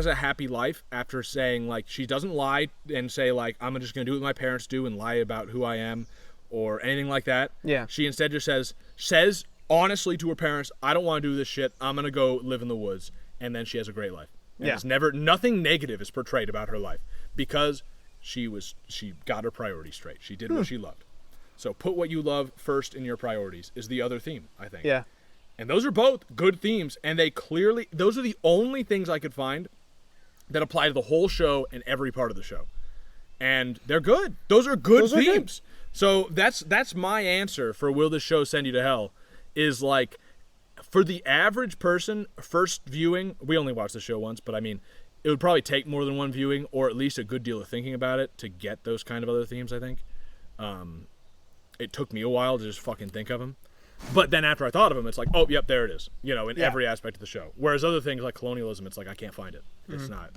a happy life after saying like she doesn't lie and say like I'm just gonna do what my parents do and lie about who I am or anything like that. Yeah. She instead just says honestly to her parents, I don't want to do this shit. I'm gonna go live in the woods, and then she has a great life. And it's nothing negative is portrayed about her life because she got her priorities straight. She did what she loved. So put what you love first in your priorities is the other theme, I think. Yeah. And those are both good themes, and those are the only things I could find that apply to the whole show and every part of the show. And they're good. Those are good themes. So that's my answer for Will This Show Send You to Hell, is like, for the average person, first viewing, we only watched the show once, but I mean, it would probably take more than one viewing or at least a good deal of thinking about it to get those kind of other themes, I think. It took me a while to just fucking think of them. But then after I thought of them, it's like, oh, yep, there it is. In Yeah. every aspect of the show. Whereas other things like colonialism, it's like, I can't find it. It's not.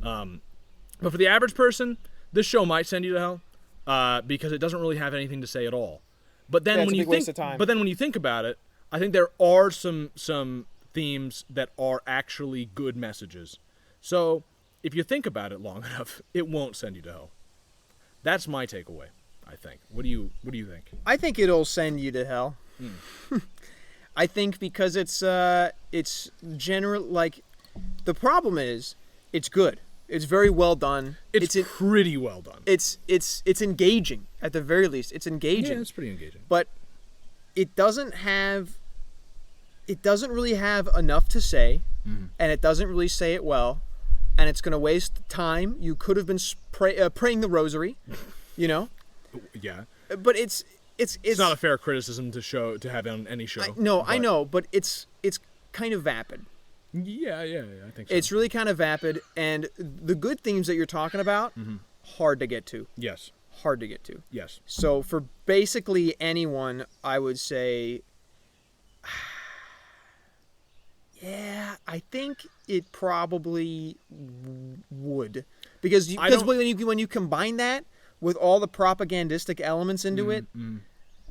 But for the average person, this show might send you to hell because it doesn't really have anything to say at all. But then when you think, but then when you think about it, I think there are some themes that are actually good messages. So if you think about it long enough, it won't send you to hell. That's my takeaway, I think. What do you think? I think it'll send you to hell. I think because it's general. Like, the problem is, it's good. It's very well done. It's pretty well done. It's engaging at the very least. It's engaging. Yeah, it's pretty engaging. But it doesn't really have enough to say, and it doesn't really say it well, and it's going to waste time. You could have been praying the rosary, Yeah. But it's not a fair criticism to have on any show. I know, but it's kind of vapid. Yeah, I think so. It's really kind of vapid, and the good themes that you're talking about, hard to get to. Yes. Hard to get to. Yes. So for basically anyone, I would say, yeah, I think it probably would, because when you combine that with all the propagandistic elements into it,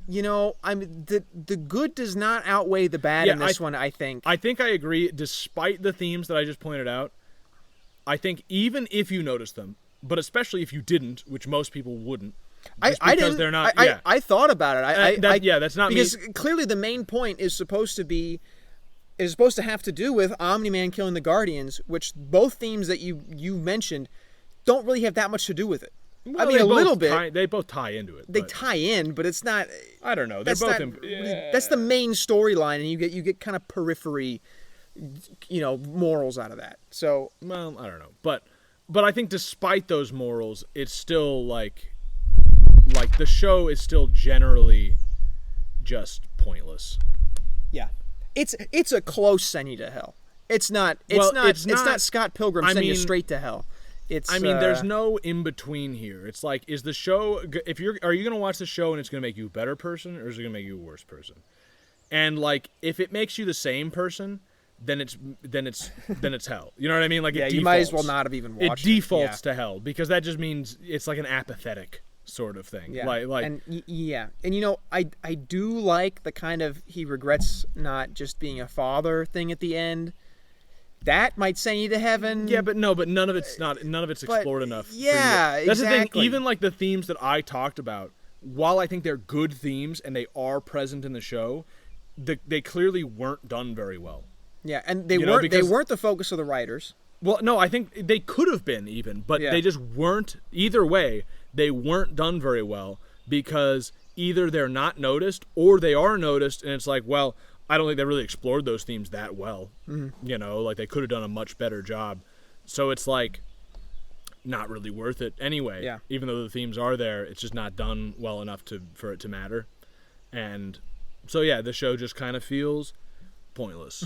the good does not outweigh the bad in this one, I think. I think I agree, despite the themes that I just pointed out. I think even if you noticed them, but especially if you didn't, which most people wouldn't, I didn't. They're not. I thought about it. That's not because me. Clearly the main point is supposed to have to do with Omni-Man killing the Guardians, which both themes that you mentioned don't really have that much to do with it. Well, I mean, a little bit. They both tie into it. They tie in, but it's not. I don't know. They're both. That's the main storyline, and you get kind of periphery, morals out of that. So, well, I don't know, but I think despite those morals, it's still like the show is still generally just pointless. Yeah, it's a close send you to hell. It's not Scott Pilgrim sending you straight to hell. There's no in between here. It's like, is the show? Are you gonna watch the show and it's gonna make you a better person, or is it gonna make you a worse person? And like, if it makes you the same person, then it's hell. You know what I mean? Like, yeah, it defaults. You might as well not have even watched it. It defaults to hell, because that just means it's like an apathetic sort of thing. Yeah. And I do like the kind of he regrets not just being a father thing at the end. That might send you to heaven. Yeah, but none of it's explored enough. Yeah, for you. That's exactly. the thing. Even like the themes that I talked about, while I think they're good themes and they are present in the show, they clearly weren't done very well. Yeah, and they weren't the focus of the writers. Well, no, I think they could have been even, but they just weren't. Either way, they weren't done very well, because either they're not noticed or they are noticed, and it's like, well, I don't think they really explored those themes that well. Like they could have done a much better job. So it's like not really worth it anyway. Yeah. Even though the themes are there, it's just not done well enough for it to matter. And so yeah, the show just kind of feels pointless.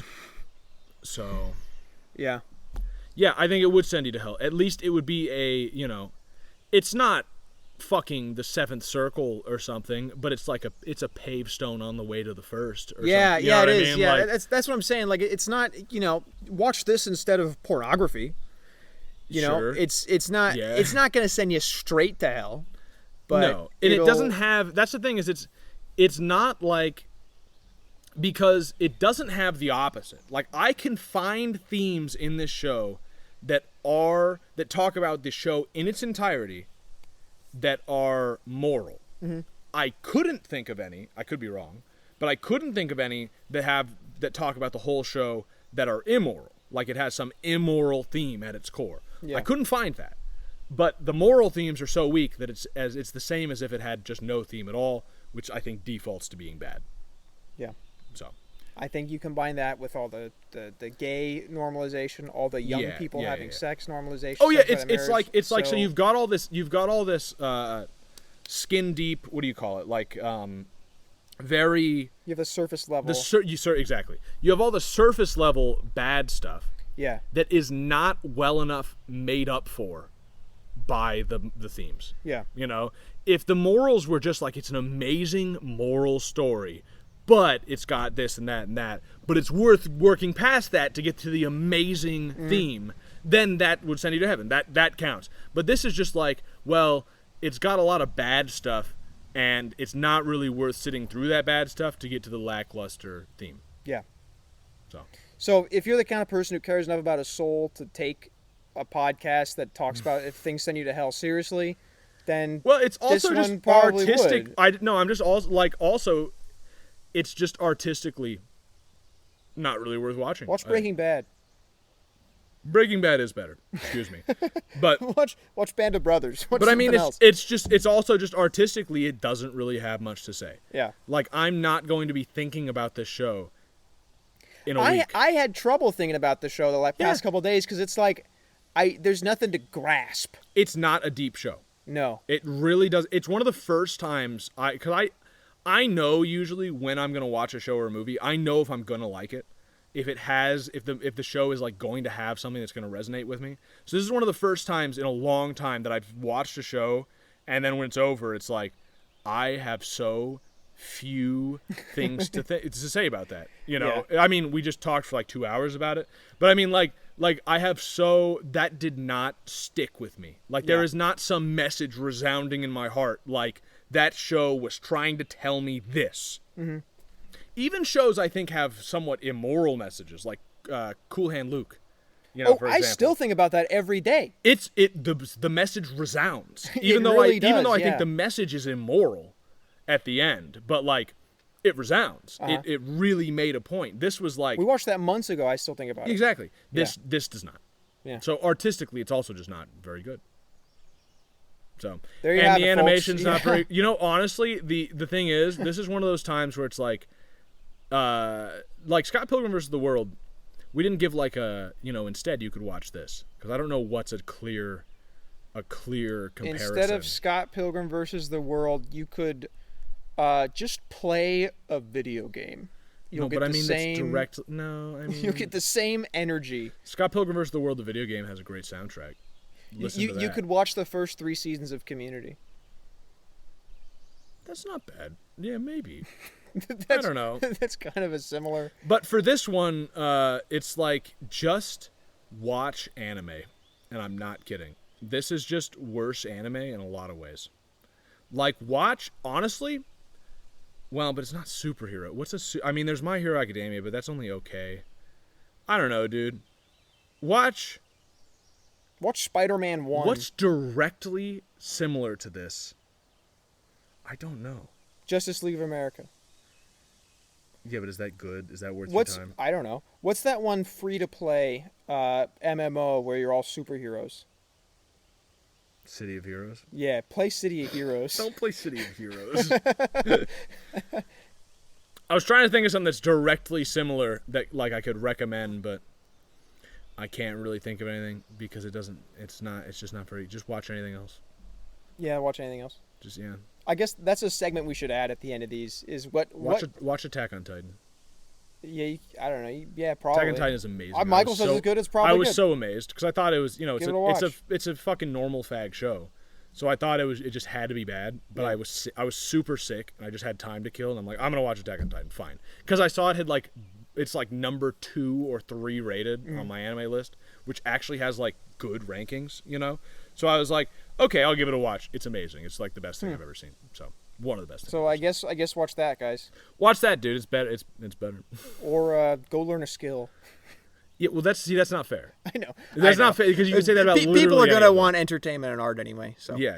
So yeah, I think it would send you to hell. At least it would be it's not fucking the seventh circle or something, but it's like it's a pavestone on the way to the first. Or something. You know it what is. I mean? Yeah, like, that's what I'm saying. Like, it's not, watch this instead of pornography. Sure. It's not going to send you straight to hell. But no, and it doesn't have. That's the thing, is it's not like, because it doesn't have the opposite. Like, I can find themes in this show that talk about the show in its entirety that are moral. I couldn't think of any. I could be wrong, but I couldn't think of any that talk about the whole show that are immoral. Like, it has some immoral theme at its core. Yeah. I couldn't find that. But the moral themes are so weak that it's the same as if it had just no theme at all, which I think defaults to being bad. Yeah. So I think you combine that with all the gay normalization, all the young people having sex normalization. Oh yeah, it's like so you've got all this skin deep. What do you call it? Like very. You have the surface level. Exactly. You have all the surface level bad stuff. Yeah. That is not well enough made up for by the themes. Yeah. If the morals were just like, it's an amazing moral story, but it's got this and that and that. But it's worth working past that to get to the amazing theme. Then that would send you to heaven. That counts. But this is just like, well, it's got a lot of bad stuff, and it's not really worth sitting through that bad stuff to get to the lackluster theme. Yeah. So if you're the kind of person who cares enough about a soul to take a podcast that talks about if things send you to hell seriously, then well, it's also this just one probably artistic. would. I'm just also, it's just artistically not really worth watching. Watch Breaking Bad. Breaking Bad is better. Excuse me, but watch Band of Brothers. Watch but I mean, else. it's also just artistically, it doesn't really have much to say. Yeah. Like, I'm not going to be thinking about this show in a week. I had trouble thinking about the show the past couple of days because it's like, there's nothing to grasp. It's not a deep show. No. It really does. It's one of the first times I know usually when I'm going to watch a show or a movie, I know if I'm going to like it. If the show is like going to have something that's going to resonate with me. So this is one of the first times in a long time that I've watched a show, and then when it's over, it's like, I have so few things to say about that. You know, I mean, we just talked for like 2 hours about it, but I mean, like I have that did not stick with me. Like, there is not some message resounding in my heart. Like, that show was trying to tell me this. Mm-hmm. Even shows I think have somewhat immoral messages, like Cool Hand Luke. You know, for example. I still think about that every day. The message resounds, even though I think the message is immoral at the end, but like, it resounds. It really made a point. This was like, we watched that months ago. I still think about it. Exactly. This does not. Yeah. So artistically, it's also just not very good. So there you have the it, animation's folks. not very. You know, honestly, the thing is, this is one of those times where it's like Scott Pilgrim vs. the World. We didn't give like instead you could watch this, because I don't know what's a clear comparison. Instead of Scott Pilgrim vs. the World, you could just play a video game. You'll get the same. You'll get the same energy. Scott Pilgrim vs. the World, the video game, has a great soundtrack. You could watch the first 3 seasons of Community. That's not bad. Yeah, maybe. I don't know. That's kind of a similar. But for this one, it's like, just watch anime, and I'm not kidding. This is just worse anime in a lot of ways. Like, watch, honestly. Well, but it's not superhero. I mean, there's My Hero Academia, but that's only okay. I don't know, dude. Watch Spider-Man 1. What's directly similar to this? I don't know. Justice League of America. Yeah, but is that good? Is that worth your time? I don't know. What's that one free-to-play MMO where you're all superheroes? City of Heroes? Yeah, play City of Heroes. Don't play City of Heroes. I was trying to think of something that's directly similar that like I could recommend, but I can't really think of anything because it's just not very. Just watch anything else. Yeah, watch anything else. Yeah. I guess that's a segment we should add at the end of these. Is watch Attack on Titan. Yeah, I don't know. Yeah, probably. Attack on Titan is amazing. Michael says it's good. It's probably. I was good. so amazed because I thought it was, it's a fucking normal fag show, so I thought it just had to be bad. But I was super sick and I just had time to kill, and I'm like, I'm gonna watch Attack on Titan, fine, because I saw it had like, it's like number 2 or 3 rated on my anime list, which actually has like good rankings, you know. So I was like, okay, I'll give it a watch. It's amazing. It's like the best thing I've ever seen. So one of the best things. So I guess watch that, guys. Watch that, dude. It's better. It's better. Or go learn a skill. Yeah, well, that's not fair. I know. That's not fair because you can say that about literally people are gonna anyone. want entertainment and art anyway. So yeah.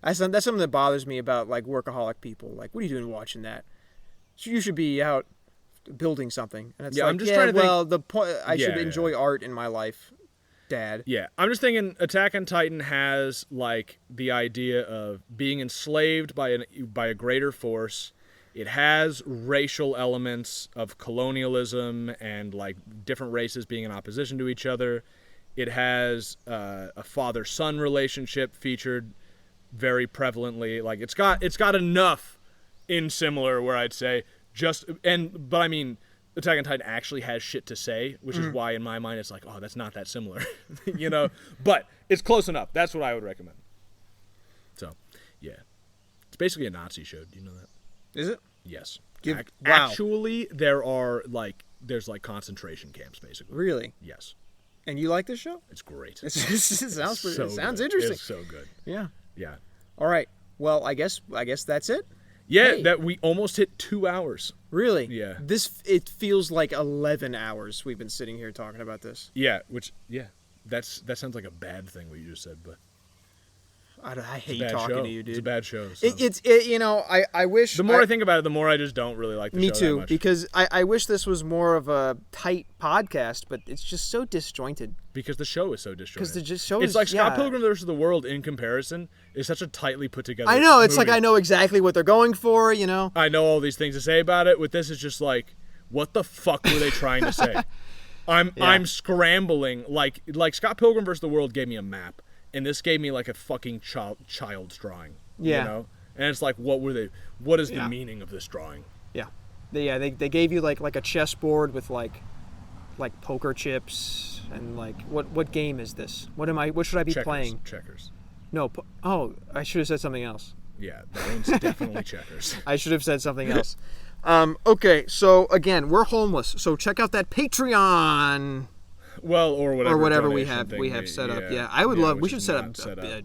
That's something that bothers me about like workaholic people. Like, what are you doing watching that? You should be out building something. And it's I'm just trying to think. Well, the point I should enjoy art in my life. Dad. Yeah, I'm just thinking Attack on Titan has like the idea of being enslaved by a greater force. It has racial elements of colonialism and like different races being in opposition to each other. It has a father-son relationship featured very prevalently. Like it's got enough in similar where I'd say but I mean, Attack on Titan actually has shit to say, which is why in my mind it's like, oh, that's not that similar, you know. But it's close enough. That's what I would recommend. So, yeah, it's basically a Nazi show. Do you know that? Is it? Yes. Wow. Actually, there's like concentration camps, basically. Really? Yes. And you like this show? It's great. It sounds So interesting. It's so good. Yeah. Yeah. All right. Well, I guess that's it. Yeah, Hey. that we almost hit 2 hours. Really? Yeah. It feels like 11 hours we've been sitting here talking about this. Yeah, that sounds like a bad thing what you just said, but I hate bad talking show. to you, dude. It's a bad show. So. I wish. The more I think about it, the more I just don't really like the Me show too, that much. because I wish this was more of a tight podcast, but it's just so disjointed. Because the show is so disjointed. Because the show it's is like Scott Pilgrim vs. the World in comparison is such a tightly put together I know. It's movie. like I know exactly what they're going for, you know? I know all these things to say about it. With this, it's just like, what the fuck were they trying to say? I'm scrambling. Like Scott Pilgrim vs. the World gave me a map, and this gave me like a fucking child's drawing. Yeah. You know? And it's like, what is the meaning of this drawing? Yeah. They gave you like a chessboard with like poker chips and like what game is this? What should I be playing? Checkers. No. I should have said something else. Yeah, that one's definitely checkers. I should have said something else. Okay, so again, we're homeless. So check out that Patreon Well, or whatever we donation have thing set up. Yeah, I would love. We which should is set up not a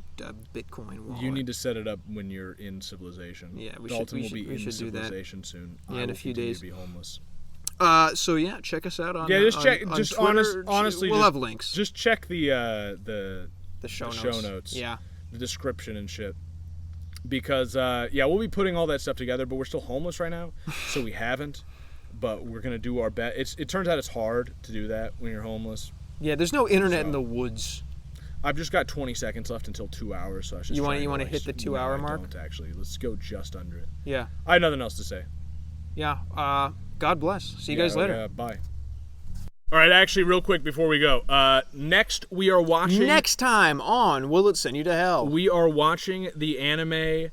Bitcoin wallet. You need to set it up when you're in civilization. Yeah, Dalton will be we in should do that. civilization soon. Yeah, I in a will few continue days. to be homeless. So yeah, check us out on just check. on Just Twitter. honestly, we'll just, have links. Just check the show notes. Yeah. The description and shit. Because we'll be putting all that stuff together, but we're still homeless right now, so we haven't. But we're gonna do our best. It turns out it's hard to do that when you're homeless. Yeah, there's no internet in the woods. I've just got 20 seconds left until 2 hours, so I should. You want to hit the 2 hour mark? I don't actually. Let's go just under it. Yeah. I have nothing else to say. Yeah. God bless. See you guys later. Bye. All right, actually, real quick before we go, next we are watching. Next time on Will It Send You to Hell? We are watching the anime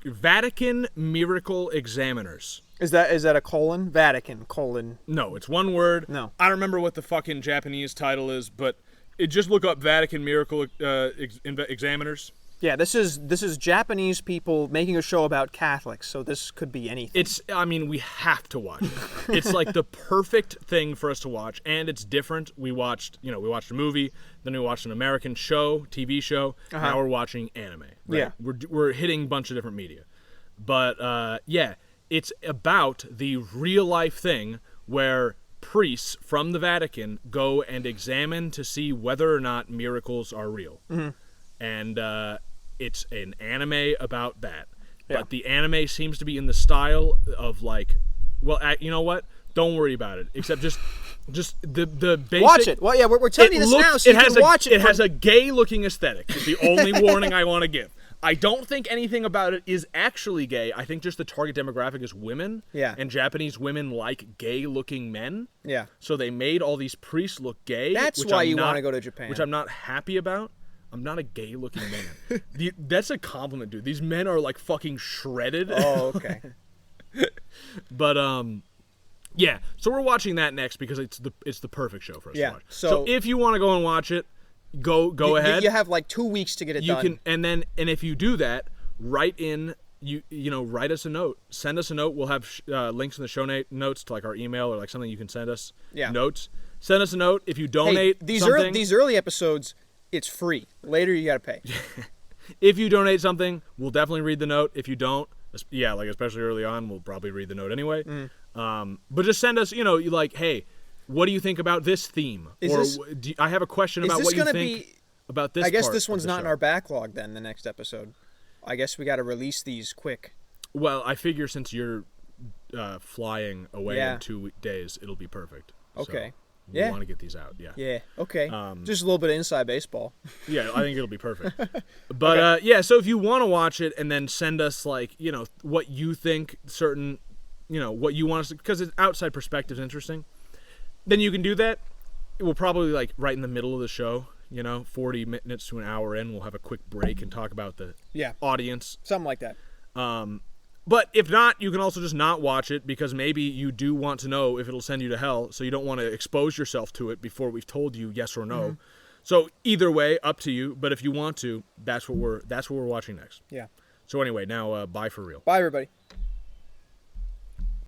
Vatican Miracle Examiners. Is that a colon? Vatican colon. No, it's one word. No. I don't remember what the fucking Japanese title is, but just look up Vatican Miracle Examiners. Yeah, this is Japanese people making a show about Catholics, so this could be anything. We have to watch it. It's like the perfect thing for us to watch, and it's different. We watched a movie, then we watched an American show, TV show. Uh-huh. Now we're watching anime. Right? Yeah. We're hitting a bunch of different media. But, it's about the real-life thing where priests from the Vatican go and examine to see whether or not miracles are real. Mm-hmm. And it's an anime about that. Yeah. But the anime seems to be in the style of like, you know what? Don't worry about it. Except just the basic. Watch it. Well, yeah, we're telling you this now, so you can watch it. It has a gay-looking aesthetic. It's the only warning I want to give. I don't think anything about it is actually gay. I think just the target demographic is women. Yeah. And Japanese women like gay-looking men. Yeah. So they made all these priests look gay. That's why you want to go to Japan. Which I'm not happy about. I'm not a gay-looking man. That's a compliment, dude. These men are like fucking shredded. Oh, okay. But yeah. So we're watching that next because it's the perfect show for us to watch. So if you want to go and watch it, go ahead. You have like 2 weeks to get it done. And if you do that, write us a note. Send us a note. We'll have links in the show notes to like our email or like something you can send us. Yeah. Notes. Send us a note if you donate. These something. these early episodes, it's free. Later you gotta pay. If you donate something, we'll definitely read the note. If you don't, especially early on, we'll probably read the note anyway. But just send us, like, hey, what do you think about this theme? I have a question about what you think about this. I guess part this one's of the not show. in our backlog then. The next episode, I guess we got to release these quick. Well, I figure since you're flying away Yeah. in 2 days, it'll be perfect. Okay. So we want to get these out. Yeah. Yeah. Okay. Just a little bit of inside baseball. Yeah, I think it'll be perfect. But so if you want to watch it and then send us like, what you think certain, what you want us to, because it's outside perspective is interesting, then you can do that. We'll probably like right in the middle of the show, 40 minutes to an hour in, we'll have a quick break and talk about the audience. Something like that. But if not, you can also just not watch it because maybe you do want to know if it'll send you to hell, so you don't want to expose yourself to it before we've told you yes or no. Mm-hmm. So either way, up to you. But if you want to, that's what we're watching next. Yeah. So anyway, now bye for real. Bye, everybody.